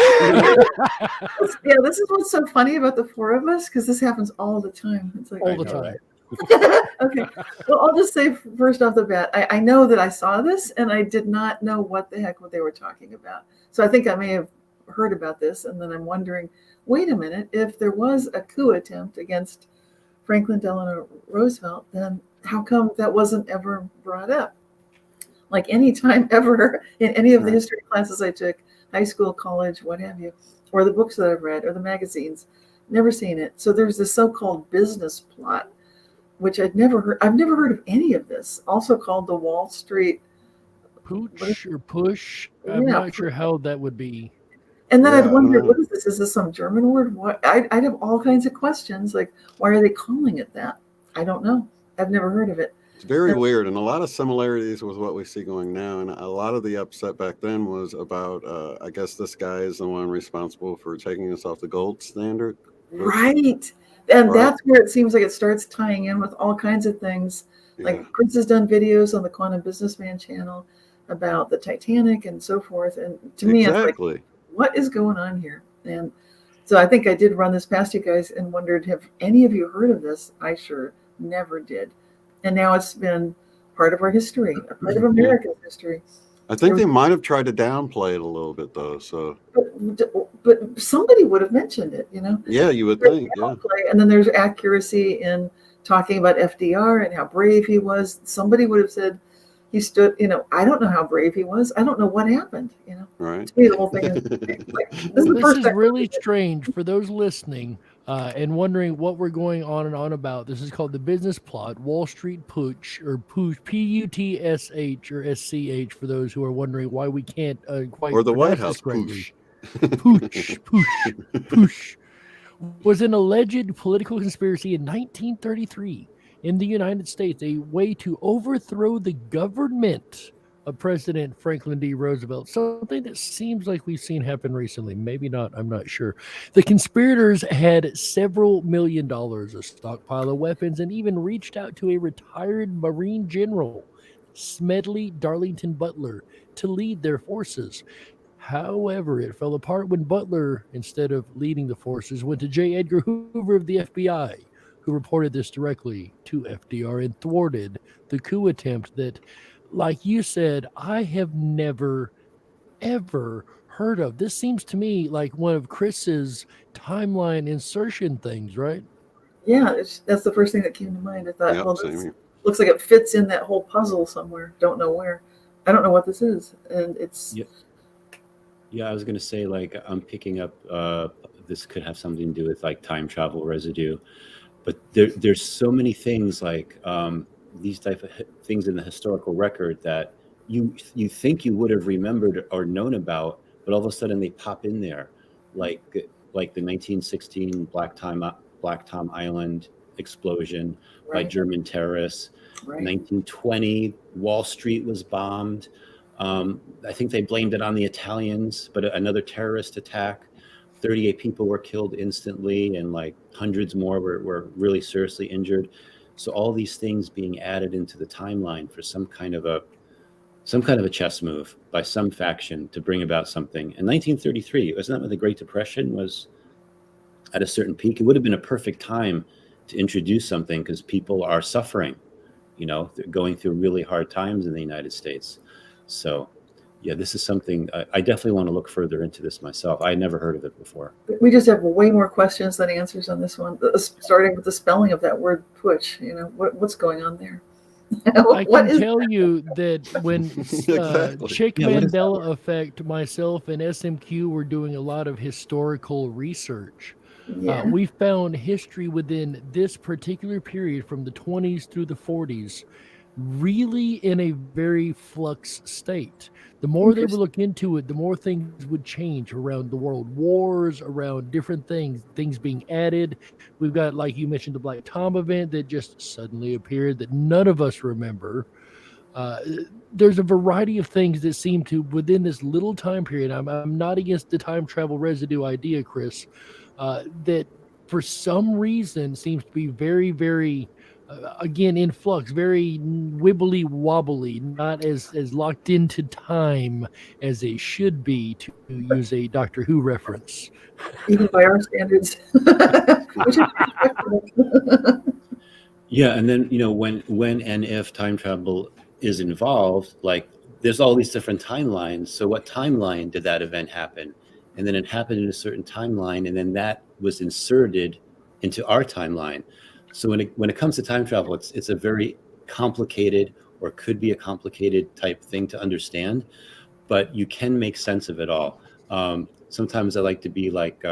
Yeah, this is what's so funny about the four of us, because this happens all the time. It's like All the time. Okay. Well, I'll just say first off the bat, I know that I saw this and I did not know what the heck they were talking about. So I think I may have heard about this, and then I'm wondering, wait a minute, if there was a coup attempt against Franklin Delano Roosevelt, then how come that wasn't ever brought up? Like any time ever in any of the history classes I took, high school, college, what have you, or the books that I've read or the magazines, never seen it. So there's this so-called business plot, which I've never heard of any of this, also called the Wall Street Pooch or push. I'm not sure how that would be. And then I'd wonder, what is this? Is this some German word? What? I'd have all kinds of questions, like, why are they calling it that? I don't know. I've never heard of it. It's very weird, and a lot of similarities with what we see going now. And a lot of the upset back then was about, I guess this guy is the one responsible for taking us off the gold standard. Right. And that's where it seems like it starts tying in with all kinds of things. Like Chris has done videos on the Quantum Businessman channel about the Titanic and so forth. And to me, it's like, what is going on here? And so I think I did run this past you guys and wondered, have any of you heard of this? I sure never did. And now it's been part of our history, a part of American history. I think they might have tried to downplay it a little bit, though. So, but somebody would have mentioned it, you know? Yeah, you would think. Yeah. And then there's accuracy in talking about FDR and how brave he was. Somebody would have said he stood. You know, I don't know how brave he was. I don't know what happened. You know, right? To me, the whole thing is like, this is really strange for those listening. And wondering what we're going on and on about. This is called the business plot, Wall Street Putsch, or Putsch, P-U-T-S-H or S-C-H, for those who are wondering why we can't quite or the White pronounce House Putsch. Putsch was an alleged political conspiracy in 1933 in the United States, a way to overthrow the government of President Franklin D. Roosevelt, something that seems like we've seen happen recently. Maybe not, I'm not sure. The conspirators had several $1 million, a stockpile of weapons, and even reached out to a retired Marine general, Smedley Darlington Butler, to lead their forces. However, it fell apart when Butler, instead of leading the forces, went to J. Edgar Hoover of the FBI, who reported this directly to FDR and thwarted the coup attempt that, like you said, I have never, ever heard of. This seems to me like one of Chris's timeline insertion things, right? Yeah, that's the first thing that came to mind. I thought, well, this looks like it fits in that whole puzzle somewhere. Don't know where. I don't know what this is. And it's... Yeah, I was going to say, like, I'm picking up, this could have something to do with, like, time travel residue. But there's so many things, like, these type of things in the historical record that you think you would have remembered or known about, but all of a sudden they pop in there, like the 1916 Black Tom Island explosion by German terrorists. 1920 Wall Street was bombed. I think they blamed it on the Italians, but another terrorist attack. 38 people were killed instantly, and like hundreds more were really seriously injured. So all these things being added into the timeline for some kind of a chess move by some faction to bring about something. In 1933, wasn't that when the Great Depression was at a certain peak? It would have been a perfect time to introduce something, because people are suffering, you know, they're going through really hard times in the United States. So yeah, this is something I definitely want to look further into this myself. I had never heard of it before. We just have way more questions than answers on this one, starting with the spelling of that word push. What's going on there? I can tell you that when Exactly. Chick Yeah, what is that Mandela Effect, myself and SMQ were doing a lot of historical research. Yeah. We found history within this particular period from the 20s through the 40s really in a very flux state. The more they would look into it, the more things would change around the world. Wars, around different things being added. We've got, like you mentioned, the Black Tom event that just suddenly appeared that none of us remember. There's a variety of things that seem to, within this little time period, I'm not against the time travel residue idea, Chris, that for some reason seems to be very, very, again, in flux, very wibbly wobbly, not as locked into time as they should be, to use a Doctor Who reference. Even by our standards. Which is respectable. Yeah, and then when and if time travel is involved, like there's all these different timelines. So what timeline did that event happen? And then it happened in a certain timeline, and then that was inserted into our timeline. So when it comes to time travel, it's a very complicated, or could be a complicated type thing to understand, but you can make sense of it all. Sometimes I like to be like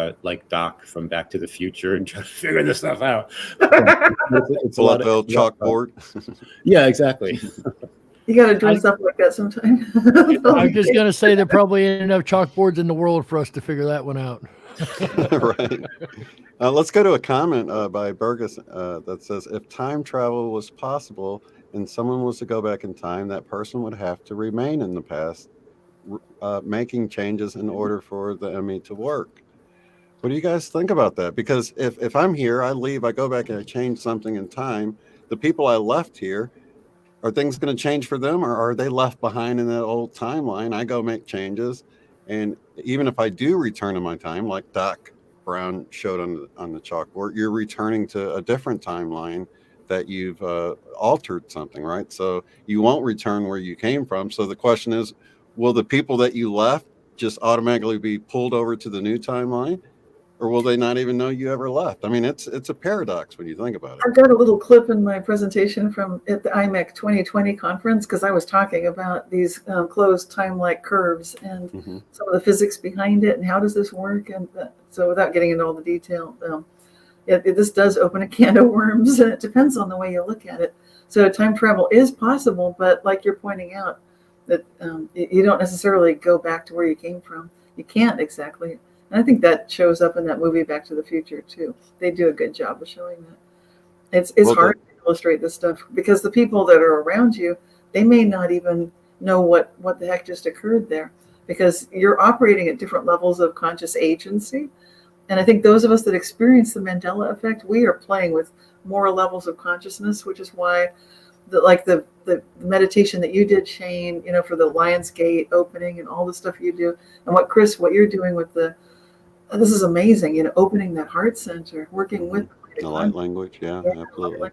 Doc from Back to the Future and try to figure this stuff out. It's a lot of chalkboard. Yeah, exactly. You got to dress up like that sometime. I'm just going to say there probably ain't enough chalkboards in the world for us to figure that one out. Right. Let's go to a comment by Burgess that says, if time travel was possible and someone was to go back in time, that person would have to remain in the past, making changes in order for the ME to work. What do you guys think about that? Because if I'm here, I leave, I go back and I change something in time, the people I left here, are things going to change for them, or are they left behind in that old timeline? I go make changes. And even if I do return to my time, like Doc Brown showed on the chalkboard, you're returning to a different timeline that you've altered something, right? So you won't return where you came from. So the question is, will the people that you left just automatically be pulled over to the new timeline? Or will they not even know you ever left? I mean, it's a paradox when you think about it. I've got a little clip in my presentation from at the IMEC 2020 conference, because I was talking about these closed time-like curves and some of the physics behind it and how does this work. And so without getting into all the detail, this does open a can of worms, and it depends on the way you look at it. So time travel is possible, but like you're pointing out, that you don't necessarily go back to where you came from. You can't exactly. And I think that shows up in that movie Back to the Future too. They do a good job of showing that. It's hard to illustrate this stuff because the people that are around you, they may not even know what the heck just occurred there, because you're operating at different levels of conscious agency. And I think those of us that experience the Mandela effect, we are playing with more levels of consciousness, which is why the meditation that you did, Shane, for the Lion's Gate opening and all the stuff you do, and what you're doing with this is amazing, opening that heart center, working with the light language. Yeah, absolutely.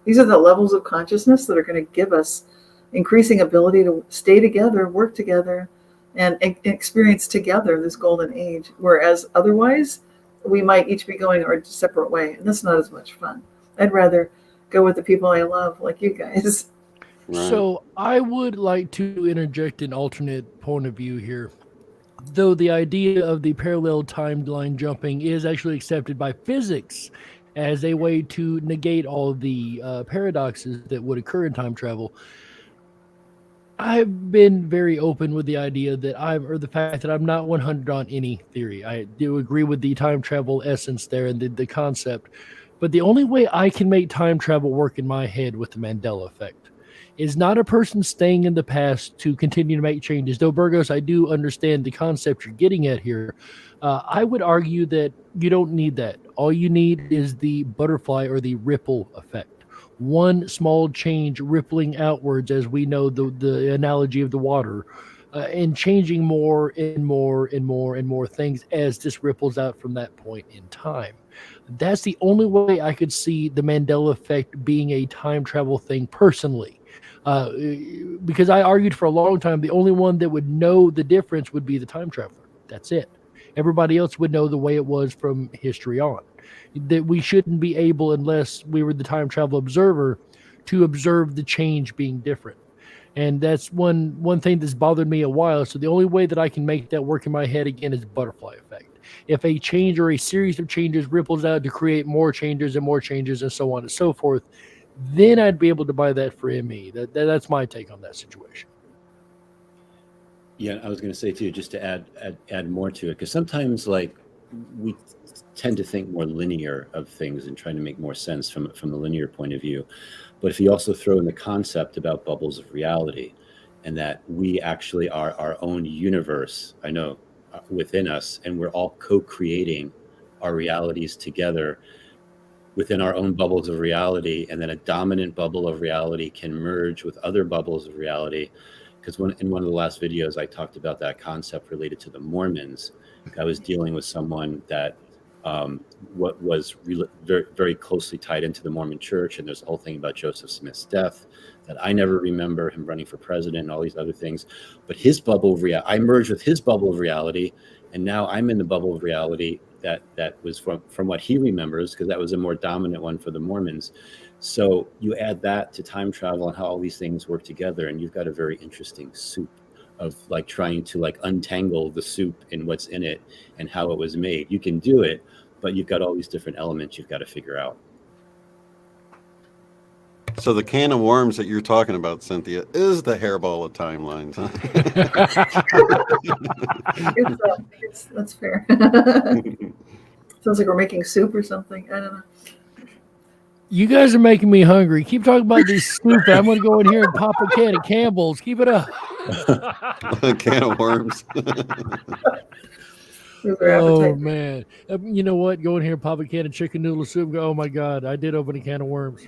These are the levels of consciousness that are going to give us increasing ability to stay together, work together, and experience together this golden age. Whereas otherwise, we might each be going our separate way, and that's not as much fun. I'd rather go with the people I love, like you guys. Right. So I would like to interject an alternate point of view here. Though the idea of the parallel timeline jumping is actually accepted by physics as a way to negate all the paradoxes that would occur in time travel, I've been very open with the idea that the fact that I'm not 100 on any theory. I do agree with the time travel essence there and the concept, but the only way I can make time travel work in my head with the Mandela effect is not a person staying in the past to continue to make changes. Though, Burgos, I do understand the concept you're getting at here. I would argue that you don't need that. All you need is the butterfly or the ripple effect. One small change rippling outwards, as we know the analogy of the water, and changing more and more and more and more things as this ripples out from that point in time. That's the only way I could see the Mandela effect being a time travel thing personally. Because I argued for a long time, the only one that would know the difference would be the time traveler. That's it. Everybody else would know the way it was from history on. That we shouldn't be able, unless we were the time travel observer, to observe the change being different. And that's one thing that's bothered me a while. So the only way that I can make that work in my head again is butterfly effect. If a change or a series of changes ripples out to create more changes and so on and so forth, then I'd be able to buy that for ME. That's my take on that situation. Yeah, I was going to say too, just to add more to it, because sometimes like we tend to think more linear of things and trying to make more sense from the linear point of view. But if you also throw in the concept about bubbles of reality, and that we actually are our own universe, I know, within us, and we're all co-creating our realities together within our own bubbles of reality, and then a dominant bubble of reality can merge with other bubbles of reality. Because in one of the last videos, I talked about that concept related to the Mormons. I was dealing with someone that what was very, very closely tied into the Mormon church, and there's a whole thing about Joseph Smith's death that I never remember, him running for president and all these other things. But his bubble of reality, I merged with his bubble of reality, and now I'm in the bubble of reality that was from what he remembers, because that was a more dominant one for the Mormons. So you add that to time travel and how all these things work together, and you've got a very interesting soup of like trying to like untangle the soup and what's in it and how it was made. You can do it, but you've got all these different elements you've got to figure out. So the can of worms that you're talking about, Cynthia, is the hairball of timelines. Huh? That's fair. Sounds like we're making soup or something. I don't know. You guys are making me hungry. Keep talking about this soup. I'm going to go in here and pop a can of Campbell's. Keep it up. A can of worms. Oh, man. You know what? Go in here and pop a can of chicken noodle soup. Go, oh, my God. I did open a can of worms.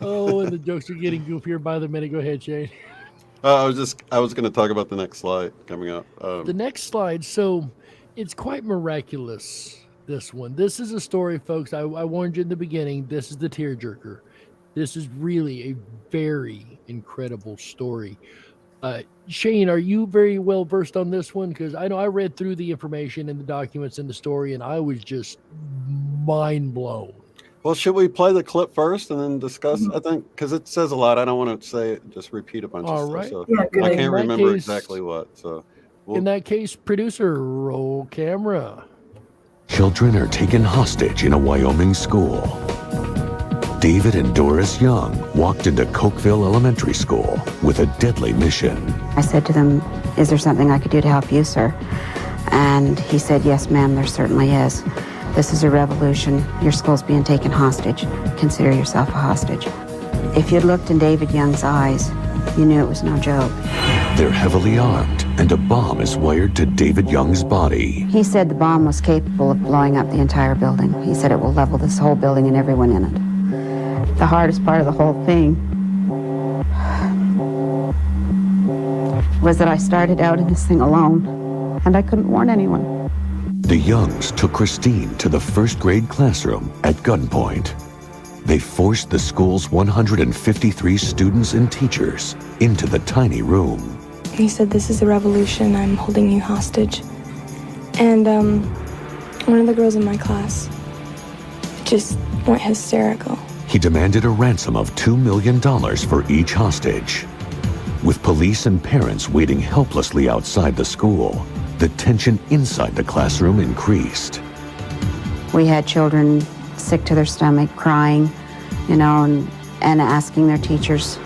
Oh, and the jokes are getting goofier by the minute. Go ahead, Shane. I was going to talk about the next slide coming up. The next slide. So it's quite miraculous, this one. This is a story, folks. I warned you in the beginning. This is the tearjerker. This is really a very incredible story. Shane, are you very well versed on this one? Because I know I read through the information and the documents in the story, and I was just mind blown. Well, should we play the clip first and then discuss? I think because it says a lot. I don't want to say it, just repeat a bunch of stuff. So Yeah, I can't remember exactly what. So in that case, producer, roll camera. Children are taken hostage in a Wyoming school. David and Doris Young walked into Cokeville Elementary School with a deadly mission. I said to them, "Is there something I could do to help you, sir?" And he said, "Yes, ma'am, there certainly is. This is a revolution. Your school's being taken hostage. Consider yourself a hostage." If you'd looked in David Young's eyes, you knew it was no joke. They're heavily armed, and a bomb is wired to David Young's body. He said the bomb was capable of blowing up the entire building. He said it will level this whole building and everyone in it. The hardest part of the whole thing was that I started out in this thing alone, and I couldn't warn anyone. The Youngs took Christine to the first grade classroom at gunpoint. They forced the school's 153 students and teachers into the tiny room. He said, "This is a revolution. I'm holding you hostage." And one of the girls in my class just went hysterical. He demanded a ransom of $2 million for each hostage. With police and parents waiting helplessly outside the school, the tension inside the classroom increased. We had children sick to their stomach, crying, and asking their teachers,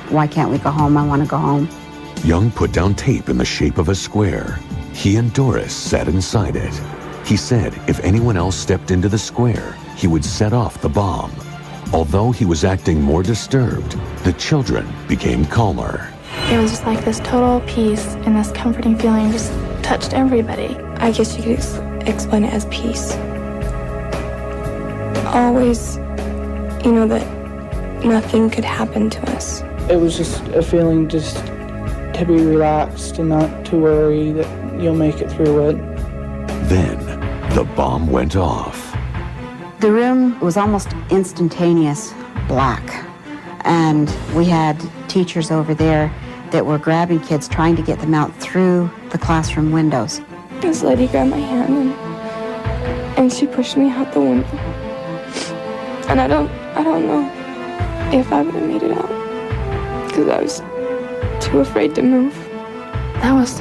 "Why can't we go home? I want to go home." Young put down tape in the shape of a square. He and Doris sat inside it. He said if anyone else stepped into the square, he would set off the bomb. Although he was acting more disturbed, the children became calmer. It was just like this total peace and this comforting feeling just touched everybody. I guess you could explain it as peace. Always, that nothing could happen to us. It was just a feeling just to be relaxed and not to worry that you'll make it through it. Then the bomb went off. The room was almost instantaneous black. And we had teachers over there that were grabbing kids, trying to get them out through the classroom windows. This lady grabbed my hand and she pushed me out the window. And I don't know if I would have made it out because I was too afraid to move. That was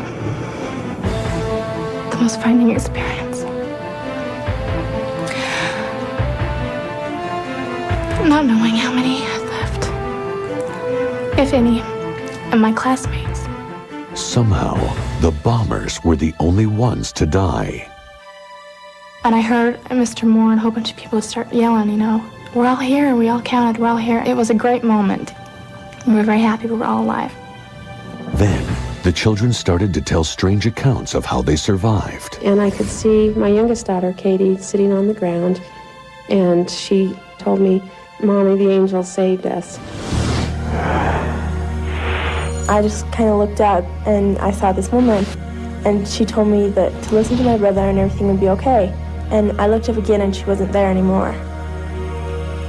the most frightening experience. Not knowing how many had left, if any, of my classmates. Somehow, the bombers were the only ones to die. And I heard Mr. Moore and a whole bunch of people would start yelling, we're all here, we all counted, we're all here. It was a great moment. We were very happy we were all alive. Then, the children started to tell strange accounts of how they survived. And I could see my youngest daughter, Katie, sitting on the ground, and she told me, Mommy, the angel saved us. I just kind of looked up and I saw this woman, and she told me that to listen to my brother and everything would be okay. And I looked up again and she wasn't there anymore.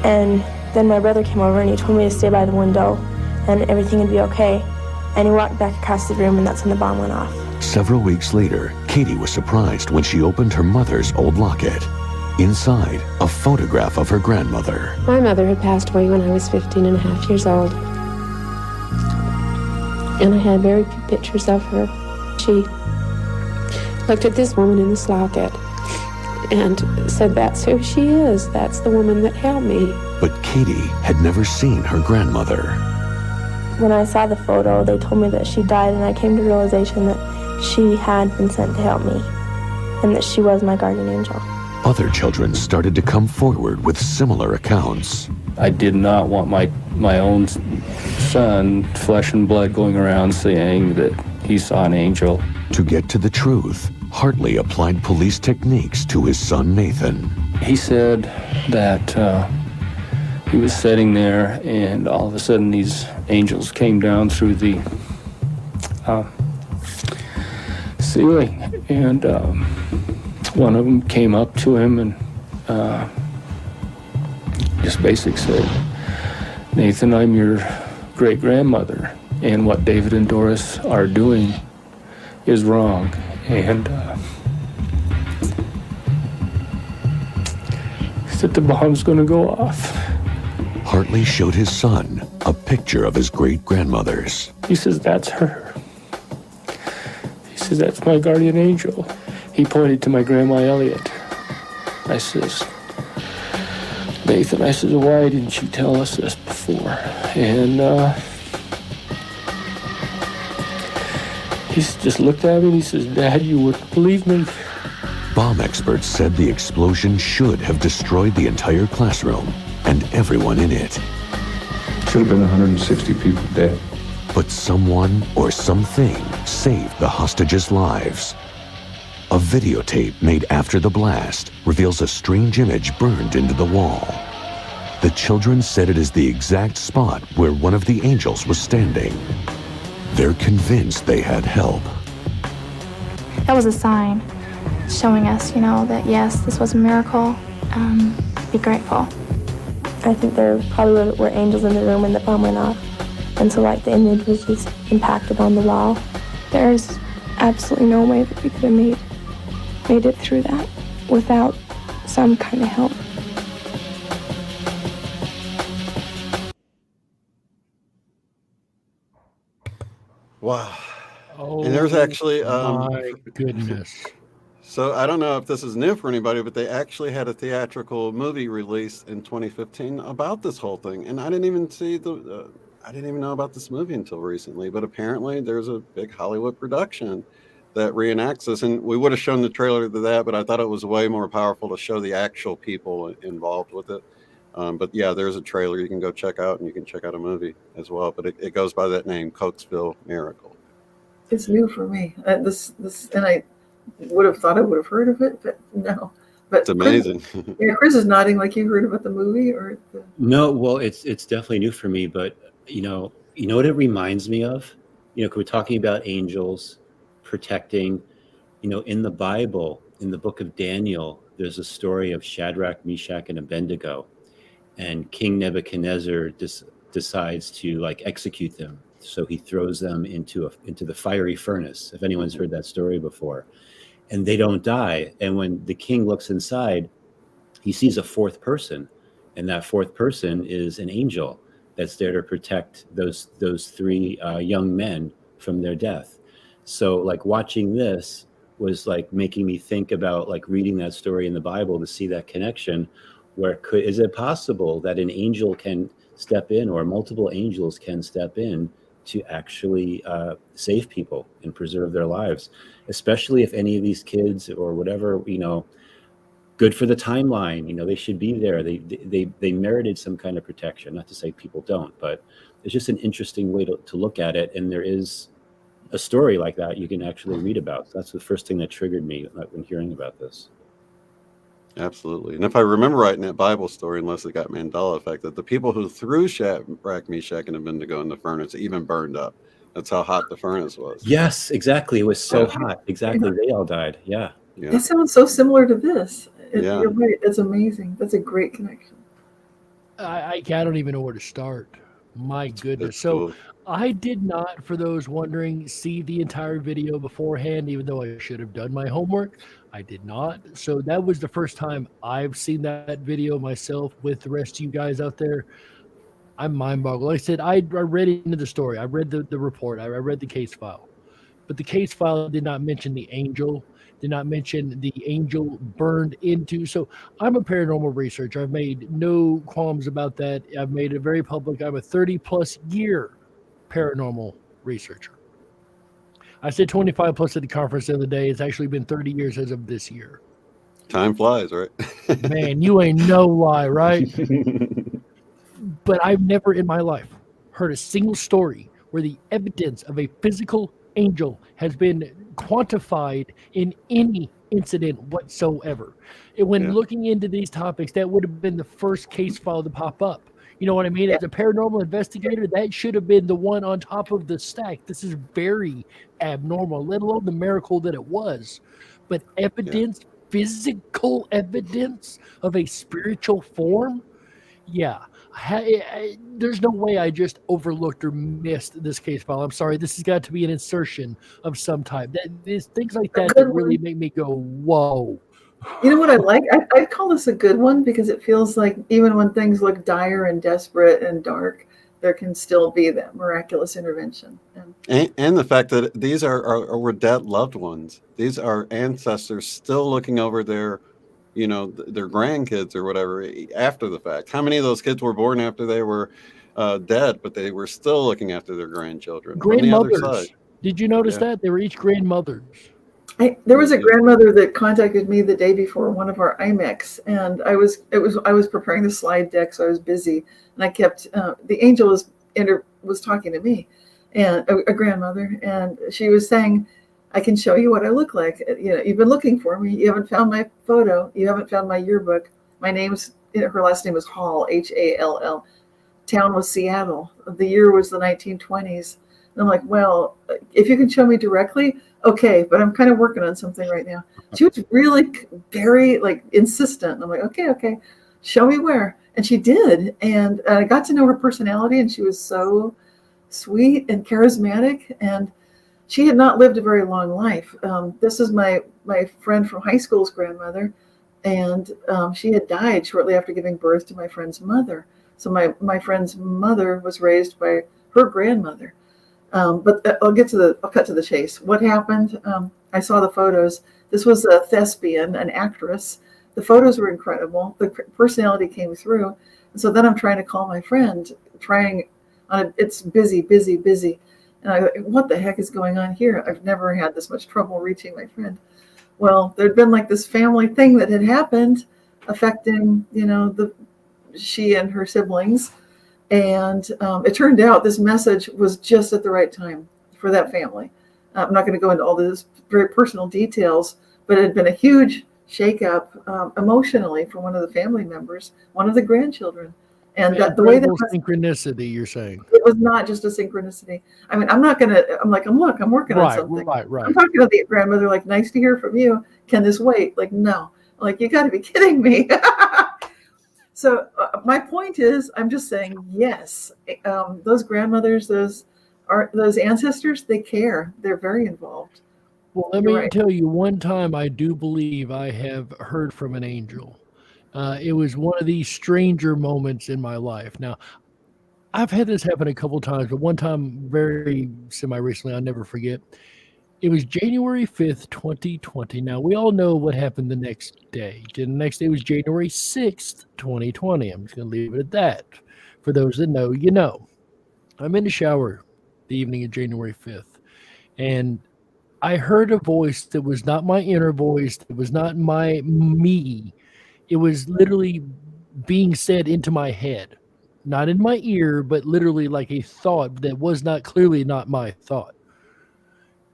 And then my brother came over and he told me to stay by the window and everything would be okay. And he walked back across the room and that's when the bomb went off. Several weeks later, Katie was surprised when she opened her mother's old locket. Inside, a photograph of her grandmother. My mother had passed away when I was 15 and a half years old. And I had very few pictures of her. She looked at this woman in this locket and said, that's who she is. That's the woman that helped me. But Katie had never seen her grandmother. When I saw the photo, they told me that she died, and I came to the realization that she had been sent to help me and that she was my guardian angel. Other children started to come forward with similar accounts. I did not want my own son, flesh and blood, going around saying that he saw an angel. To get to the truth, Hartley applied police techniques to his son Nathan. He said that he was sitting there and all of a sudden these angels came down through the ceiling, and one of them came up to him and just basically said, Nathan, I'm your great-grandmother, and what David and Doris are doing is wrong. And he said the bomb's gonna go off. Hartley showed his son a picture of his great-grandmother's. He says, that's her. He says, that's my guardian angel. He pointed to my Grandma Elliot. I says, Nathan, I says, why didn't you tell us this before? And he just looked at me and he says, Dad, you wouldn't believe me. Bomb experts said the explosion should have destroyed the entire classroom and everyone in it. Should have been 160 people dead. But someone or something saved the hostages' lives. A videotape made after the blast reveals a strange image burned into the wall. The children said it is the exact spot where one of the angels was standing. They're convinced they had help. That was a sign showing us, that yes, this was a miracle. Be grateful. I think there probably were angels in the room when the bomb went off. And so the image was just impacted on the wall. There's absolutely no way that we could have made it through that without some kind of help. Wow. Oh, and there's actually my goodness. So I don't know if this is new for anybody, but they actually had a theatrical movie released in 2015 about this whole thing, and I didn't even know about this movie until recently. But apparently, there's a big Hollywood production that reenacts this, and we would have shown the trailer to that, but I thought it was way more powerful to show the actual people involved with it. But yeah, there's a trailer you can go check out, and you can check out a movie as well. But it goes by that name, Cokesville Miracle. It's new for me. This, and I would have thought I would have heard of it, but no. But it's amazing. Chris is nodding like you heard about the movie, or No, well, it's definitely new for me. But you know what it reminds me of. 'Cause we're talking about angels protecting. In the Bible, in the book of Daniel, there's a story of Shadrach, Meshach, and Abednego, and King Nebuchadnezzar decides to like execute them. So he throws them into the fiery furnace. If anyone's heard that story before, and they don't die. And when the king looks inside, he sees a fourth person, and that fourth person is an angel that's there to protect those three young men from their death. So like watching this was like making me think about like reading that story in the Bible to see that connection. Is it possible that an angel can step in, or multiple angels can step in to actually save people and preserve their lives, especially if any of these kids or whatever, good for the timeline, they should be there. They merited some kind of protection. Not to say people don't, but it's just an interesting way to look at it. And there is a story like that you can actually read about. So that's the first thing that triggered me when hearing about this. Absolutely. And if I remember right in that Bible story, unless it got Mandela Effect, that the people who threw Shadrach, Meshach, and Abednego in the furnace even burned up. That's how hot the furnace was. Yes, exactly. It was so hot. Exactly. They all died. Yeah. That sounds so similar to this. You're right. It's amazing. That's a great connection. I don't even know where to start. My goodness. That's So cool. I did not, for those wondering, see the entire video beforehand, even though I should have done my homework. I did not. So that was the first time I've seen that video myself with the rest of you guys out there. I'm mind boggled. Like I said, I read into the story. I read the report. I read the case file. But the case file did not mention the angel, did not mention the angel burned into. So I'm a paranormal researcher. I've made no qualms about that. I've made it very public. I'm a 30-plus year paranormal researcher. I said 25 plus at the conference the other day. It's actually been 30 years as of this year. Time flies, right? Man, you ain't no lie, right? But I've never in my life heard a single story where the evidence of a physical angel has been quantified in any incident whatsoever. And when looking into these topics, that would have been the first case file to pop up. You know what I mean? As a paranormal investigator, that should have been the one on top of the stack. This is very abnormal, let alone the miracle that it was. But evidence, physical evidence of a spiritual form? Yeah. There's no way I just overlooked or missed this case file. I'm sorry. This has got to be an insertion of some type. There's things like that that really make me go, whoa. You know what I like? I call this a good one because it feels like even when things look dire and desperate and dark, there can still be that miraculous intervention. And the fact that these were dead loved ones. These are ancestors still looking over their grandkids or whatever after the fact. How many of those kids were born after they were dead, but they were still looking after their grandchildren? Grandmothers. Did you notice that? They were each grandmothers. There was a grandmother that contacted me the day before one of our IMECs, and I was preparing the slide deck, so I was busy, and I kept the angel was talking to me, and a grandmother, and she was saying, "I can show you what I look like. You've been looking for me. You haven't found my photo. You haven't found my yearbook. My name's her last name was Hall, Hall. Town was Seattle. The year was the 1920s." And I'm like, well, if you can show me directly, okay, but I'm kind of working on something right now. She was really very insistent. And I'm like, okay, show me where. And she did. And I got to know her personality, and she was so sweet and charismatic. And she had not lived a very long life. This is my friend from high school's grandmother. And she had died shortly after giving birth to my friend's mother. So my friend's mother was raised by her grandmother. But I'll cut to the chase. What happened? I saw the photos. This was a thespian, an actress. The photos were incredible. The personality came through. And so then I'm trying to call my friend, it's busy. And I what the heck is going on here? I've never had this much trouble reaching my friend. Well, there'd been this family thing that had happened affecting, she and her siblings. And it turned out this message was just at the right time for that family. I'm not going to go into all these very personal details, but it had been a huge shakeup emotionally for one of the family members, one of the grandchildren. And that the way that Incredible synchronicity, you're saying. it was not just a synchronicity. I mean, I'm working on something. Right. I'm talking to the grandmother, like, nice to hear from you. Can this wait? Like, no. Like, you got to be kidding me. So my point is, I'm just saying, yes, those grandmothers, those ancestors, they care. They're very involved. Well, let me tell you, one time I do believe I have heard from an angel. It was one of these stranger moments in my life. Now, I've had this happen a couple times, but one time very semi-recently, I'll never forget. It was January 5th, 2020. Now, we all know what happened the next day. The next day was January 6th, 2020. I'm just going to leave it at that. For those that know, you know. I'm in the shower the evening of January 5th, and I heard a voice that was not my inner voice. It was not me. It was literally being said into my head. Not in my ear, but literally like a thought that was clearly not my thought.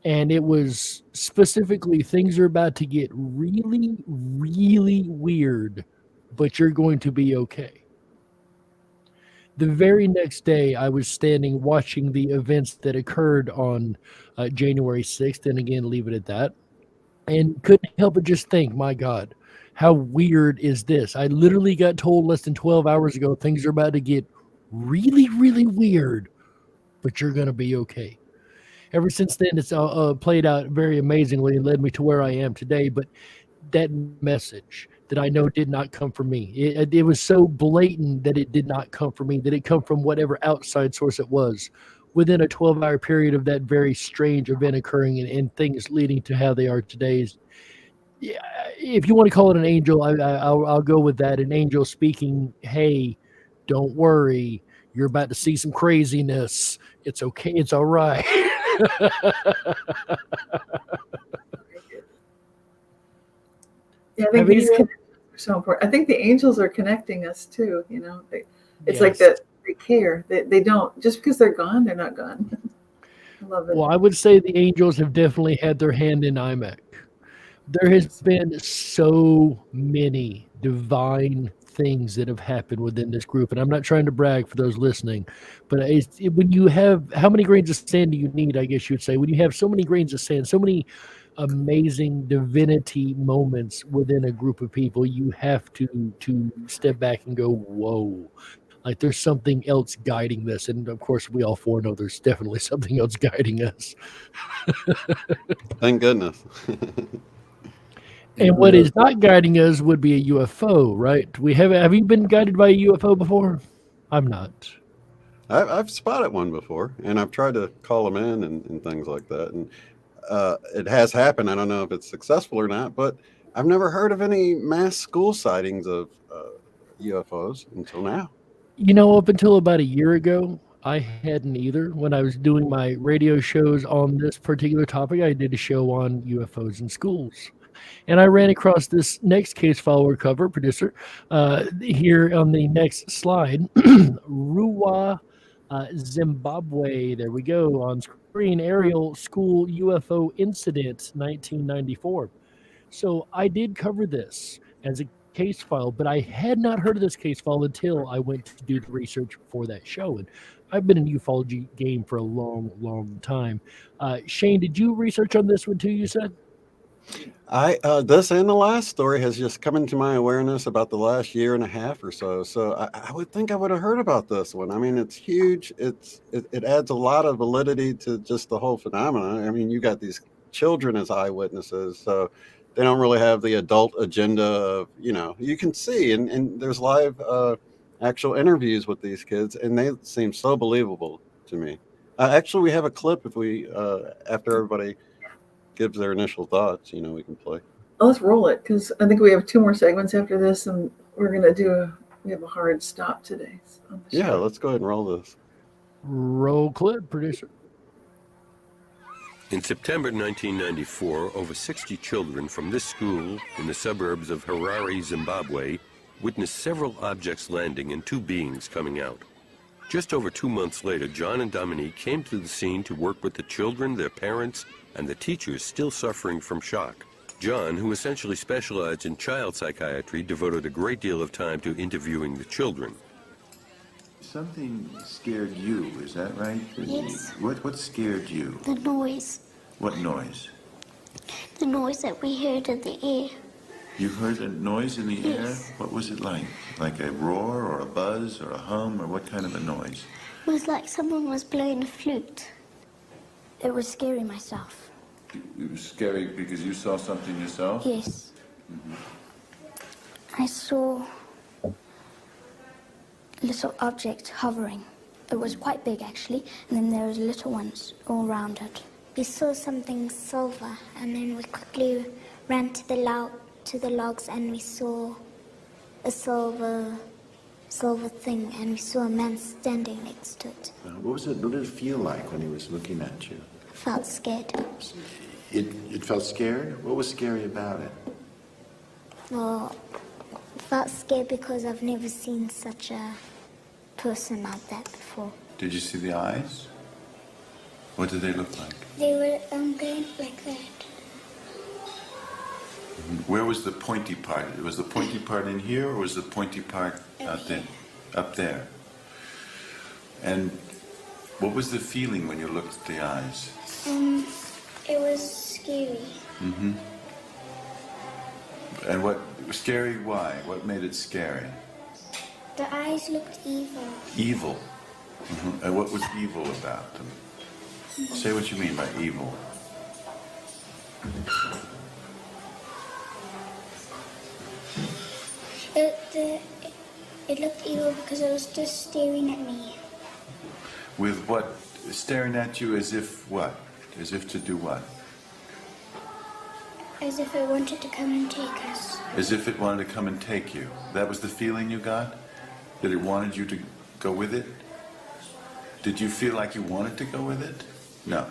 And it was specifically, things are about to get really, really weird, but you're going to be okay. The very next day, I was standing watching the events that occurred on January 6th, and again, leave it at that, and couldn't help but just think, my God, how weird is this? I literally got told less than 12 hours ago, things are about to get really, really weird, but you're going to be okay. Ever since then, it's played out very amazingly and led me to where I am today. But that message that I know did not come from me. It was so blatant that it did not come from me, that it come from whatever outside source it was within a 12-hour period of that very strange event occurring and things leading to how they are today. Yeah, if you want to call it an angel, I'll go with that. An angel speaking, hey, don't worry. You're about to see some craziness. It's okay. It's all right. Yeah, I think these connections are so important. I think the angels are connecting us too. You know, it's like that. They care. They don't, just because they're gone, they're not gone. I love it. Well, I would say the angels have definitely had their hand in IMEC. There has been so many divine things that have happened within this group, and I'm not trying to brag for those listening, but when you have, how many grains of sand do you need, I guess you would say, when you have so many grains of sand, so many amazing divinity moments within a group of people, you have to step back and go, whoa, like there's something else guiding this. And of course, we all four know there's definitely something else guiding us. Thank goodness. And what is not guiding us would be a UFO, right? Have you been guided by a UFO before? I'm not. I've spotted one before, and I've tried to call them in and things like that. And it has happened. I don't know if it's successful or not, but I've never heard of any mass school sightings of UFOs until now. You know, up until about a year ago, I hadn't either. When I was doing my radio shows on this particular topic, I did a show on UFOs in schools. And I ran across this next case file we'll cover, producer, here on the next slide. Ruwa, Zimbabwe. There we go on screen. Aerial school UFO incident, 1994. So I did cover this as a case file, but I had not heard of this case file until I went to do the research for that show. And I've been in the ufology game for a long, long time. Shane, did you research on this one too, you said? This and the last story has just come into my awareness about the last year and a half or so. So I would think I would have heard about this one. I mean, it's huge. It adds a lot of validity to just the whole phenomenon. I mean, you got these children as eyewitnesses, so they don't really have the adult agenda of, you know, you can see, and there's live actual interviews with these kids, and they seem so believable to me. Actually, we have a clip if we, after everybody gives their initial thoughts, you know, we can play. Well, let's roll it, because I think we have 2 more segments after this, and we're going to we have a hard stop today. Yeah, let's go ahead and roll this. Roll clip, producer. In September 1994, over 60 children from this school in the suburbs of Harare, Zimbabwe, witnessed several objects landing and 2 beings coming out. Just over 2 months later, John and Dominique came to the scene to work with the children, their parents, and the teachers still suffering from shock. John, who essentially specialized in child psychiatry, devoted a great deal of time to interviewing the children. Something scared you, is that right? Yes. What scared you? The noise. What noise? The noise that we heard in the air. You heard a noise in the Yes. air? What was it like? Like a roar or a buzz or a hum or what kind of a noise? It was like someone was blowing a flute. It was scary myself. It was scary because you saw something yourself? Yes. Mm-hmm. I saw a little object hovering. It was quite big actually, and then there was little ones all around it. We saw something silver, and then we quickly ran to the logs, and we saw a silver thing, and we saw a man standing next to it. What did it feel like when he was looking at you? I felt scared. It felt scared? What was scary about it? Well, I felt scared because I've never seen such a person like that before. Did you see the eyes? What did they look like? They were going like that. Where was the pointy part? Was the pointy part in here, or was the pointy part out there? Up there. And what was the feeling when you looked at the eyes? It was scary. Mm-hmm. And what scary? Why? What made it scary? The eyes looked evil. Evil. Mm-hmm. And what was evil about them? Say what you mean by evil. It looked evil because it was just staring at me. With what? Staring at you as if what? As if to do what? As if it wanted to come and take us. As if it wanted to come and take you. That was the feeling you got? That it wanted you to go with it? Did you feel like you wanted to go with it? No.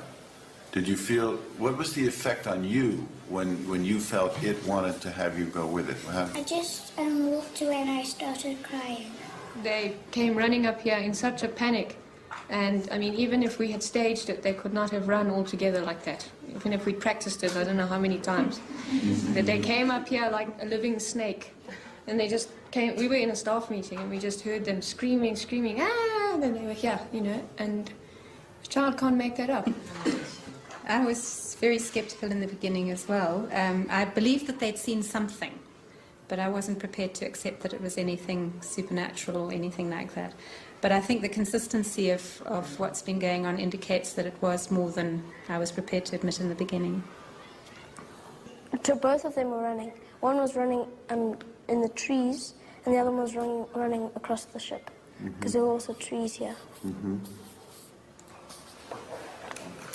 Did you feel, what was the effect on you when you felt it wanted to have you go with it? I just walked away and I started crying. They came running up here in such a panic. And I mean, even if we had staged it, they could not have run all together like that. Even if we practiced it, I don't know how many times. But they came up here like a living snake. And they just came, we were in a staff meeting and we just heard them screaming, ah, and then they were here, you know, and a child can't make that up. I was very skeptical in the beginning as well. I believed that they'd seen something, but I wasn't prepared to accept that it was anything supernatural or anything like that. But I think the consistency of what's been going on indicates that it was more than I was prepared to admit in the beginning. So both of them were running. One was running in the trees, and the other one was running across the ship, because there were also trees here. Mm-hmm.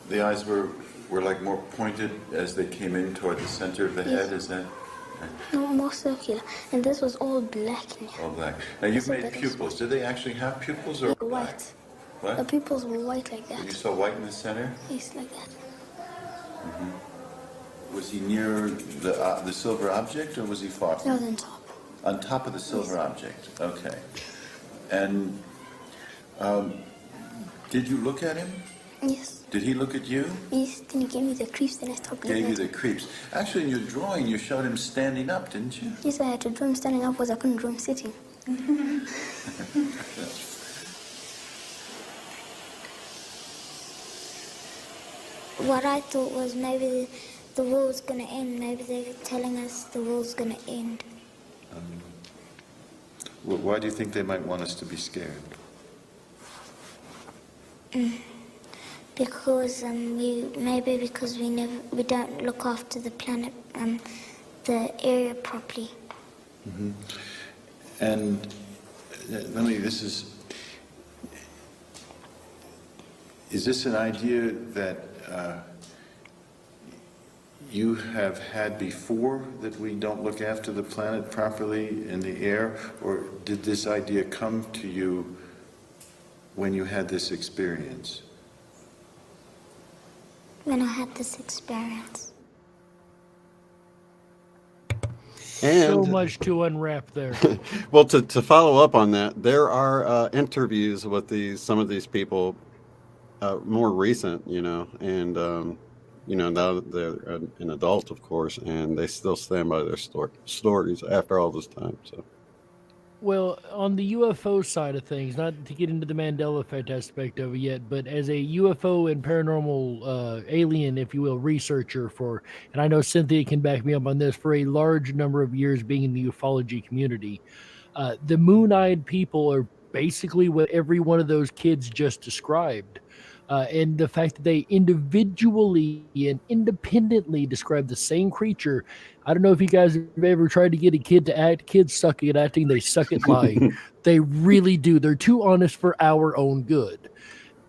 The eyes were like more pointed as they came in toward the center of the head, is that? No, more circular. And this was all black in here. All black. Now you've made pupils. Did they actually have pupils or black? White. What? The pupils were white like that. You saw white in the center? Yes, like that. Mm-hmm. Was he near the silver object, or was he far from No, it? on top. On top of the silver object. Okay. And did you look at him? Yes. Did he look at you? Yes, then he gave me the creeps, then I stopped looking Gave you at the him. creeps. Actually, in your drawing, you showed him standing up, didn't you? Yes, I had to draw him standing up because I couldn't draw him sitting. What I thought was maybe the world's going to end. Maybe they're telling us the world's going to end. Why do you think they might want us to be scared? Because because we don't look after the planet, the area properly. Mm-hmm. And this is this an idea that you have had before, that we don't look after the planet properly in the air, or did this idea come to you when you had this experience? When I had this experience. So much to unwrap there. Well, to follow up on that, there are interviews with some of these people, more recent, and now they're an adult, of course, and they still stand by their stories after all this time. So, Well, on the UFO side of things, not to get into the Mandela Effect aspect of it yet, but as a UFO and paranormal alien, if you will, researcher for, and I know Cynthia can back me up on this, for a large number of years being in the ufology community, the moon-eyed people are basically what every one of those kids just described. And the fact that they individually and independently describe the same creature. I don't know if you guys have ever tried to get a kid to act. Kids suck at acting. They suck at lying. They really do. They're too honest for our own good.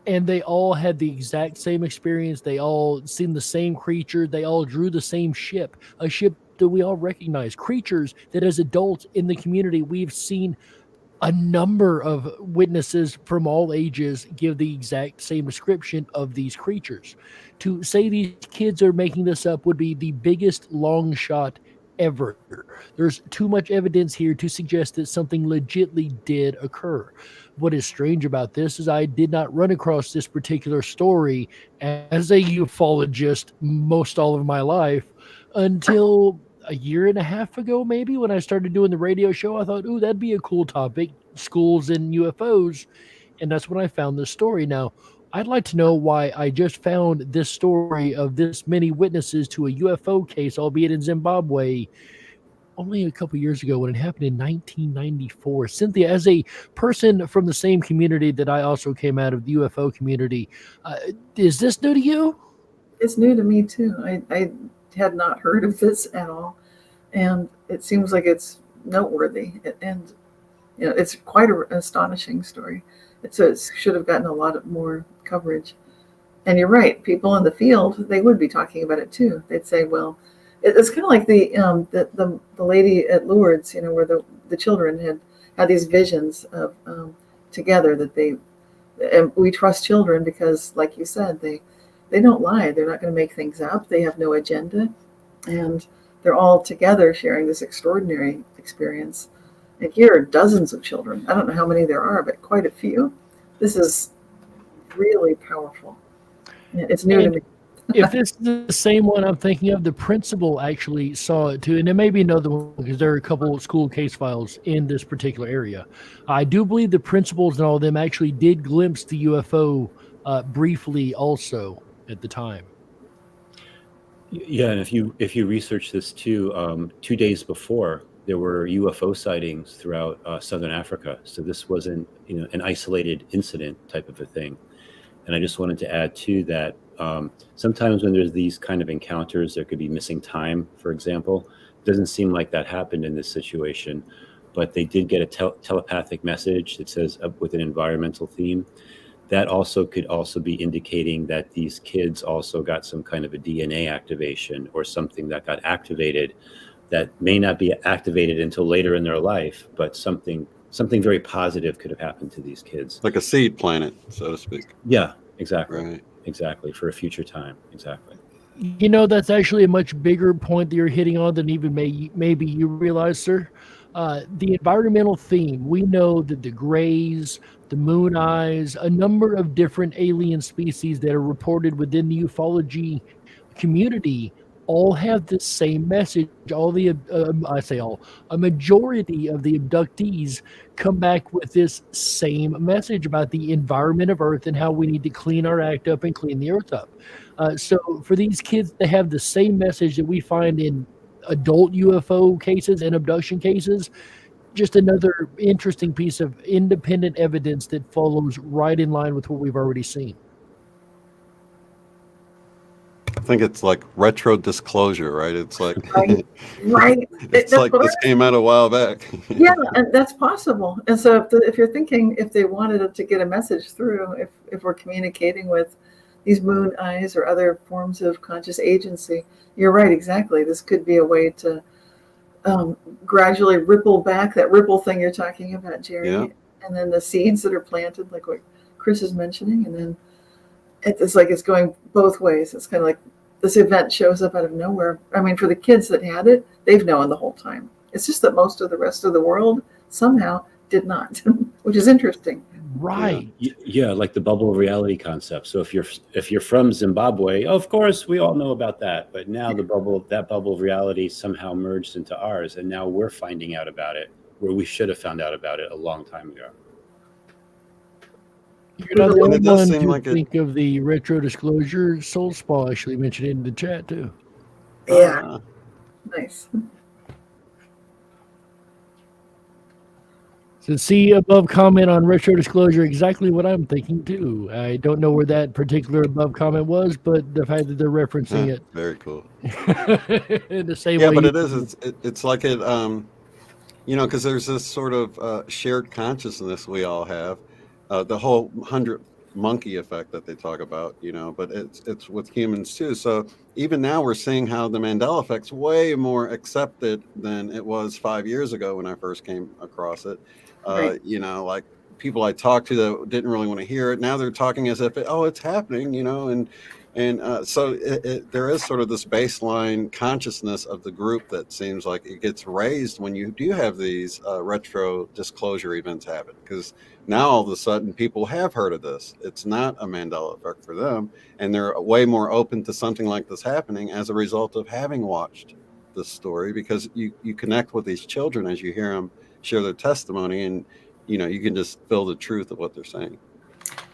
And they all had the exact same experience. They all seen the same creature. They all drew the same ship, a ship that we all recognize. Creatures that as adults in the community, we've seen a number of witnesses from all ages give the exact same description of these creatures. To say these kids are making this up would be the biggest long shot ever. There's too much evidence here to suggest that something legitly did occur. What is strange about this is I did not run across this particular story as a ufologist most all of my life until a year and a half ago, maybe, when I started doing the radio show. I thought, ooh, that'd be a cool topic, schools and UFOs. And that's when I found this story. Now, I'd like to know why I just found this story of this many witnesses to a UFO case, albeit in Zimbabwe, only a couple years ago when it happened in 1994. Cynthia, as a person from the same community that I also came out of, the UFO community, is this new to you? It's new to me too. I had not heard of this at all, and it seems like it's noteworthy, and it's quite an astonishing story. It should have gotten a lot of more coverage. And you're right, people in the field, they would be talking about it too. They'd say, well, it's kind of like the lady at Lourdes, where the children had these visions of together, that and we trust children because, like you said, they don't lie. They're not going to make things up. They have no agenda. And they're all together sharing this extraordinary experience. And here are dozens of children. I don't know how many there are, but quite a few. This is really powerful. It's new to me. If this is the same one I'm thinking of, the principal actually saw it too. And there may be another one because there are a couple of school case files in this particular area. I do believe the principals and all of them actually did glimpse the UFO briefly also at the time. Yeah, and if you research this too, 2 days before there were UFO sightings throughout Southern Africa. So this wasn't an isolated incident type of a thing. And I just wanted to add too that sometimes when there's these kind of encounters, there could be missing time, for example. It doesn't seem like that happened in this situation, but they did get a telepathic message that says with an environmental theme. That also could be indicating that these kids also got some kind of a DNA activation or something that got activated that may not be activated until later in their life, but something very positive could have happened to these kids. Like a seed planet, so to speak. Yeah, exactly. Right. Exactly, for a future time. Exactly. That's actually a much bigger point that you're hitting on than even maybe you realize, sir. The environmental theme, we know that the grays, the moon eyes, a number of different alien species that are reported within the ufology community all have the same message. A majority of the abductees come back with this same message about the environment of Earth and how we need to clean our act up and clean the Earth up. So for these kids to have the same message that we find in adult UFO cases and abduction cases, just another interesting piece of independent evidence that follows right in line with what we've already seen. I think it's like retro disclosure, right? It's like right. It's like this came out a while back. Yeah, and that's possible. And so if you're thinking, if they wanted to get a message through, if we're communicating with these moon eyes or other forms of conscious agency, you're right, exactly. This could be a way to gradually ripple back, that ripple thing you're talking about, Jerry. Yeah. And then the seeds that are planted, like what Chris is mentioning, and then it's like it's going both ways. It's kind of like this event shows up out of nowhere. I mean, for the kids that had it, they've known the whole time. It's just that most of the rest of the world somehow did not, which is interesting. Right. Yeah, like the bubble of reality concept. So if you're from Zimbabwe, of course we all know about that. But now that bubble of reality somehow merged into ours, and now we're finding out about it where we should have found out about it a long time ago. You're not the And only it does one seem to like it. think of the retro disclosure. Soul Spa actually mentioned it in the chat too. Yeah. Nice. So see above comment on retro disclosure, exactly what I'm thinking too. I don't know where that particular above comment was, but the fact that they're referencing it Very cool. in the same Yeah, way. but you it is. think. It's like it. You know, because there's this sort of shared consciousness we all have. The whole 100 monkey effect that they talk about, you know, but it's with humans too. So even now we're seeing how the Mandela effect's way more accepted than it was 5 years ago when I first came across it. Right. You know, like people I talked to that didn't really want to hear it. Now they're talking as if, oh, it's happening, you know, and so there is sort of this baseline consciousness of the group that seems like it gets raised when you do have these retro disclosure events happen, because now all of a sudden people have heard of this. It's not a Mandela effect for them, and they're way more open to something like this happening as a result of having watched this story, because you connect with these children as you hear them share their testimony, and you know, you can just feel the truth of what they're saying.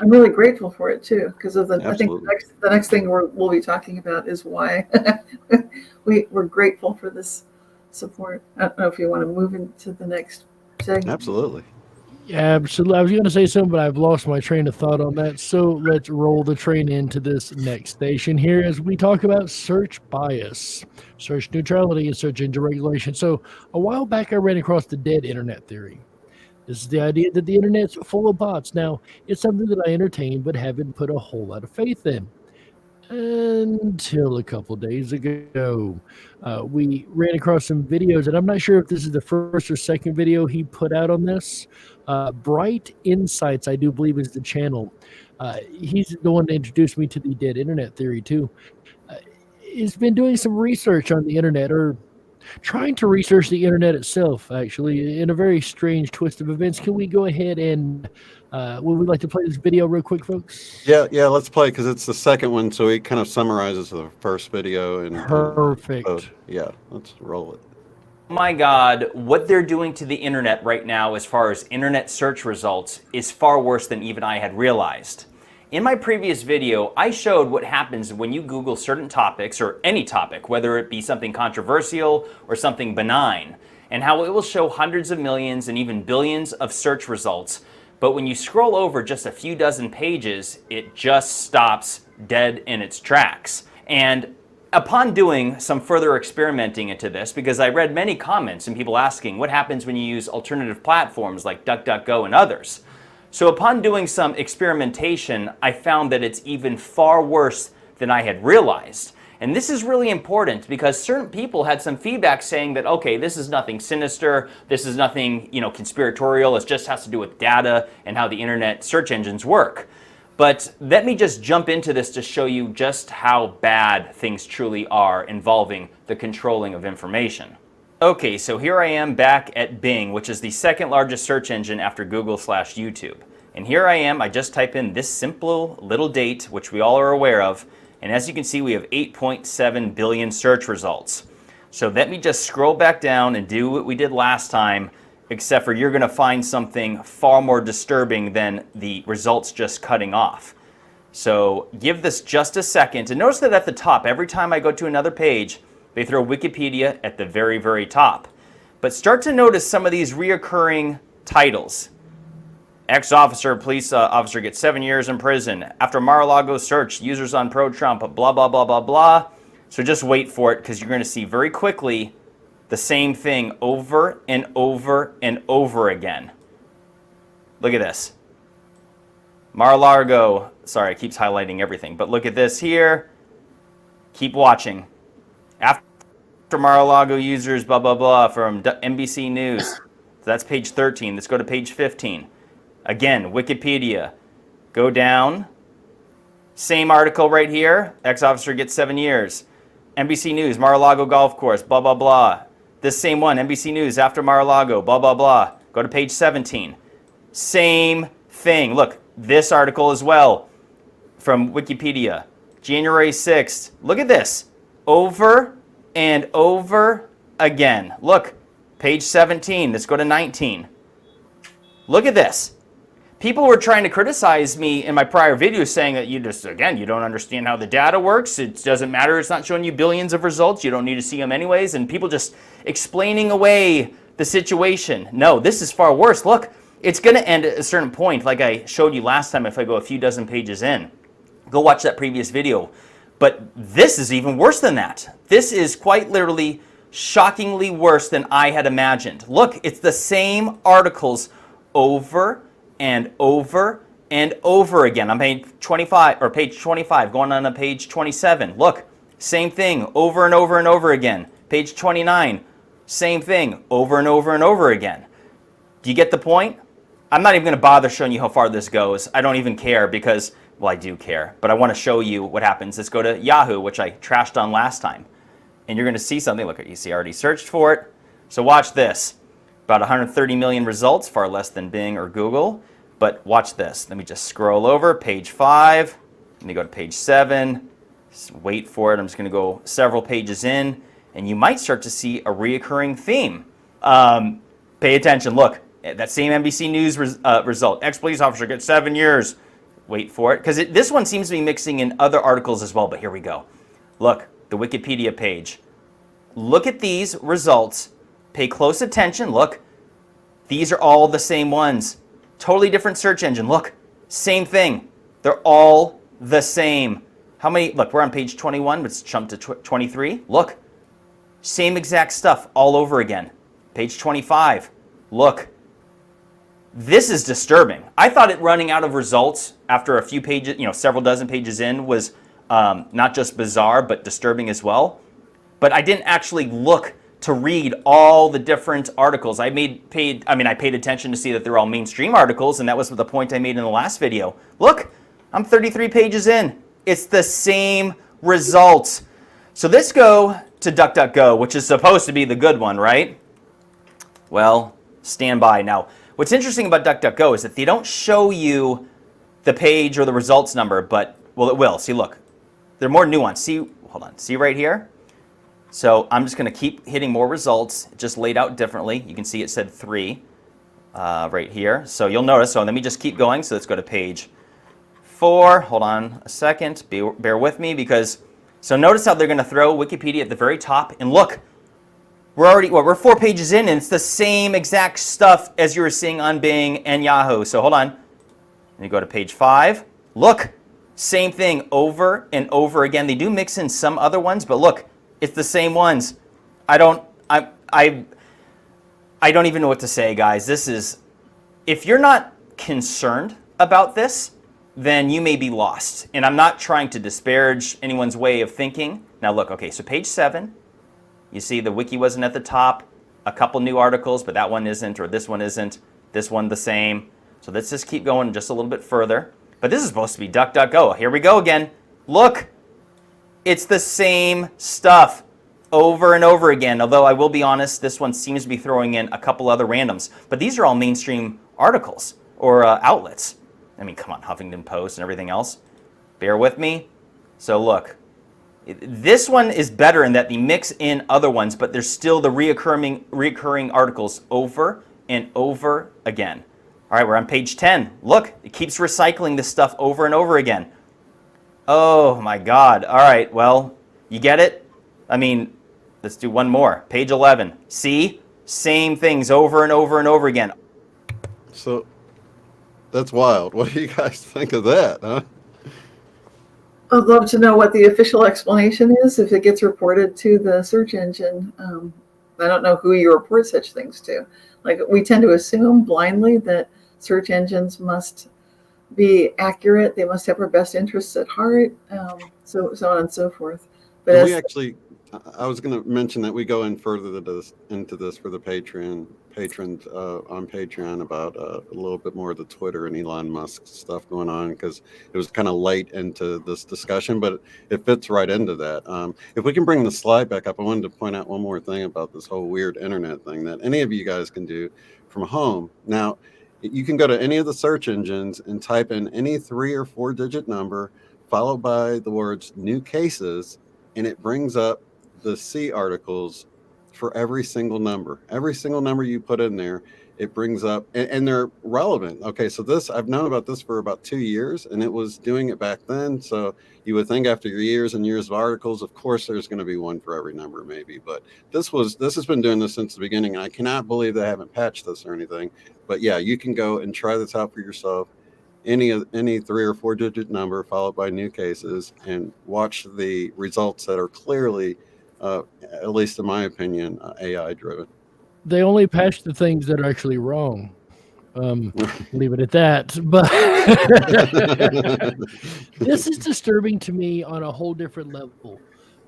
I'm really grateful for it too, because of I think Absolutely. the next thing we'll be talking about is why we're grateful for this support. I don't know if you want to move into the next segment. Absolutely. Yeah, absolutely. I was going to say something, but I've lost my train of thought on that. So let's roll the train into this next station here as we talk about search bias, search neutrality, and search engine regulation. So a while back, I ran across the dead internet theory. This is the idea that the internet's full of bots. Now, it's something that I entertain but haven't put a whole lot of faith in. Until a couple days ago, we ran across some videos, and I'm not sure if this is the first or second video he put out on this. Bright Insights, I do believe, is the channel. He's the one that introduced me to the dead internet theory, too. He's been doing some research on the internet, or trying to research the internet itself, actually, in a very strange twist of events. Can we go ahead and would we like to play this video real quick, folks? Yeah, let's play, because it's the second one, so he kind of summarizes the first video. And Perfect. Yeah, let's roll it. My God, what they're doing to the internet right now as far as internet search results is far worse than even I had realized. In my previous video, I showed what happens when you Google certain topics, or any topic, whether it be something controversial or something benign, and how it will show hundreds of millions and even billions of search results. But when you scroll over just a few dozen pages, it just stops dead in its tracks. And upon doing some further experimenting into this, because I read many comments and people asking what happens when you use alternative platforms like DuckDuckGo and others. So upon doing some experimentation, I found that it's even far worse than I had realized. And this is really important because certain people had some feedback saying that, okay, this is nothing sinister, this is nothing, conspiratorial, it just has to do with data and how the internet search engines work. But let me just jump into this to show you just how bad things truly are involving the controlling of information. Okay, so here I am back at Bing, which is the second largest search engine after Google/YouTube. And here I am, I just type in this simple little date, which we all are aware of, and as you can see, we have 8.7 billion search results. So let me just scroll back down and do what we did last time, except for you're gonna find something far more disturbing than the results just cutting off. So give this just a second, and notice that at the top, every time I go to another page, they throw Wikipedia at the very, very top. But start to notice some of these reoccurring titles. Ex-officer, police officer gets 7 years in prison. After Mar-a-Lago search, users on pro-Trump, blah, blah, blah, blah, blah. So just wait for it, because you're going to see very quickly the same thing over and over and over again. Look at this. Mar-a-Lago, sorry, it keeps highlighting everything, but look at this here. Keep watching. After Mar-a-Lago users, blah, blah, blah, from NBC News. So that's page 13. Let's go to page 15. Again, Wikipedia. Go down. Same article right here. Ex-officer gets 7 years. NBC News, Mar-a-Lago golf course, blah, blah, blah. This same one, NBC News, after Mar-a-Lago, blah, blah, blah. Go to page 17. Same thing. Look, this article as well from Wikipedia. January 6th. Look at this. Over and over again. Look, Page 17. Let's go to 19. Look at this. People were trying to criticize me in my prior videos saying that you don't understand how the data works. It doesn't matter. It's not showing you billions of results. You don't need to see them anyways. And people just explaining away the situation. No, this is far worse. Look, it's going to end at a certain point, like I showed you last time if I go a few dozen pages in. Go watch that previous video. But this is even worse than that. This is quite literally shockingly worse than I had imagined. Look, it's the same articles over and over and over again. On page 25, going on to page 27. Look, same thing over and over and over again. Page 29, same thing over and over and over again. Do you get the point? I'm not even going to bother showing you how far this goes. I don't even care because, well, I do care, but I want to show you what happens. Let's go to Yahoo, which I trashed on last time. And you're going to see something. Look, you see I already searched for it. So watch this. About 130 million results, far less than Bing or Google. But watch this. Let me just scroll over, page 5. Let me go to page 7. Just wait for it. I'm just going to go several pages in. And you might start to see a reoccurring theme. Pay attention. Look, that same NBC News result. Ex-police officer gets 7 years. Wait for it. Because this one seems to be mixing in other articles as well. But here we go. Look, the Wikipedia page. Look at these results. Pay close attention. Look, these are all the same ones. Totally different search engine. Look, same thing. They're all the same. How many? Look, we're on page 21. Let's jump to 23. Look, same exact stuff all over again. Page 25. Look, this is disturbing. I thought it running out of results after a few pages, several dozen pages in was not just bizarre, but disturbing as well. But I didn't actually look to read all the different articles. I paid attention to see that they're all mainstream articles, and that was the point I made in the last video. Look, I'm 33 pages in. It's the same results. So let's go to DuckDuckGo, which is supposed to be the good one, right? Well, stand by. Now, what's interesting about DuckDuckGo is that they don't show you the page or the results number, but, well, it will. See, look, they're more nuanced. See, hold on. See right here? So I'm just going to keep hitting more results, just laid out differently. You can see it said 3 right here. So you'll notice, so let me just keep going. So let's go to page 4. Hold on a second. Bear with me because, so notice how they're going to throw Wikipedia at the very top. And look, we're 4 pages in and it's the same exact stuff as you were seeing on Bing and Yahoo. So hold on. Let me go to page 5. Look, same thing over and over again. They do mix in some other ones, but look, it's the same ones. I don't even know what to say, guys. This is, if you're not concerned about this, then you may be lost. And I'm not trying to disparage anyone's way of thinking. Now look, okay, so page 7, you see the wiki wasn't at the top, a couple new articles, but that one isn't, or this one isn't, this one the same. So let's just keep going just a little bit further. But this is supposed to be DuckDuckGo. Here we go again. Look. It's the same stuff over and over again, although I will be honest, this one seems to be throwing in a couple other randoms. But these are all mainstream articles or outlets. I mean, come on, Huffington Post and everything else. Bear with me. So look, this one is better in that they mix in other ones, but there's still the reoccurring articles over and over again. All right, we're on page 10. Look, it keeps recycling this stuff over and over again. Oh my God. All right, well, you get it? I mean, let's do one more. Page 11. See? Same things over and over and over again. So that's wild. What do you guys think of that, huh? I'd love to know what the official explanation is if it gets reported to the search engine. I don't know who you report such things to. Like, we tend to assume blindly that search engines must be accurate. They must have our best interests at heart, so on and so forth. But we actually, I was going to mention that we go in further into this for the patrons on Patreon about a little bit more of the Twitter and Elon Musk stuff going on, because it was kind of late into this discussion, but it fits right into that. If we can bring the slide back up, I wanted to point out one more thing about this whole weird internet thing that any of you guys can do from home. Now, you can go to any of the search engines and type in any 3 or 4 digit number followed by the words new cases, and it brings up the C articles for every single number. Every single number you put in there, it brings up, and they're relevant. Okay, so this, I've known about this for about 2 years, and it was doing it back then. So you would think after years and years of articles, of course, there's going to be one for every number, maybe. But this has been doing this since the beginning, and I cannot believe they haven't patched this or anything. But yeah, you can go and try this out for yourself. Any 3 or 4 digit number followed by new cases, and watch the results that are clearly, at least in my opinion, AI driven. They only patch the things that are actually wrong. Leave it at that. But this is disturbing to me on a whole different level.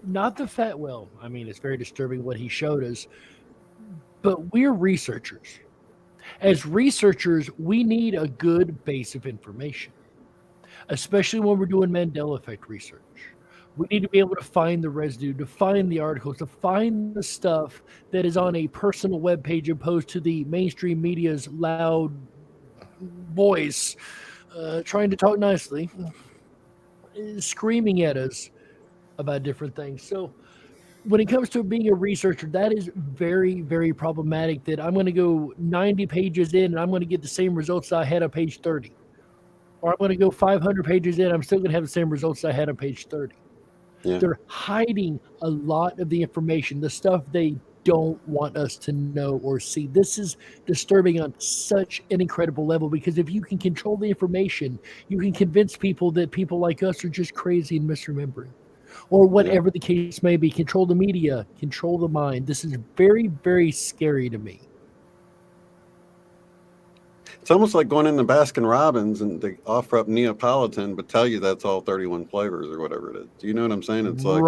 Not the fact, well, I mean, it's very disturbing what he showed us, but we're researchers. As researchers, we need a good base of information, especially when we're doing Mandela Effect research. We need to be able to find the residue, to find the articles, to find the stuff that is on a personal web page opposed to the mainstream media's loud voice trying to talk nicely, screaming at us about different things. So when it comes to being a researcher, that is very, very problematic, that I'm going to go 90 pages in and I'm going to get the same results I had on page 30. Or I'm going to go 500 pages in, I'm still going to have the same results I had on page 30. Yeah. They're hiding a lot of the information, the stuff they don't want us to know or see. This is disturbing on such an incredible level, because if you can control the information, you can convince people that people like us are just crazy and misremembering, or whatever the case may be. Control the media, control the mind. This is very, very scary to me. It's almost like going into Baskin Robbins and they offer up Neapolitan, but tell you that's all 31 flavors or whatever it is. Do you know what I'm saying? It's like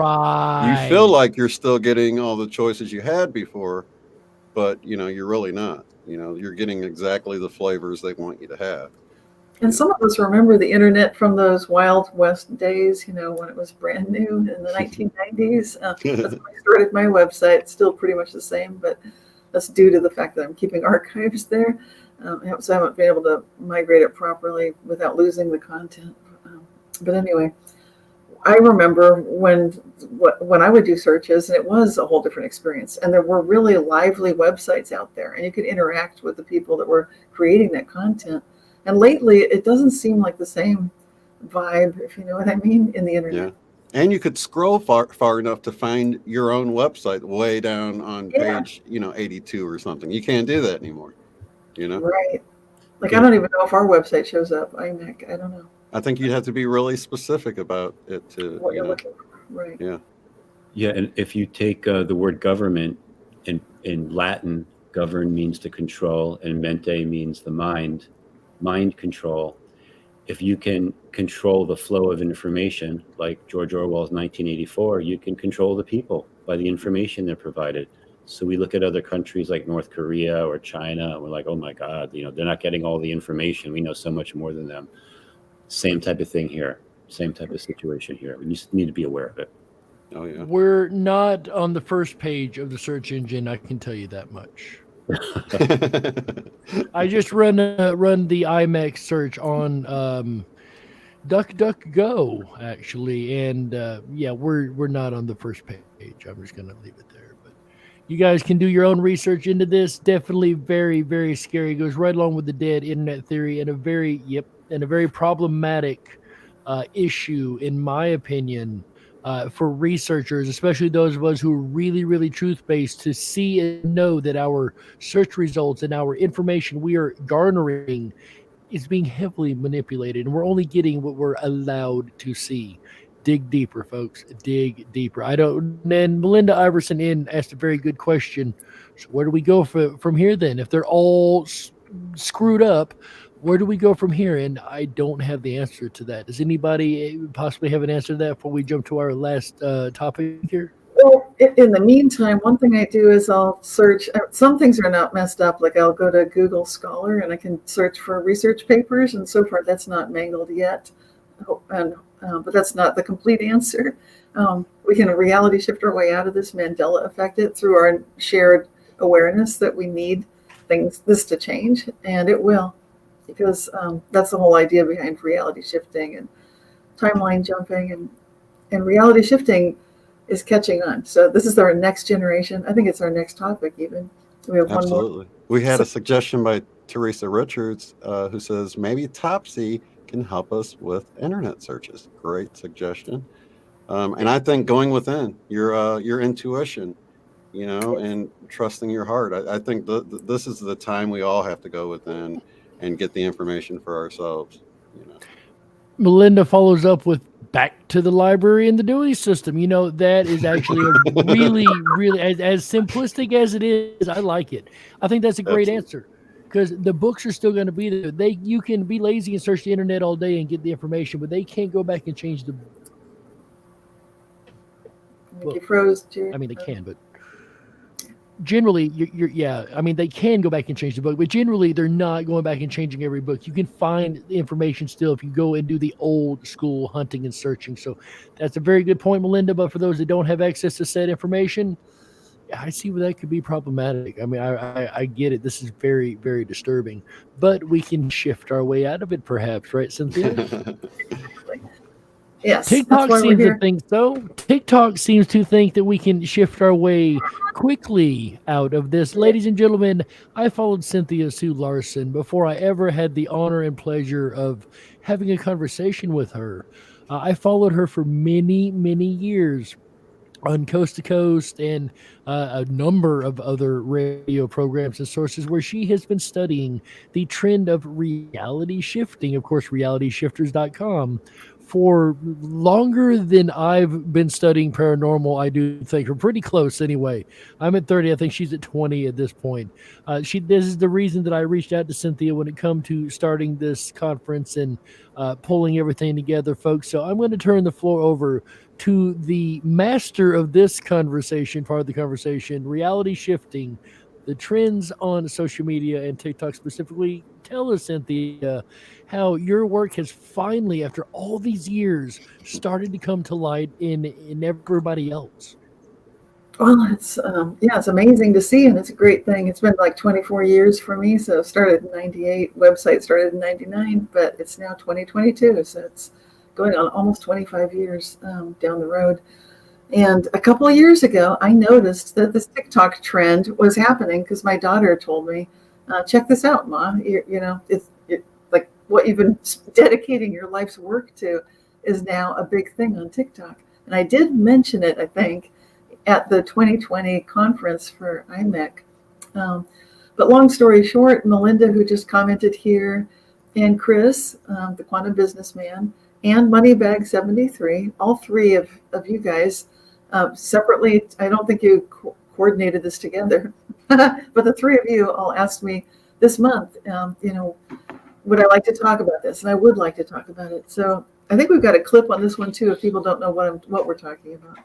you feel like you're still getting all the choices you had before, but you're really not. You're getting exactly the flavors they want you to have. And some of us remember the internet from those Wild West days, when it was brand new in the 1990s. That's when I started my website. It's still pretty much the same, but that's due to the fact that I'm keeping archives there. So I haven't been able to migrate it properly without losing the content. But anyway, I remember when I would do searches, and it was a whole different experience. And there were really lively websites out there, and you could interact with the people that were creating that content. And lately, it doesn't seem like the same vibe, if you know what I mean, in the internet. Yeah. And you could scroll far enough to find your own website way down on page, 82 or something. You can't do that anymore. Right. Like, I don't even know if our website shows up, IMEC. I don't know. I think you'd have to be really specific about it to what you're looking for. Right. Yeah. Yeah, and if you take the word government in Latin, govern means to control, and mente means the mind control. If you can control the flow of information, like George Orwell's 1984, you can control the people by the information they're provided. So we look at other countries like North Korea or China, and we're like, oh my God, they're not getting all the information. We know so much more than them. Same type of thing here. Same type of situation here. We just need to be aware of it. Oh yeah. We're not on the first page of the search engine, I can tell you that much. I just run the IMEC search on DuckDuckGo actually, and we're not on the first page. I'm just gonna leave it there. But you guys can do your own research into this. Definitely very, very scary. It goes right along with the dead internet theory, and a very problematic issue, in my opinion, for researchers, especially those of us who are really, really truth-based, to see and know that our search results and our information we are garnering is being heavily manipulated, and we're only getting what we're allowed to see. Dig deeper, folks. Dig deeper. And Melinda Iverson asked a very good question. So where do we go from here then? If they're all screwed up, where do we go from here? And I don't have the answer to that. Does anybody possibly have an answer to that before we jump to our last topic here? Well, in the meantime, one thing I do is I'll search. Some things are not messed up. Like I'll go to Google Scholar and I can search for research papers, and so far that's not mangled yet. But that's not the complete answer. We can reality shift our way out of this Mandela Effect through our shared awareness that we need this to change, and it will. Because that's the whole idea behind reality shifting and timeline jumping and reality shifting. is catching on. So this is our next generation. I think it's our next topic even. We have one more. Absolutely. We had a suggestion by Teresa Richards who says maybe Topsy can help us with internet searches. Great suggestion. And I think going within your intuition, and trusting your heart. I think this is the time we all have to go within and get the information for ourselves. Melinda follows up with back to the library and the Dewey system. That is actually a really, really, as simplistic as it is, I like it. I think that's a great answer, because the books are still going to be there. You can be lazy and search the internet all day and get the information, but they can't go back and change the book. You froze, Jerry. I mean, they can, but generally, they can go back and change the book, but generally they're not going back and changing every book. You can find the information still if you go and do the old school hunting and searching. So that's a very good point, Melinda. But for those that don't have access to said information, I see where that could be problematic. I mean, I get it. This is very, very disturbing, but we can shift our way out of it, perhaps, right, Cynthia? Yes. TikTok seems to think so. TikTok seems to think that we can shift our way quickly out of this. Ladies and gentlemen, I followed Cynthia Sue Larson before I ever had the honor and pleasure of having a conversation with her. I followed her for many, many years on Coast to Coast and a number of other radio programs and sources where she has been studying the trend of reality shifting. Of course, realityshifters.com. For longer than I've been studying paranormal, I do think we're pretty close anyway. I'm at 30. I think she's at 20 at this point. This is the reason that I reached out to Cynthia when it come to starting this conference and pulling everything together, folks. So I'm going to turn the floor over to the master of this conversation, part of the conversation, reality shifting, the trends on social media and TikTok specifically. Tell us, Cynthia, how your work has finally, after all these years, started to come to light in everybody else. Well, it's amazing to see, and it's a great thing. It's been like 24 years for me. So it started in 98, website started in 99, but it's now 2022. So it's going on almost 25 years down the road. And a couple of years ago, I noticed that this TikTok trend was happening because my daughter told me, check this out, Ma. It's like what you've been dedicating your life's work to is now a big thing on TikTok. And I did mention it, I think, at the 2020 conference for IMEC. But long story short, Melinda, who just commented here, and Chris, the quantum businessman, and Moneybag 73, all three of you guys, separately, I don't think you coordinated this together, but the three of you all asked me this month, would I like to talk about this? And I would like to talk about it. So I think we've got a clip on this one too, if people don't know what we're talking about.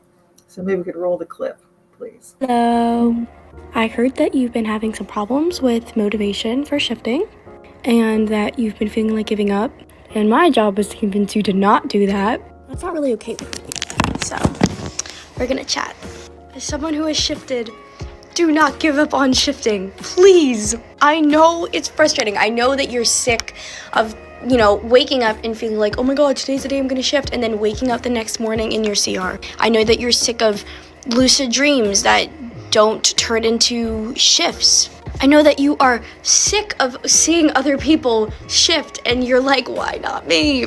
So maybe we could roll the clip, please. Hello. I heard that you've been having some problems with motivation for shifting and that you've been feeling like giving up. And my job is to convince you to not do that. That's not really okay with me. So we're gonna chat. As someone who has shifted, do not give up on shifting, please. I know it's frustrating. I know that you're sick of, waking up and feeling like, oh my God, today's the day I'm gonna shift, and then waking up the next morning in your CR. I know that you're sick of lucid dreams that don't turn into shifts. I know that you are sick of seeing other people shift and you're like, why not me?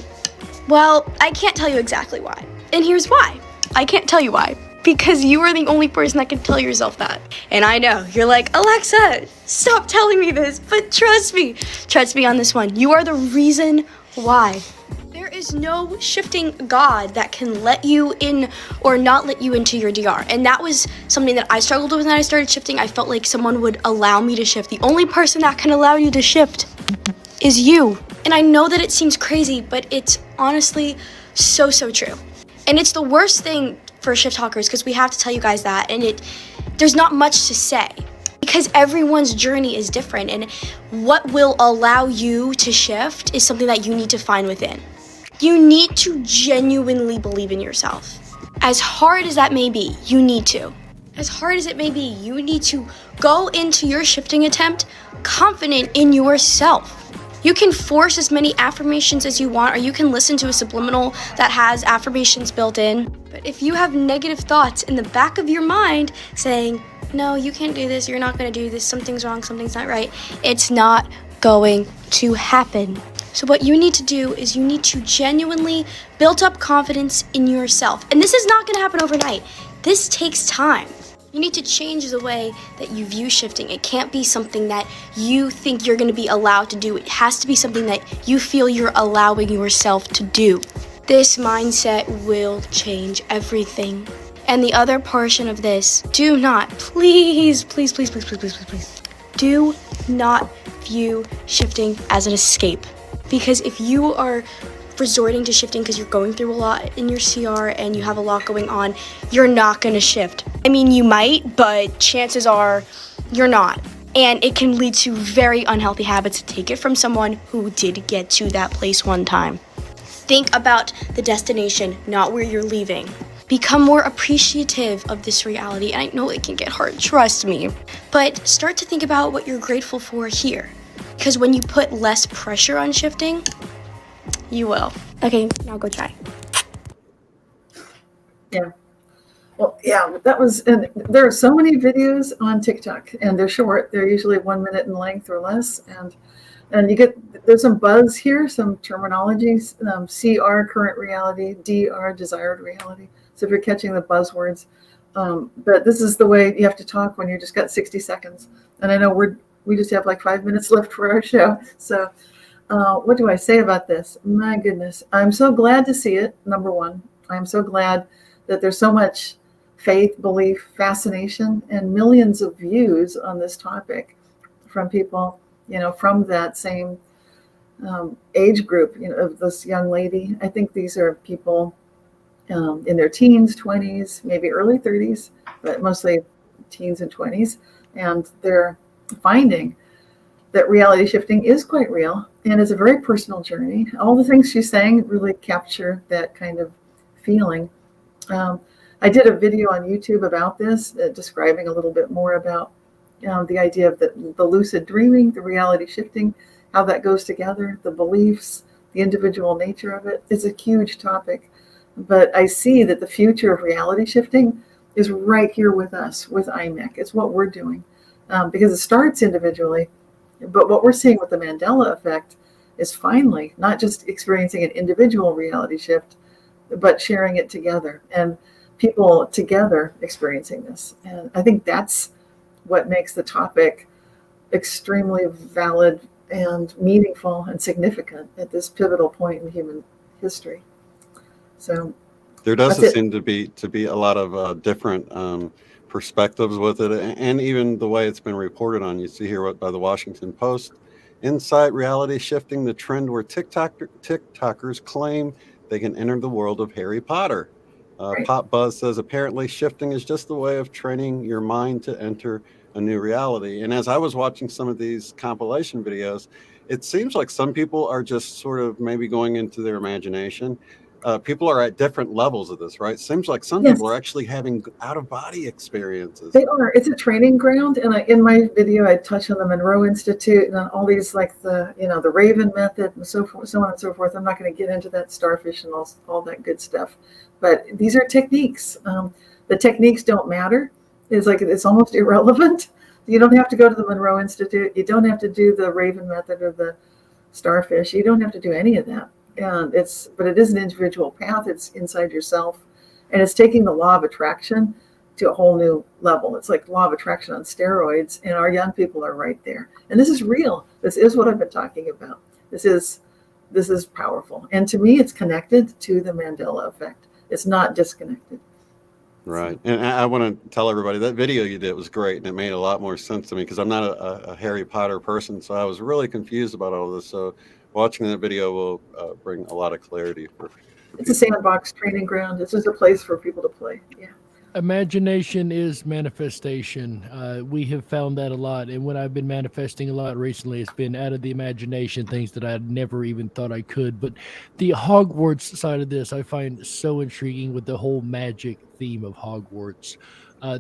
Well, I can't tell you exactly why. And here's why. I can't tell you why. Because you are the only person that can tell yourself that. And I know, you're like, Alexa, stop telling me this, but trust me. Trust me on this one. You are the reason why. There is no shifting God that can let you in or not let you into your DR. And that was something that I struggled with when I started shifting. I felt like someone would allow me to shift. The only person that can allow you to shift is you. And I know that it seems crazy, but it's honestly so true. And it's the worst thing for shift talkers because we have to tell you guys that. And there's not much to say because everyone's journey is different. And what will allow you to shift is something that you need to find within. You need to genuinely believe in yourself. As hard as that may be, you need to. As hard as it may be, you need to go into your shifting attempt confident in yourself. You can force as many affirmations as you want, or you can listen to a subliminal that has affirmations built in. But if you have negative thoughts in the back of your mind saying, no, you can't do this, you're not going to do this, something's wrong, something's not right, it's not going to happen. So what you need to do is you need to genuinely build up confidence in yourself. And this is not going to happen overnight. This takes time. You need to change the way that you view shifting. It can't be something that you think you're going to be allowed to do. It has to be something that you feel you're allowing yourself to do. This mindset will change everything. And the other portion of this, do not, please, do not view shifting as an escape. Because if you are resorting to shifting because you're going through a lot in your CR and you have a lot going on, you're not going to shift. I mean, you might, but chances are you're not. And it can lead to very unhealthy habits. Take it from someone who did get to that place one time. Think about the destination, not where you're leaving. Become more appreciative of this reality. And I know it can get hard, trust me. But start to think about what you're grateful for here. Because when you put less pressure on shifting, you will. Okay, now go try. Yeah. Well, yeah, that was, and there are so many videos on TikTok, and they're short. They're usually 1 minute in length or less. And you get, there's some buzz here, some terminologies, CR, current reality, DR, desired reality. So if you're catching the buzzwords, but this is the way you have to talk when you just got 60 seconds. And I know we just have like 5 minutes left for our show. So what do I say about this? My goodness. I'm so glad to see it, number one. I'm so glad that there's so much faith, belief, fascination, and millions of views on this topic from people, you know, from that same age group, you know, of this young lady. I think these are people in their teens, 20s, maybe early 30s, but mostly teens and 20s. And they're finding that reality shifting is quite real and is a very personal journey. All the things she's saying really capture that kind of feeling. I did a video on YouTube about this, describing a little bit more about the idea of the lucid dreaming, the reality shifting, how that goes together, the beliefs, the individual nature of it. It's a huge topic. But I see that the future of reality shifting is right here with us, with IMEC. It's what we're doing because it starts individually. But what we're seeing with the Mandela Effect is finally not just experiencing an individual reality shift, but sharing it together and people together experiencing this. And I think that's what makes the topic extremely valid and meaningful and significant at this pivotal point in human history. So there does seem to be a lot of different perspectives with it, and even the way it's been reported on. You see here by the Washington Post, Insight Reality Shifting, the trend where TikTokers claim they can enter the world of Harry Potter. Right. Pop Buzz says apparently shifting is just a way of training your mind to enter a new reality. And as I was watching some of these compilation videos, it seems like some people are just sort of maybe going into their imagination. People are at different levels of this, right? Seems like some people are actually having out-of-body experiences. They are. It's a training ground. And in my video, I touch on the Monroe Institute and all these, like the Raven method and so forth, so on and so forth. I'm not going to get into that, starfish and all that good stuff. But these are techniques. The techniques don't matter. It's almost irrelevant. You don't have to go to the Monroe Institute. You don't have to do the Raven method or the starfish. You don't have to do any of that. But it is an individual path. It's inside yourself, and it's taking the law of attraction to a whole new level. It's like law of attraction on steroids, and our young people are right there. And this is real. This is what I've been talking about. This is powerful. And to me, it's connected to the Mandela Effect. It's not disconnected. Right. And I want to tell everybody that video you did was great, and it made a lot more sense to me because I'm not a Harry Potter person, so I was really confused about all this. So watching that video will bring a lot of clarity. It's a sandbox training ground. It's just a place for people to play. Yeah. Imagination is manifestation. We have found that a lot. And when I've been manifesting a lot recently, it's been out of the imagination, things that I had never even thought I could. But the Hogwarts side of this, I find so intriguing with the whole magic theme of Hogwarts.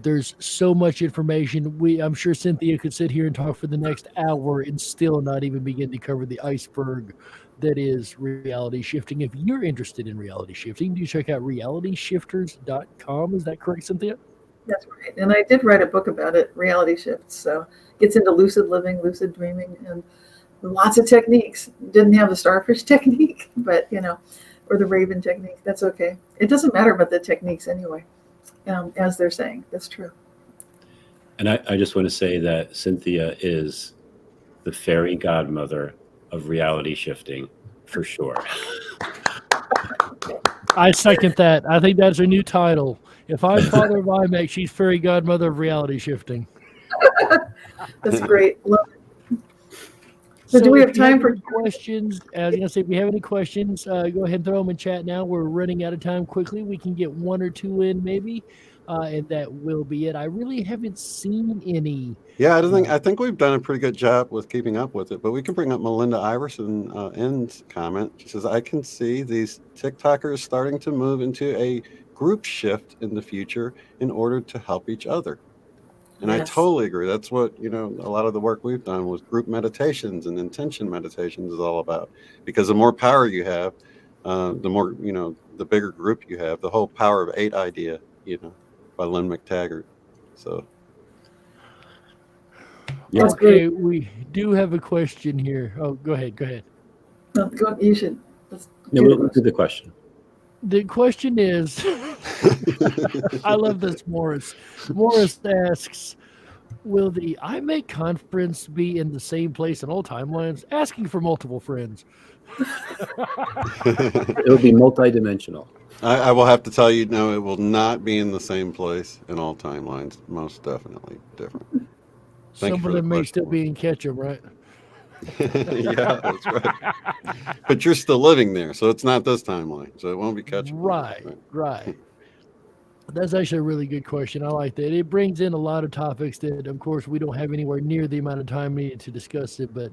There's so much information. I'm sure Cynthia could sit here and talk for the next hour and still not even begin to cover the iceberg that is reality shifting. If you're interested in reality shifting, do check out realityshifters.com. Is that correct, Cynthia? That's right. And I did write a book about it, Reality Shifts. So gets into lucid living, lucid dreaming, and lots of techniques. Didn't have the starfish technique, but or the raven technique. That's okay. It doesn't matter about the techniques anyway, as they're saying. That's true. And I just want to say that Cynthia is the fairy godmother of reality shifting for sure. I second that. I think that's her new title. If I'm father of IMEC, she's fairy godmother of reality shifting. That's great. Love it. So do we have time for questions? I was going to say, if we have any questions, go ahead and throw them in chat now. We're running out of time quickly. We can get one or two in maybe, and that will be it. I really haven't seen any. Yeah, I think we've done a pretty good job with keeping up with it, but we can bring up Melinda Iverson N's comment. She says, I can see these TikTokers starting to move into a group shift in the future in order to help each other. And yes. I totally agree. That's what, a lot of the work we've done with group meditations and intention meditations is all about. Because the more power you have, the more, the bigger group you have, the whole Power of 8 idea, by Lynn McTaggart. So. Yeah. Okay, we do have a question here. Oh, go ahead. No, you should. We'll do the question. The question is, I love this, Morris. Morris asks, will the IMEC conference be in the same place in all timelines? Asking for multiple friends. It'll be multidimensional. I will have to tell you, no, it will not be in the same place in all timelines. Most definitely different. Some of them may still be in Ketchum, right? Yeah, that's right. But you're still living there, so it's not this timeline, so it won't be Ketchum. Right. That's actually a really good question. I like that. It brings in a lot of topics that, of course, we don't have anywhere near the amount of time needed to discuss it, but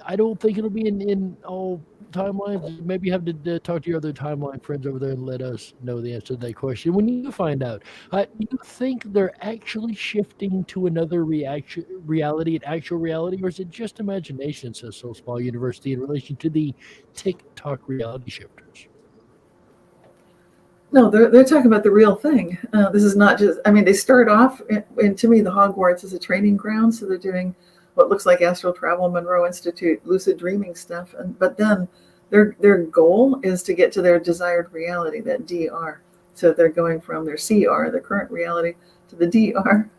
I don't think it'll be in all timelines. Maybe you have to talk to your other timeline friends over there and let us know the answer to that question. When you find out, do you think they're actually shifting to another reality, an actual reality, or is it just imagination, says Soul Spa University, in relation to the TikTok reality shifters? No, they're talking about the real thing. This is not just, they start off, and to me, the Hogwarts is a training ground, so they're doing what looks like astral travel, Monroe Institute, lucid dreaming stuff. But then their goal is to get to their desired reality, that DR. So they're going from their CR, the current reality, to the DR.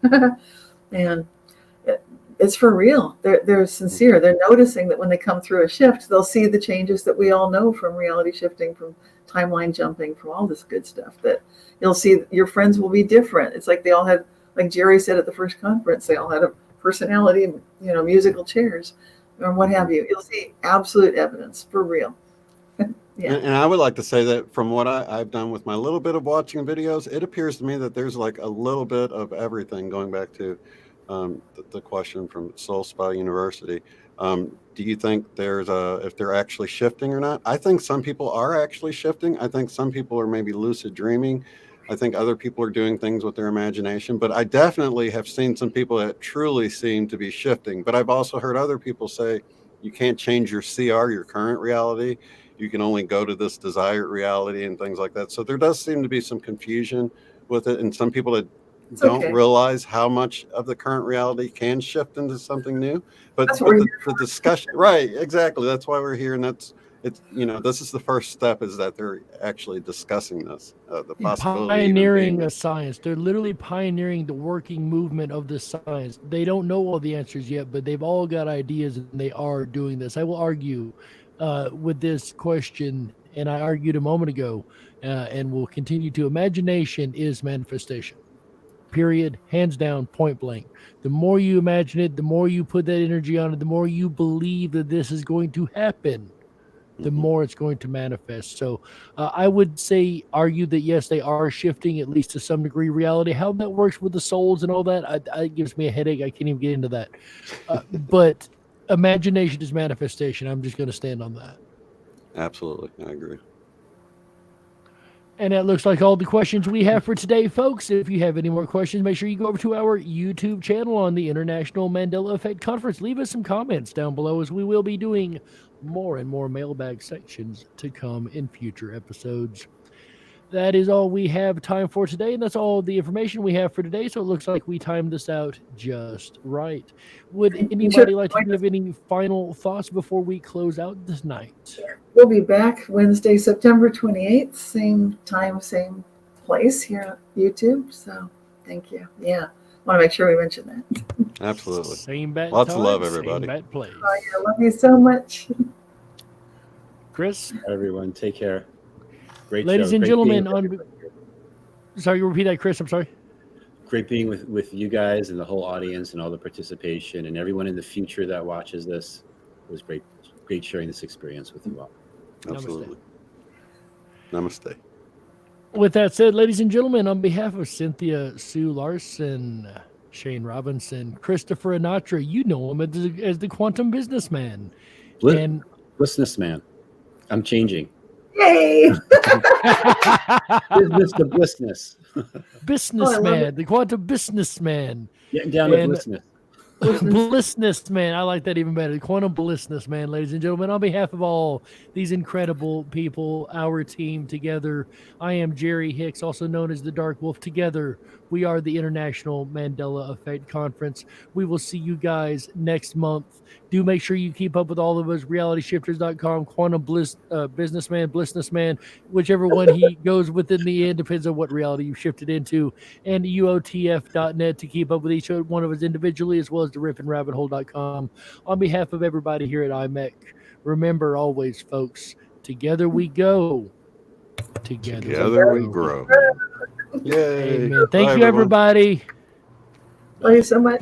And it's for real. They're sincere. They're noticing that when they come through a shift, they'll see the changes that we all know from reality shifting, from timeline jumping, from all this good stuff, that you'll see your friends will be different. It's like they all had, like Jerry said at the first conference, they all had a personality, musical chairs or what have you. You'll see absolute evidence for real. Yeah. And I would like to say that from what I've done with my little bit of watching videos, it appears to me that there's like a little bit of everything, going back to the question from Soul Spa University. Do you think if they're actually shifting or not? I think some people are actually shifting. I think some people are maybe lucid dreaming. I think other people are doing things with their imagination, but I definitely have seen some people that truly seem to be shifting. But I've also heard other people say you can't change your CR, your current reality. You can only go to this desired reality and things like that. So there does seem to be some confusion with it. And some people that don't realize how much of the current reality can shift into something new. But the discussion, right, exactly. That's why we're here. And this is the first step, is that they're actually discussing this, the possibility. Pioneering a science. They're literally pioneering the working movement of the science. They don't know all the answers yet, but they've all got ideas and they are doing this. I will argue with this question, and I argued a moment ago, and will continue to. Imagination is manifestation. Period. Hands down, point blank. The more you imagine it, the more you put that energy on it, the more you believe that this is going to happen, the more it's going to manifest. So I would argue that yes, they are shifting, at least to some degree, reality. How that works with the souls and all that, it gives me a headache. I can't even get into that. But imagination is manifestation. I'm just going to stand on that. Absolutely. I agree. And that looks like all the questions we have for today, folks. If you have any more questions, make sure you go over to our YouTube channel on the International Mandela Effect Conference. Leave us some comments down below, as we will be doing more and more mailbag sections to come in future episodes. That is all we have time for today, and that's all the information we have for today. So it looks like we timed this out just right. Would anybody like to give any final thoughts before we close out this night? We'll be back Wednesday, September 28th, same time, same place here on YouTube. So thank you. Yeah, want to make sure we mention that. Absolutely. Same bat Lots time, of love, everybody. Same bat place. Oh, yeah, love you so much. Chris? Everyone, take care. Great Ladies show. and Great gentlemen, being- sorry, you repeat that, Chris. I'm sorry. Great being with you guys and the whole audience and all the participation and everyone in the future that watches this. It was great sharing this experience with you all. Absolutely. Namaste. With that said, ladies and gentlemen, on behalf of Cynthia Sue Larson, Shane Robinson, Christopher Anatra, you know him as the Quantum Businessman. Businessman. I'm changing. Yay! Business to blissness. Businessman, the Quantum Businessman. Getting down to blissness. Blissness, man. I like that even better. Quantum blissness, man, ladies and gentlemen. On behalf of all these incredible people, our team together, I am Jerry Hicks, also known as the Dark Wolf. Together, we are the International Mandela Effect Conference. We will see you guys next month. Do make sure you keep up with all of us, realityshifters.com, Quantum Businessman, Blissnessman, whichever one he goes with in the end, depends on what reality you shifted into, and UOTF.net to keep up with each one of us individually, as well as the riffandrabbithole.com. On behalf of everybody here at IMEC, remember always, folks, together we go. Together we grow. Yay. Amen. Thank you, everybody. Love you so much.